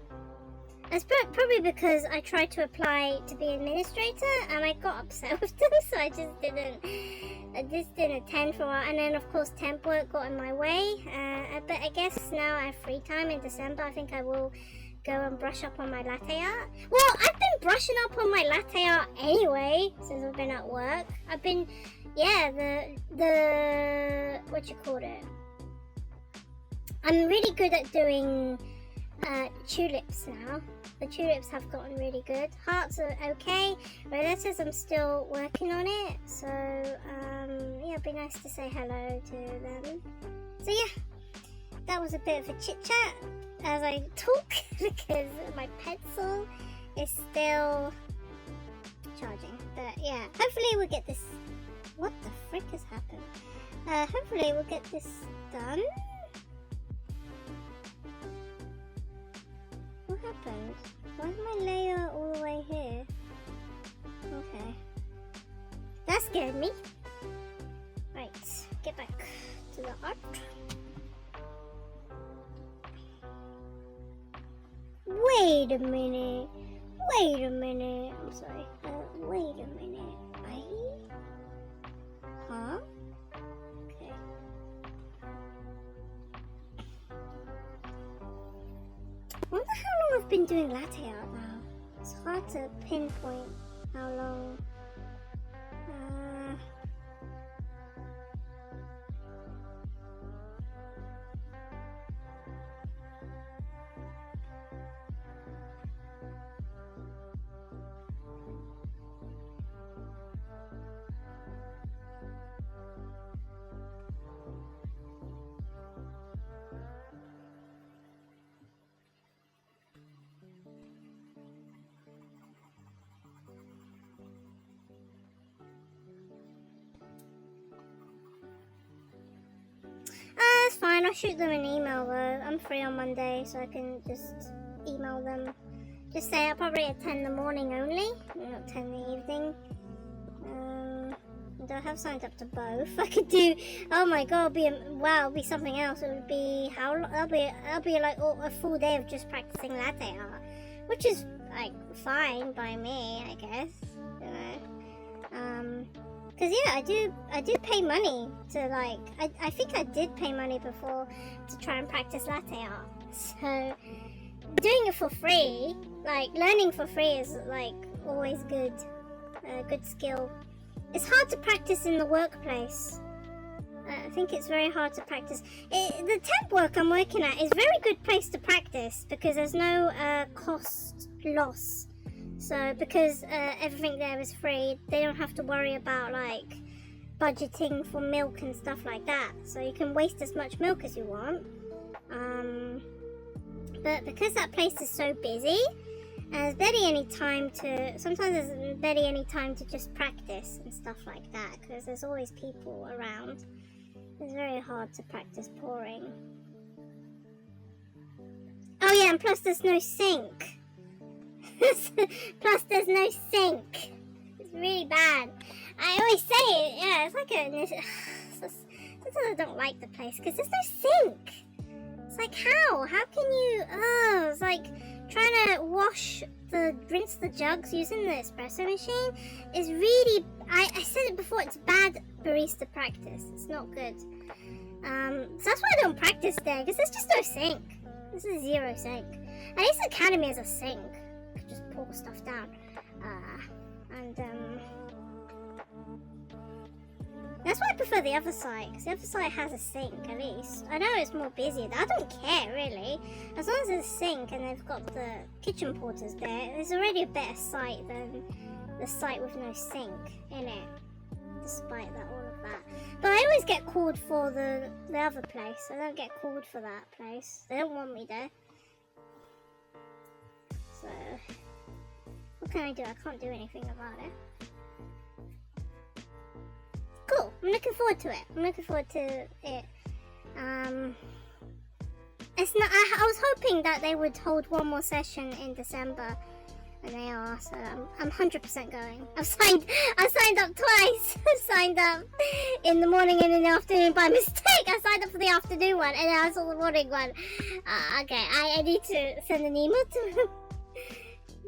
It's probably because I tried to apply to be administrator and I got upset with them, so I just didn't attend for a while. And then of course temp work got in my way. But I guess now I have free time in December. I think I will go and brush up on my latte art. Well, I've been brushing up on my latte art anyway since I've been at work. I've been, the what you call it? I'm really good at doing tulips now. The tulips have gotten really good. Hearts are okay. Rosettas, I'm still working on it. So it'd be nice to say hello to them. So that was a bit of a chit chat as I talk because my pencil is still charging. But hopefully we'll get this. What the frick has happened? Hopefully we'll get this done. What happened? Why is my layer all the way here? Okay. That scared me. Right, get back to the art. Wait a minute. I'm sorry. Wait a minute. Huh? Okay. I wonder how long I've been doing latte art now. It's hard to pinpoint how long. It's fine, I'll shoot them an email though. I'm free on Monday, so I can just email them. Just say I'll probably attend the morning only, not attend the evening. And I have signed up to both. I could do, oh my god, it'll be something else. It would be, I'll be like a full day of just practicing latte art. Which is like fine by me, I guess. You know. Because I do pay money to like, I think I did pay money before to try and practice latte art. So doing it for free, like learning for free is like always good, good skill. It's hard to practice in the workplace. I think it's very hard to practice. The temp work I'm working at is a very good place to practice because there's no cost loss. So because everything there is free, they don't have to worry about like budgeting for milk and stuff like that. So you can waste as much milk as you want. But because that place is so busy, there's barely any time to. Sometimes there's barely any time to just practice and stuff like that because there's always people around. It's very hard to practice pouring. and plus there's no sink. Plus there's no sink. It's really bad. I always say it, yeah, it's like sometimes I don't like the place because there's no sink. It's like, how? How can you, it's like trying to rinse the jugs using the espresso machine is really, I said it before, it's bad barista practice. It's not good. So that's why I don't practice there, because there's just no sink. This is zero sink. At least the Academy has a sink. You could just pour stuff down. That's why I prefer the other site, because the other site has a sink at least. I know it's more busy, I don't care really. As long as there's a sink and they've got the kitchen porters there, there's already a better site than the site with no sink in it. Despite all of that. But I always get called for the other place. I don't get called for that place. They don't want me there. So, what can I do? I can't do anything about it. Cool. I'm looking forward to it. I'm looking forward to it. It's not. I was hoping that they would hold one more session in December, and they are. So I'm 100% going. I've signed up twice. I signed up in the morning and in the afternoon by mistake. I signed up for the afternoon one, and I saw the morning one. Okay. I need to send an email to them.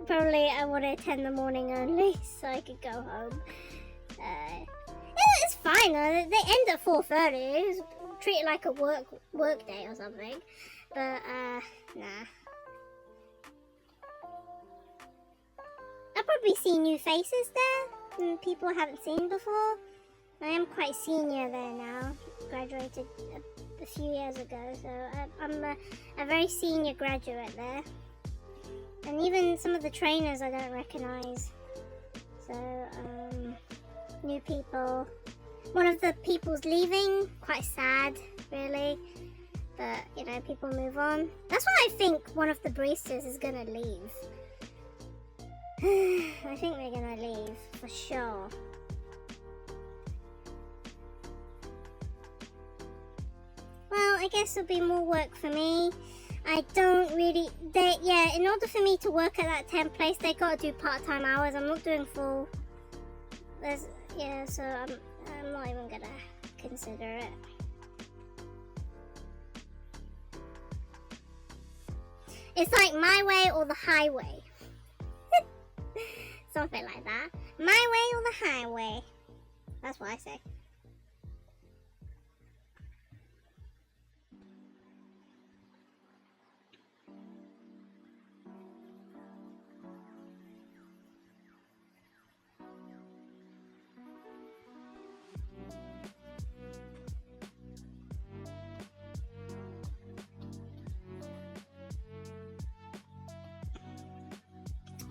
Probably I want to attend the morning only, so I could go home. Yeah, it's fine though. They end at 4:30. Treat it like a work day or something. But nah. I'll probably see new faces there, people I haven't seen before. I am quite senior there now. Graduated a few years ago, so I'm a very senior graduate there. And even some of the trainers I don't recognize. So new people. One of the people's leaving. Quite sad, really. But, you know, people move on. That's why I think one of the baristas is gonna leave. I think they're gonna leave, for sure. Well, I guess there'll be more work for me. I don't really... in order for me to work at that temp place, they gotta do part-time hours. I'm not doing full. So I'm not even gonna consider it. It's like my way or the highway. Something like that. My way or the highway. That's what I say.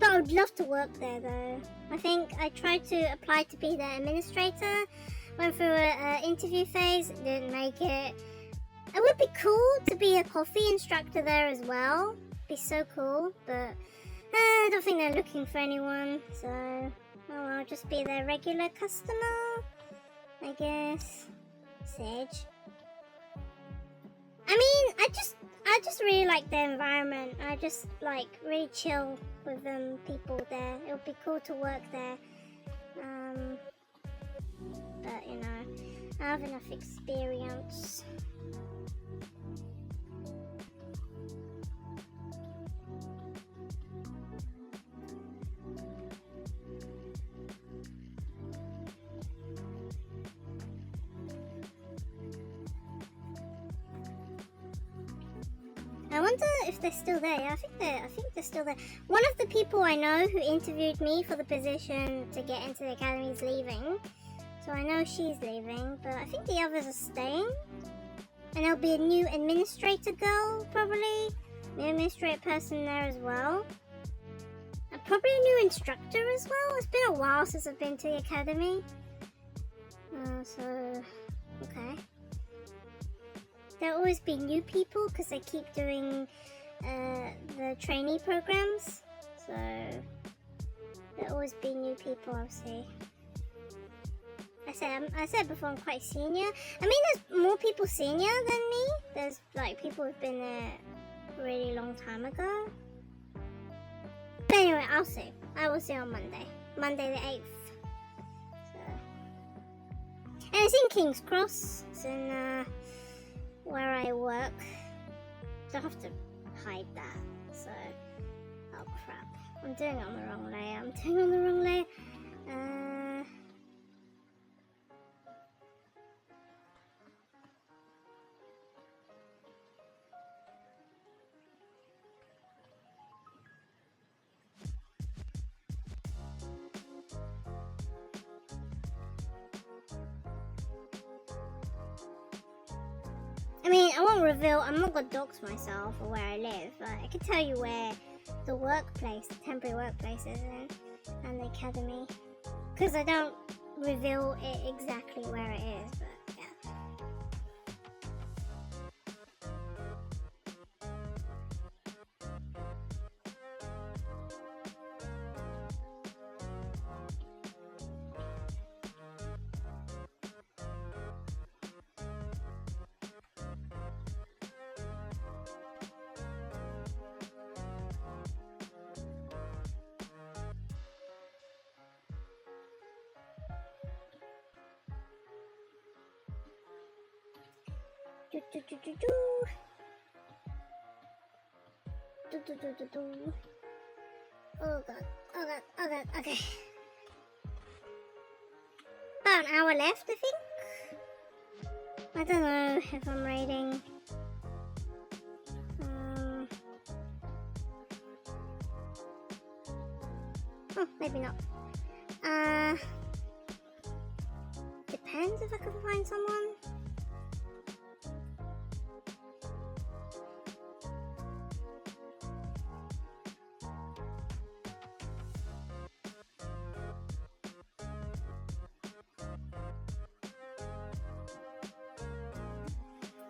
But I would love to work there though. I think I tried to apply to be their administrator, went through an interview phase, didn't make it. It would be cool to be a coffee instructor there as well. Be so cool, but I don't think they're looking for anyone, so I'll just be their regular customer, I guess. Sage. I mean, I just really like the environment. I just like really chill with people there. It would be cool to work there. But you know, I have enough experience. I wonder if they're still there. Yeah, I think they're still there. One of the people I know who interviewed me for the position to get into the academy is leaving. So I know she's leaving, but I think the others are staying. And there'll be a new administrator girl, probably. New administrator person there as well. And probably a new instructor as well. It's been a while since I've been to the academy. Okay. There'll always be new people because they keep doing the trainee programs. So there'll always be new people, I'll see. I said before I'm quite senior. I mean, there's more people senior than me. There's like people who've been there really long time ago. But anyway, I'll see. I will see on Monday. Monday the 8th. So. And it's in King's Cross. It's in where I work. So I have to hide that. So, oh crap. I'm doing it on the wrong layer. I mean, I won't reveal, I'm not gonna dox myself or where I live, but I can tell you where the workplace, the temporary workplace is in, and the academy. Because I don't reveal it exactly where it is, but yeah. Do, do, do, do, do. Do, do, do, do, do. Oh god, oh god, oh god, okay. About an hour left, I think. I don't know if I'm rating. Oh, maybe not. Depends if I can find someone.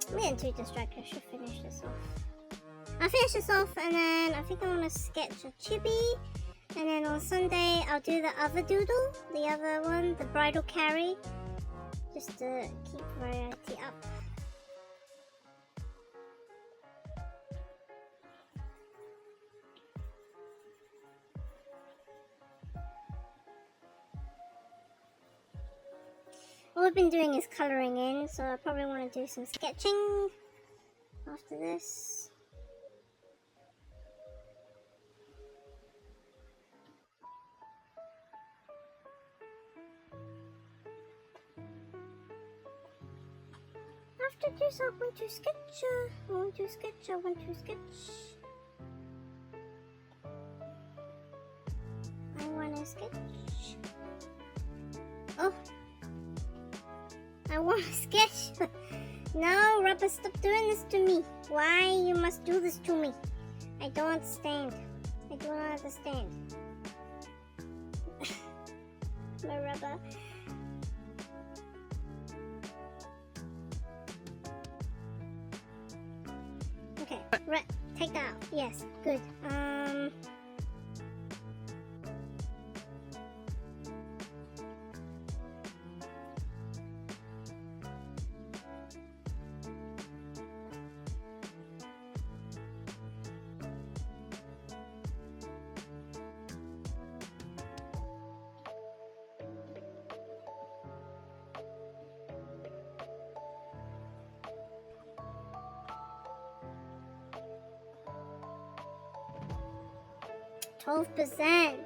I'm getting too distracted. I should finish this off. I'll finish this off and then I think I want to sketch a chibi. And then on Sunday I'll do the other doodle. The other one, the bridal carry. Just to keep variety up. All I've been doing is colouring in, so I probably want to do some sketching after this. After this, I want to sketch. I want to sketch. Oh. I want to sketch. No, Rubber, stop doing this to me. Why you must do this to me? I don't understand. I do not understand. My Rubber. Okay, right. Take that out. Yes, good. 12%. Okay.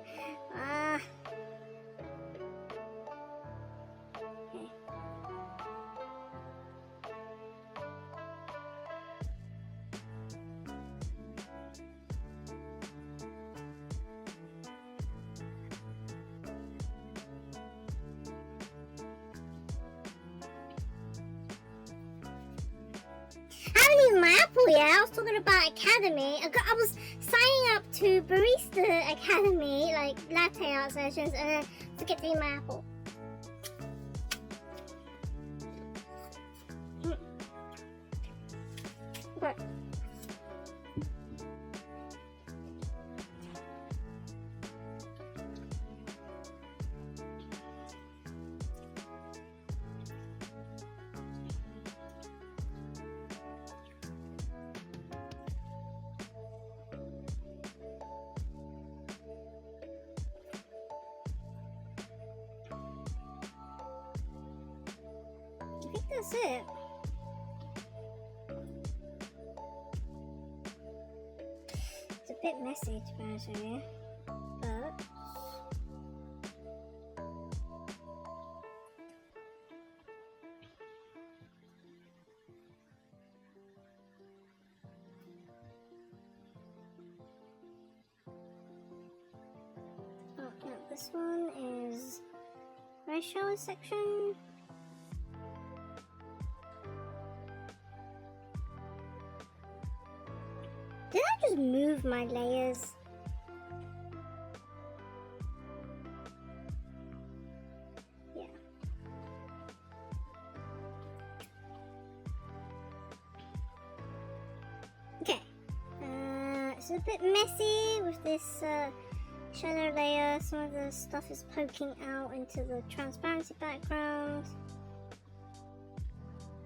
I haven't eaten my apple yet. I was talking about Academy. I was signing up to Barista Academy, like latte art sessions, and then forget to eat my apple. Okay. that's it. It's a bit messy, to be honest with you, but oh, yeah, this one is my shower section. Did I just move my layers? Yeah. Okay. It's a bit messy with this shadow layer. Some of the stuff is poking out into the transparency background.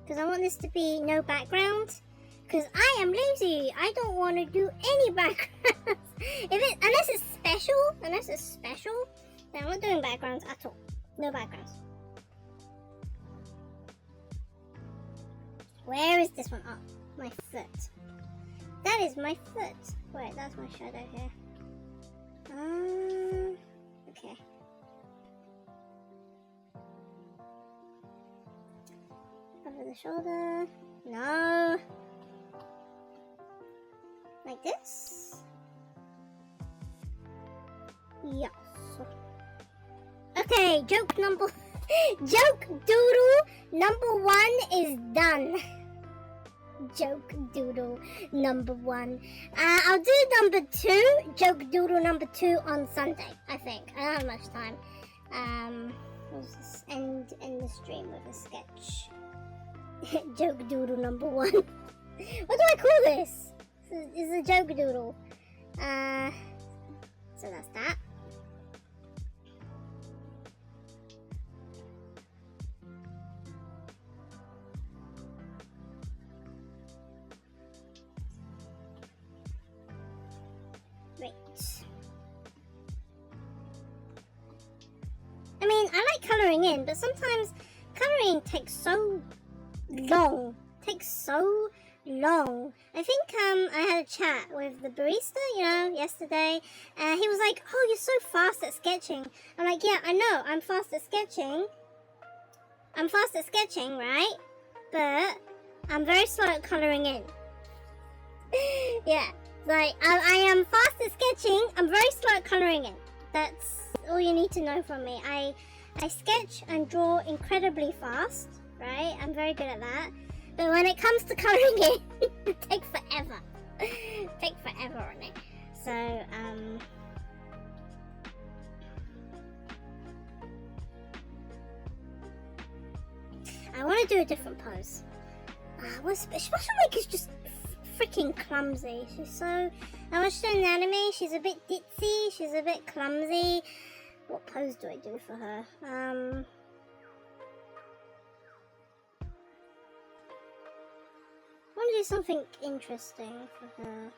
Because I want this to be no background. Because I am lazy. I don't want to do any backgrounds. Unless it's special, then I'm not doing backgrounds at all. No backgrounds. Where is this one? Oh, my foot. That is my foot. Wait, that's my shadow here. Okay. Over the shoulder. No. Like this? Yes. Okay, joke doodle number 1 is done. Joke doodle number 1. I'll do number 2, joke doodle number 2 on Sunday, I think. I don't have much time. We'll just end the stream with a sketch. Joke doodle number 1. What do I call this? This is a joke doodle. So that's that. Right. I mean, I like coloring in, but sometimes coloring takes so long. I think I had a chat with the barista, yesterday, and he was like, "Oh, you're so fast at sketching." I'm like, "Yeah, I know, I'm fast at sketching, right? But I'm very slow at coloring in." Yeah, like I am fast at sketching. I'm very slow at coloring in. That's all you need to know from me. I sketch and draw incredibly fast, right? I'm very good at that. But when it comes to coloring in, it takes forever. On it. So, I want to do a different pose. Special Week is just freaking clumsy. I watched an anime. She's a bit ditzy. She's a bit clumsy. What pose do I do for her? I want to do something interesting for her.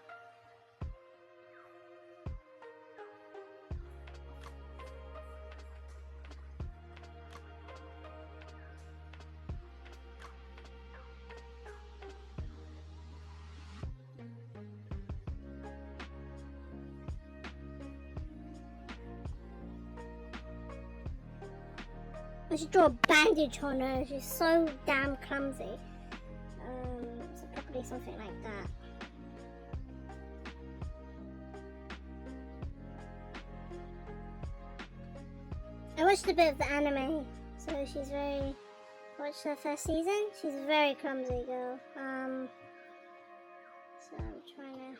I should draw a bandage on her. She's so damn clumsy. So probably something like that. I watched a bit of the anime, so watched her first season. She's a very clumsy girl. So I'm trying to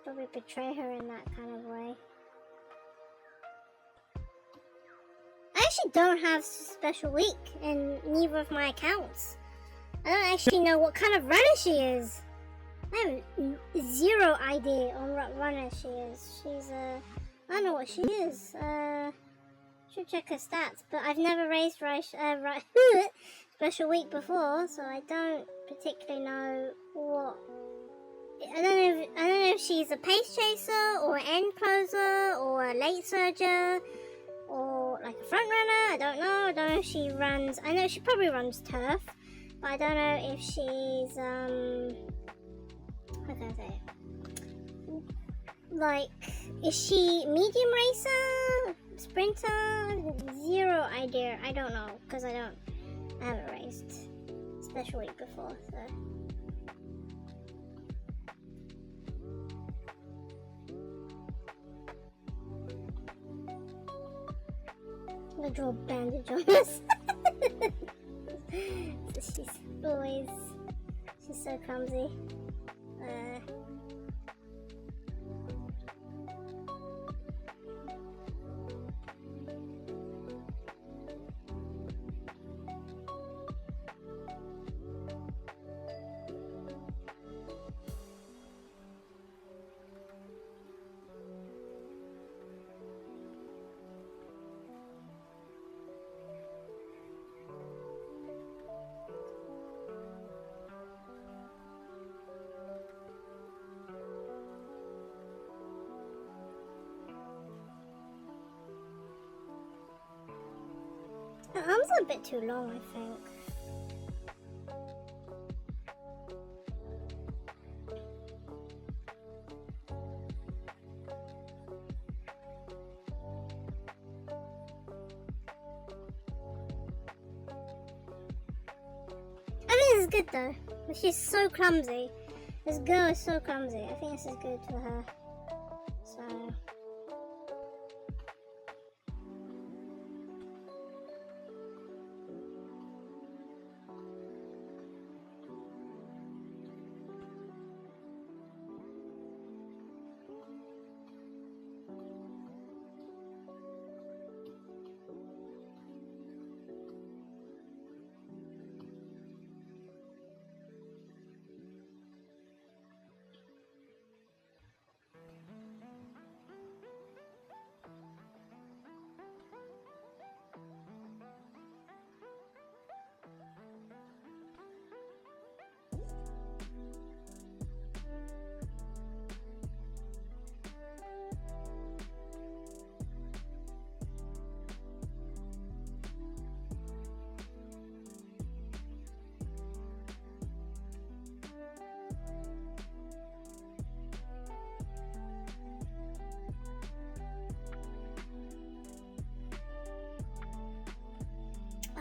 probably portray her in that kind of way. I actually don't have Special Week in neither of my accounts. I don't actually know what kind of runner she is. I have zero idea on what runner she is. I don't know what she is. Should check her stats, but I've never raced Special Week before, so I don't particularly know what. I don't know if she's a pace chaser or an end closer or a late surger or like a front runner. I don't know. I don't know if she runs. I know she probably runs turf, but I don't know if she's how can I say it? Like, is she medium racer, sprinter? Zero idea. I don't know because I haven't raced Special Week before, so. I'm gonna draw a bandage on this. She's so clumsy. The arms are a bit too long, I think. I think this is good though. She's so clumsy. This girl is so clumsy. I think this is good for her. So.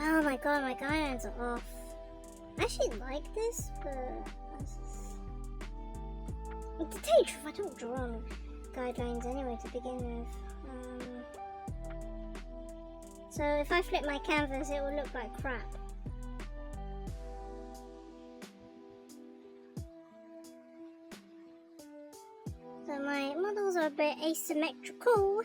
Oh my god, my guidelines are off. I actually like this, but to tell you the truth, I don't draw on guidelines anyway to begin with. So if I flip my canvas, it will look like crap. So my models are a bit asymmetrical.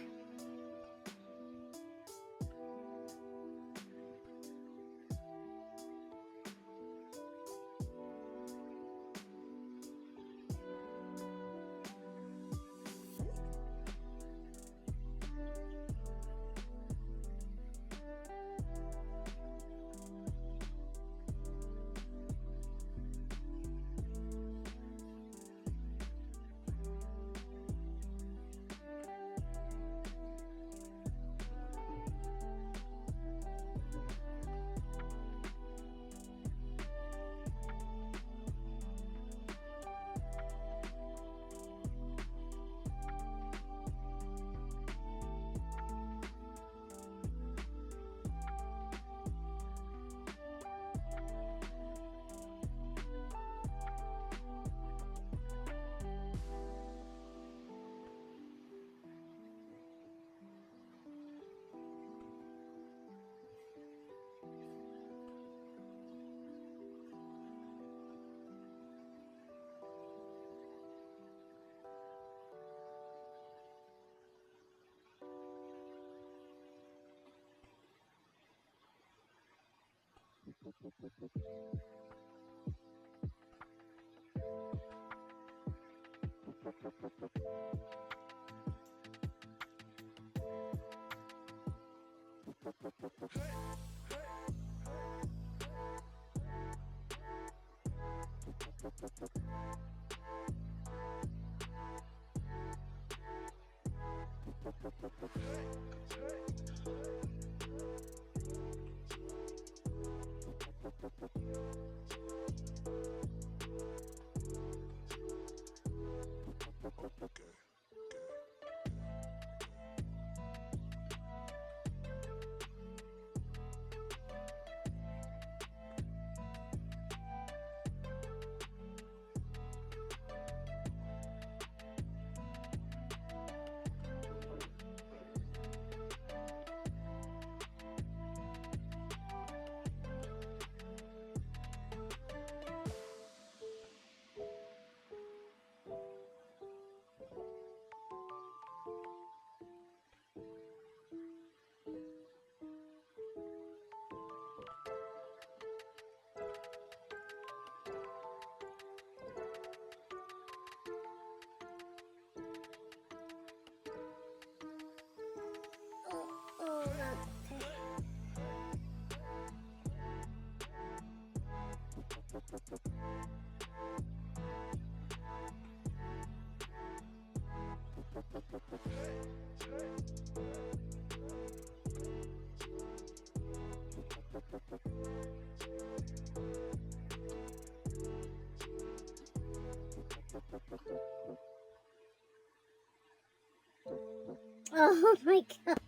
Oh my god.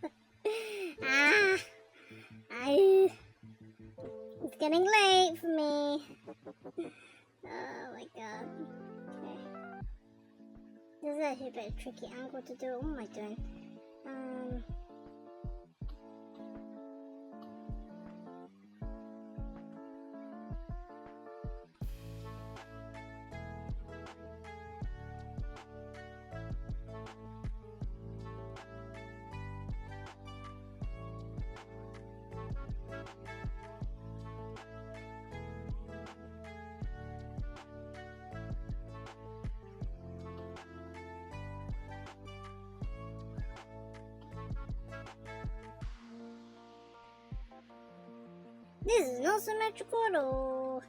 It's getting late for me. Oh my god. Okay. This is actually a bit of a tricky angle to do. What am I doing? This is not symmetrical at all.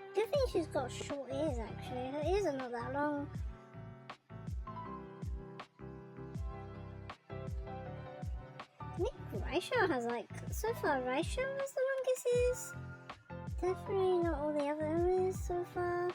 I do think she's got short ears actually. Her ears are not that long. I think Raisha has like, so far Raisha was the longest ears. Definitely not all the other ears so far.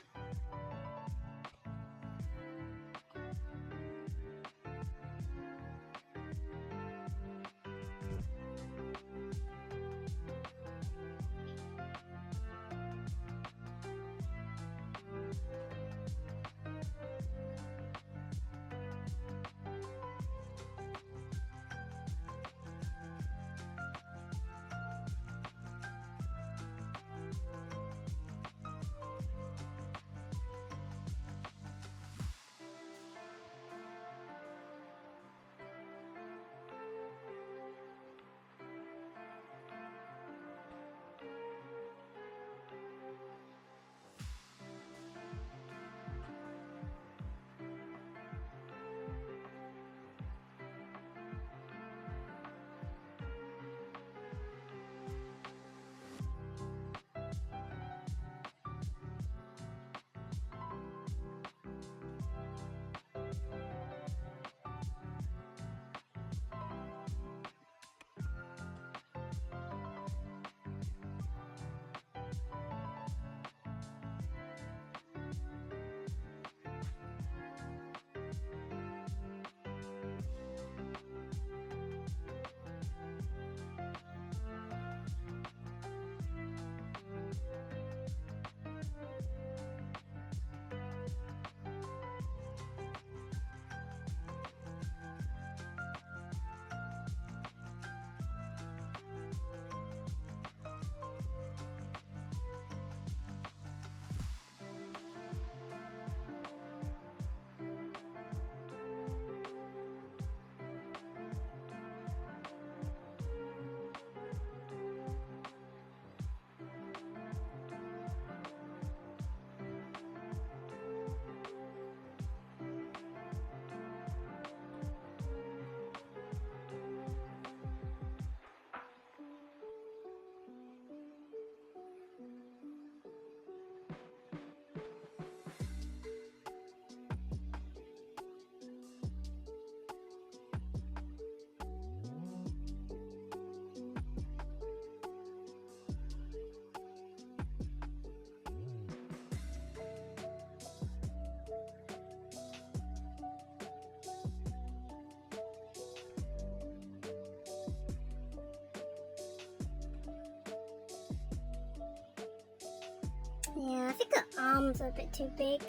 Yeah, I think the arms are a bit too big.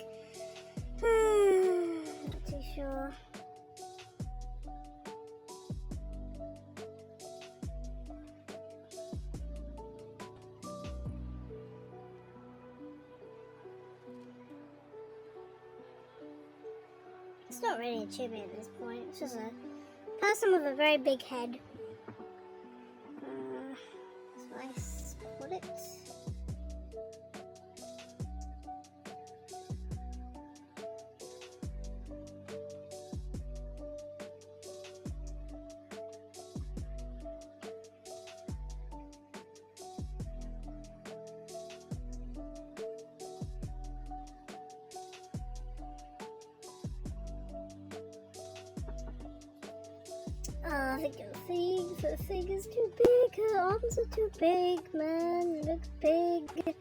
Not too sure. It's not really a chibi at this point. It's just a person with a very big head. So I split it. I think her thing is too big, her arms are too big, man, it looks big.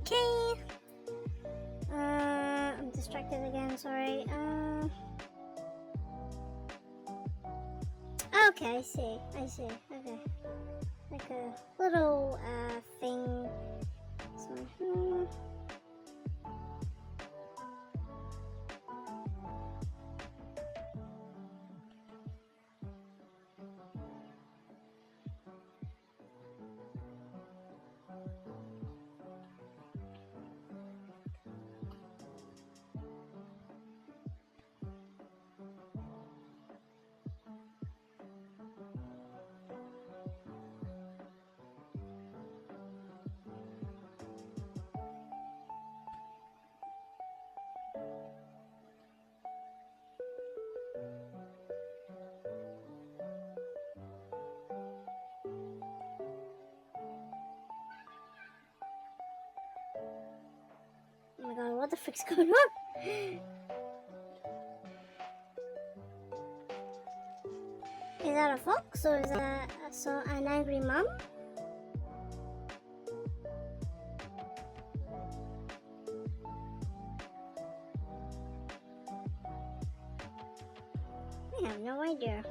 Okay. I'm distracted again, sorry. Okay, I see. Okay. Like a little, thing. So, oh my god, what the frick's going on? Is that a fox or is that an angry mom? I have no idea.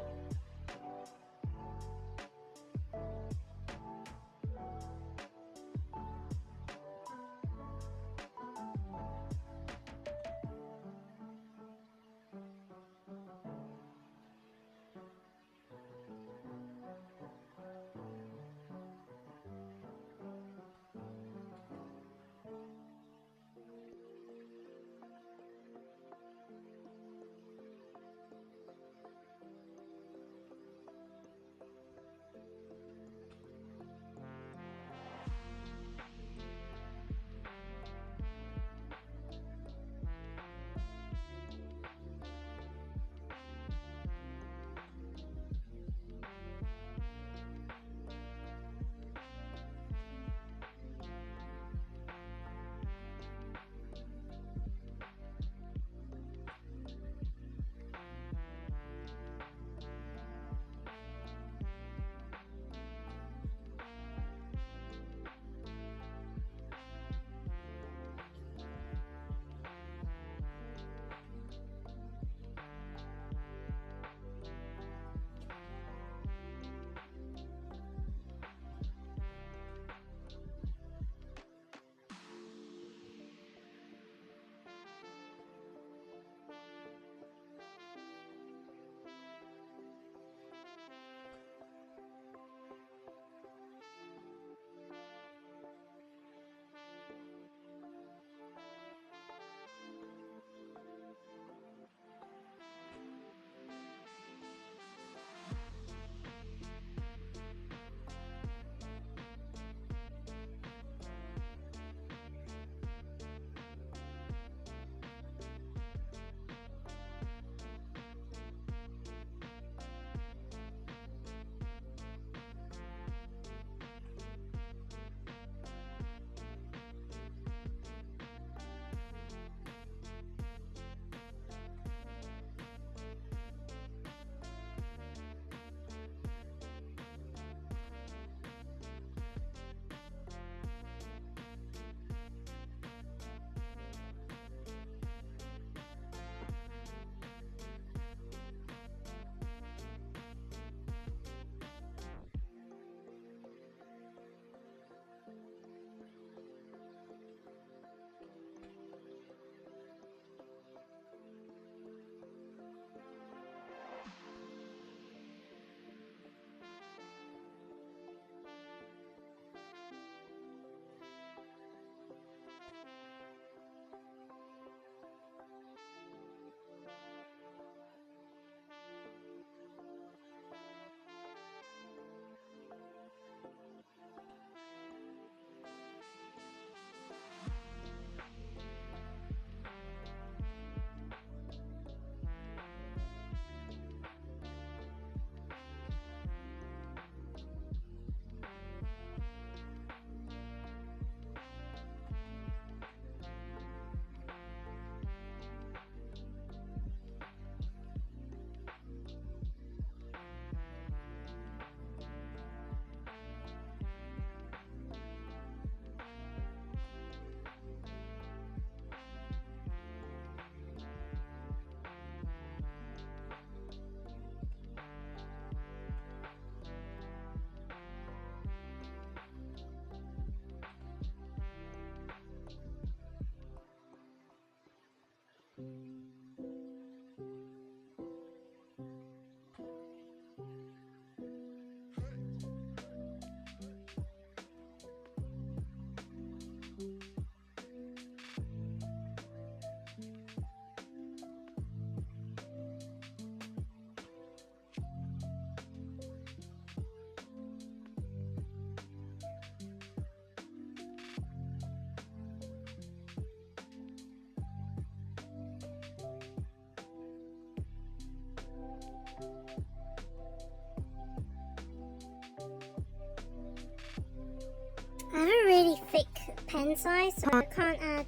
pen size, so I can't add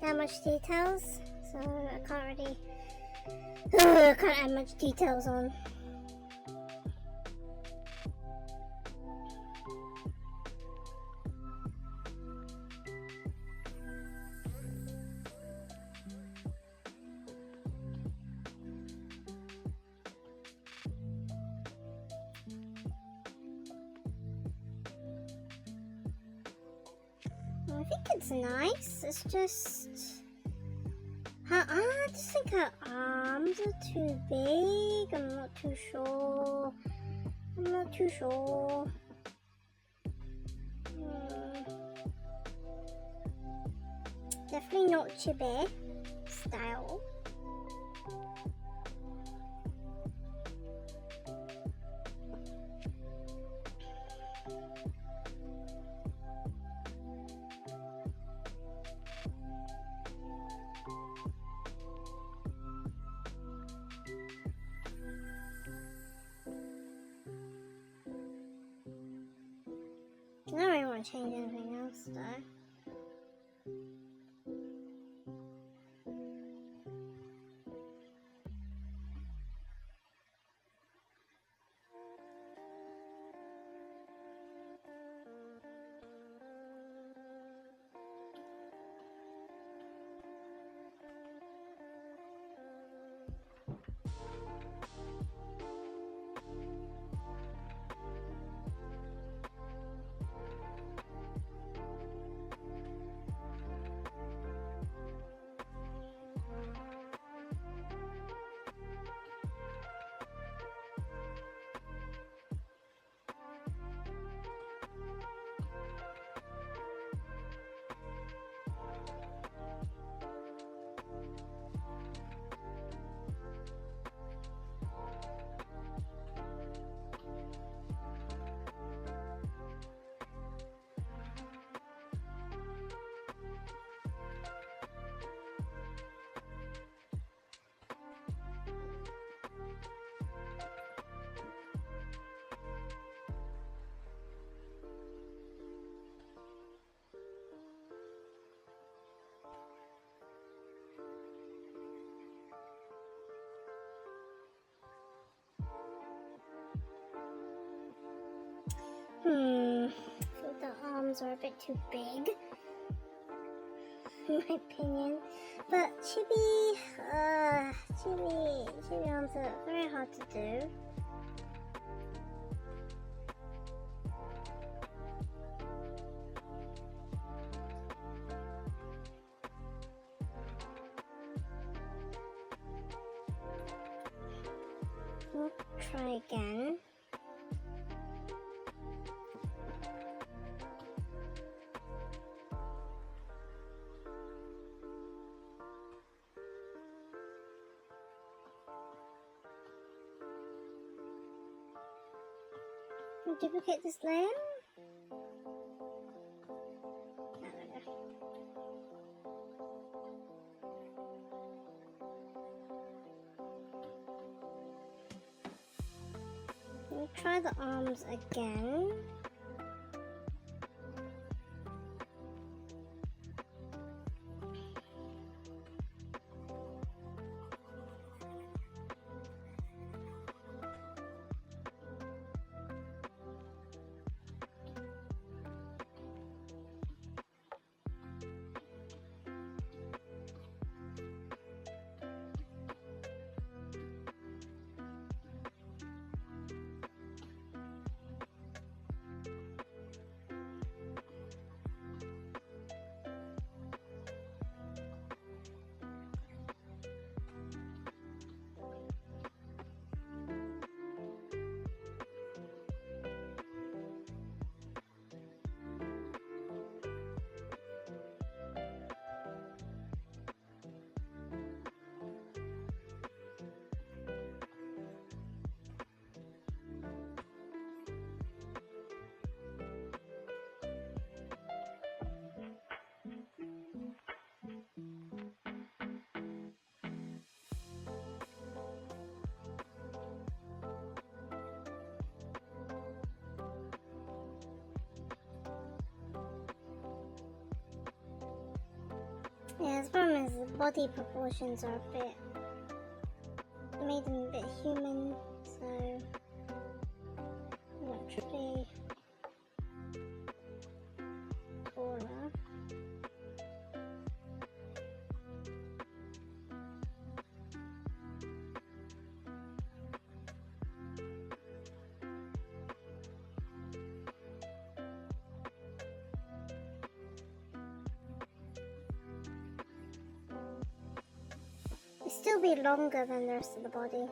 that much details. So I can't really, I can't add much details on. I think it's nice. It's just I just think her arms are too big. I'm not too sure. Definitely not chibi style. I don't really want to change anything else though. I think the arms are a bit too big, in my opinion. But chibi arms are very hard to do. We'll try again. Duplicate this layer. We'll try the arms again. Yeah, the problem is the body proportions are a bit... They made them a bit human, so... Naturally... taller. It'll still be longer than the rest of the body.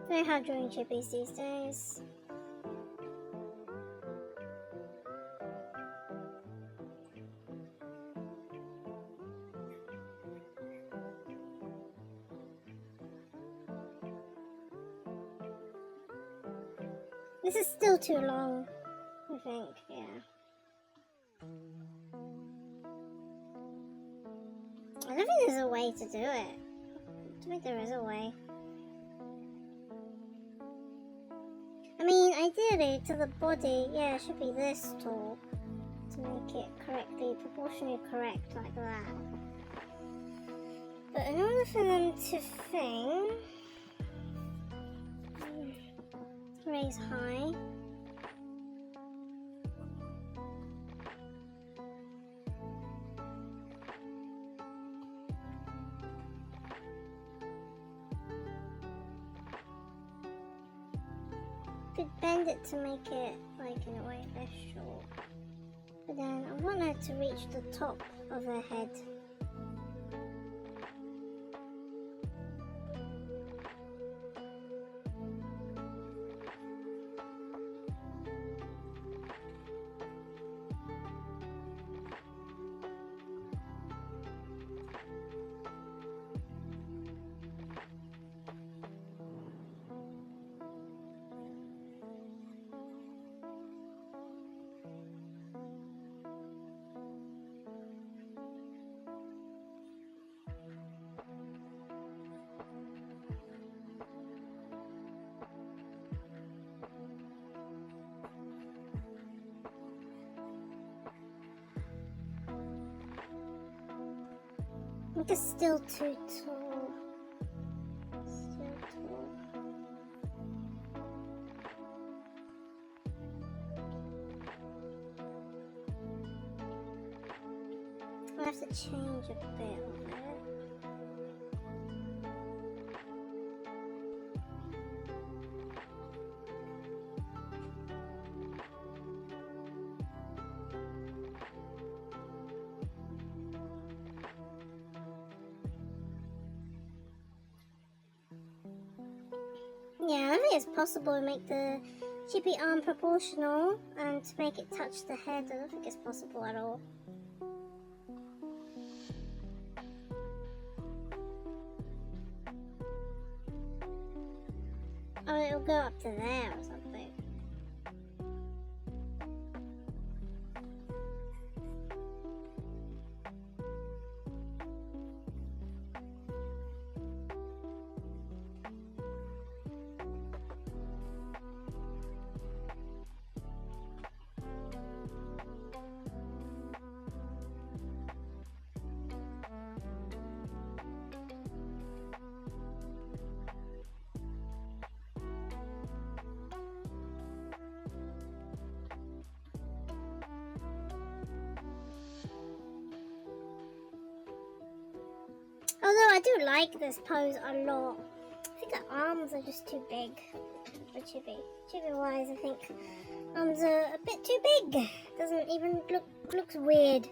Very hard drawing chippies these days. This is still too long, I think, yeah. I don't think there's a way to do it. I don't think there is a way. I mean, ideally, to the body, yeah, it should be this tall to make it correctly, proportionally correct, like that. But in order for them to thing, raise high. Could bend it to make it, like, in a way less short. But then I want her to reach the top of her head. I think it's still too tall. Still tall. I'll have to change a bit of it. Yeah, I think it's possible to make the chippy arm proportional and to make it touch the head. I don't think it's possible at all. Oh, it'll go up to there or something. Although I do like this pose a lot. I think the arms are just too big for Chibi. Chibi-wise, I think arms are a bit too big. Doesn't even looks weird.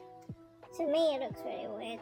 To me, it looks really weird.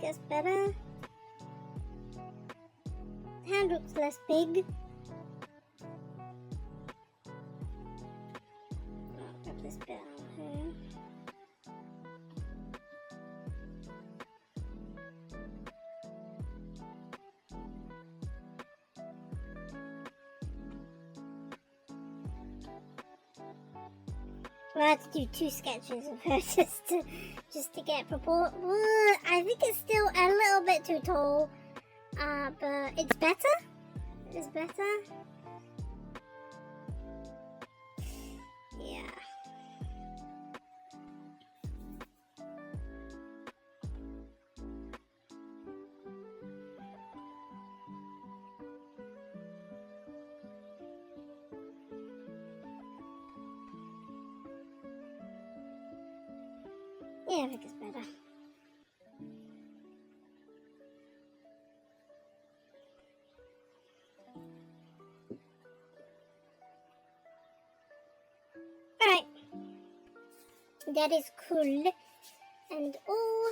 that's better. Hand looks less big. I'll grab this bit out here. I had to do 2 sketches of her just to get proportion. I think it's still a little bit too tall, but it's better. It's better. Yeah. Yeah, I think it's better. Alright. That is cool. And all.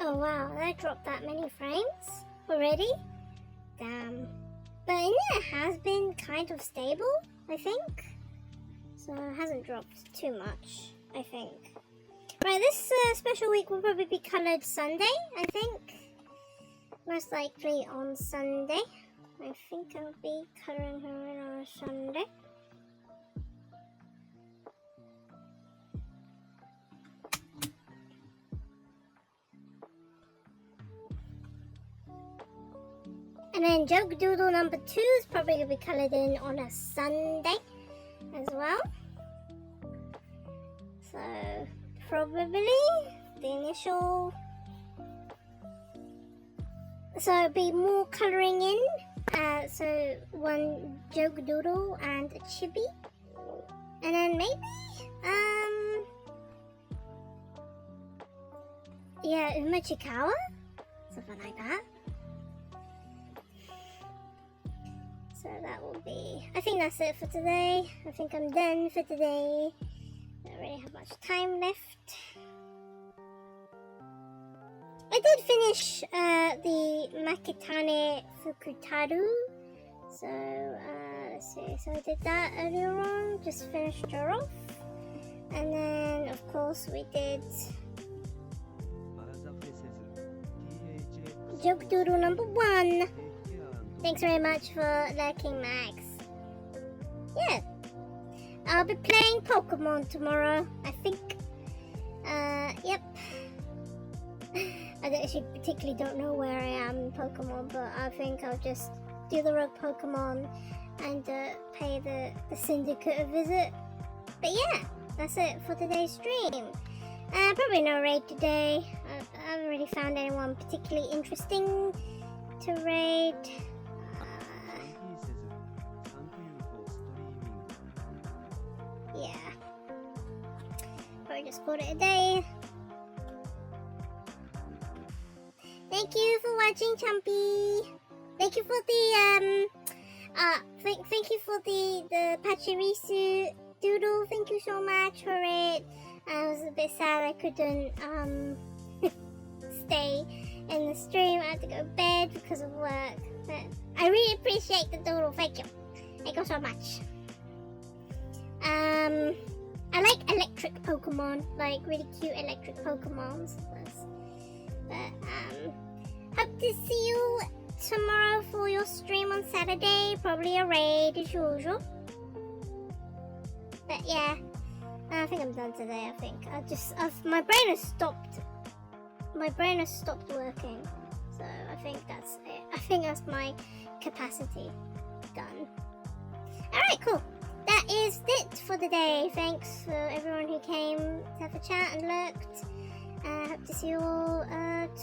Oh wow, I dropped that many frames already? Damn. But it has been kind of stable, I think. So it hasn't dropped too much, I think. Right, this special week will probably be coloured Sunday, I think. Most likely on Sunday. I think I'll be colouring her in on a Sunday. And then Joke Doodle number 2 is probably going to be coloured in on a Sunday as well. So, probably the initial... So, it'll be more colouring in. So, one Joke Doodle and a Chibi. And then maybe... yeah, Uma Chikawa? Something like that. So that will be, I think that's it for today. I think I'm done for today. I don't really have much time left. I did finish the Makitane Fukutaru. So, let's see. So I did that earlier on. Just finished her off. And then, of course, we did Joke Doodle number 1. Thanks very much for lurking, Max. Yeah. I'll be playing Pokemon tomorrow, I think. Yep. I actually particularly don't know where I am in Pokemon, but I think I'll just do the rogue Pokemon and pay the Syndicate a visit. But yeah, that's it for today's stream. Probably no raid today. I haven't really found anyone particularly interesting to raid. Yeah. Probably just called it a day. Thank you for watching, Chumpy. Thank you for the thank you for the Pachirisu doodle. Thank you so much for it. I was a bit sad I couldn't stay in the stream. I had to go to bed because of work. But I really appreciate the doodle. Thank you. Thank you so much. I like electric Pokemon, like really cute electric Pokemons. But hope to see you tomorrow for your stream on Saturday. Probably a raid as usual. But yeah, I think I'm done today. I think my brain has stopped. My brain has stopped working. So I think that's it. I think that's my capacity done. All right, cool. That is it for the day. Thanks for everyone who came to have a chat and looked. Hope to see you all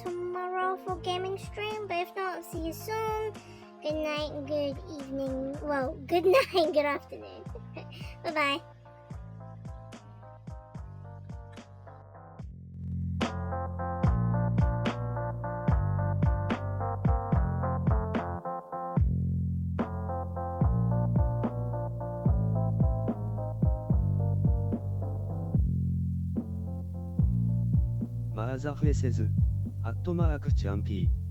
tomorrow for gaming stream. But if not, I'll see you soon. Good night and good evening. Well, good night and good afternoon. Bye-bye.マーザフェセズ、アットマークチャンピー。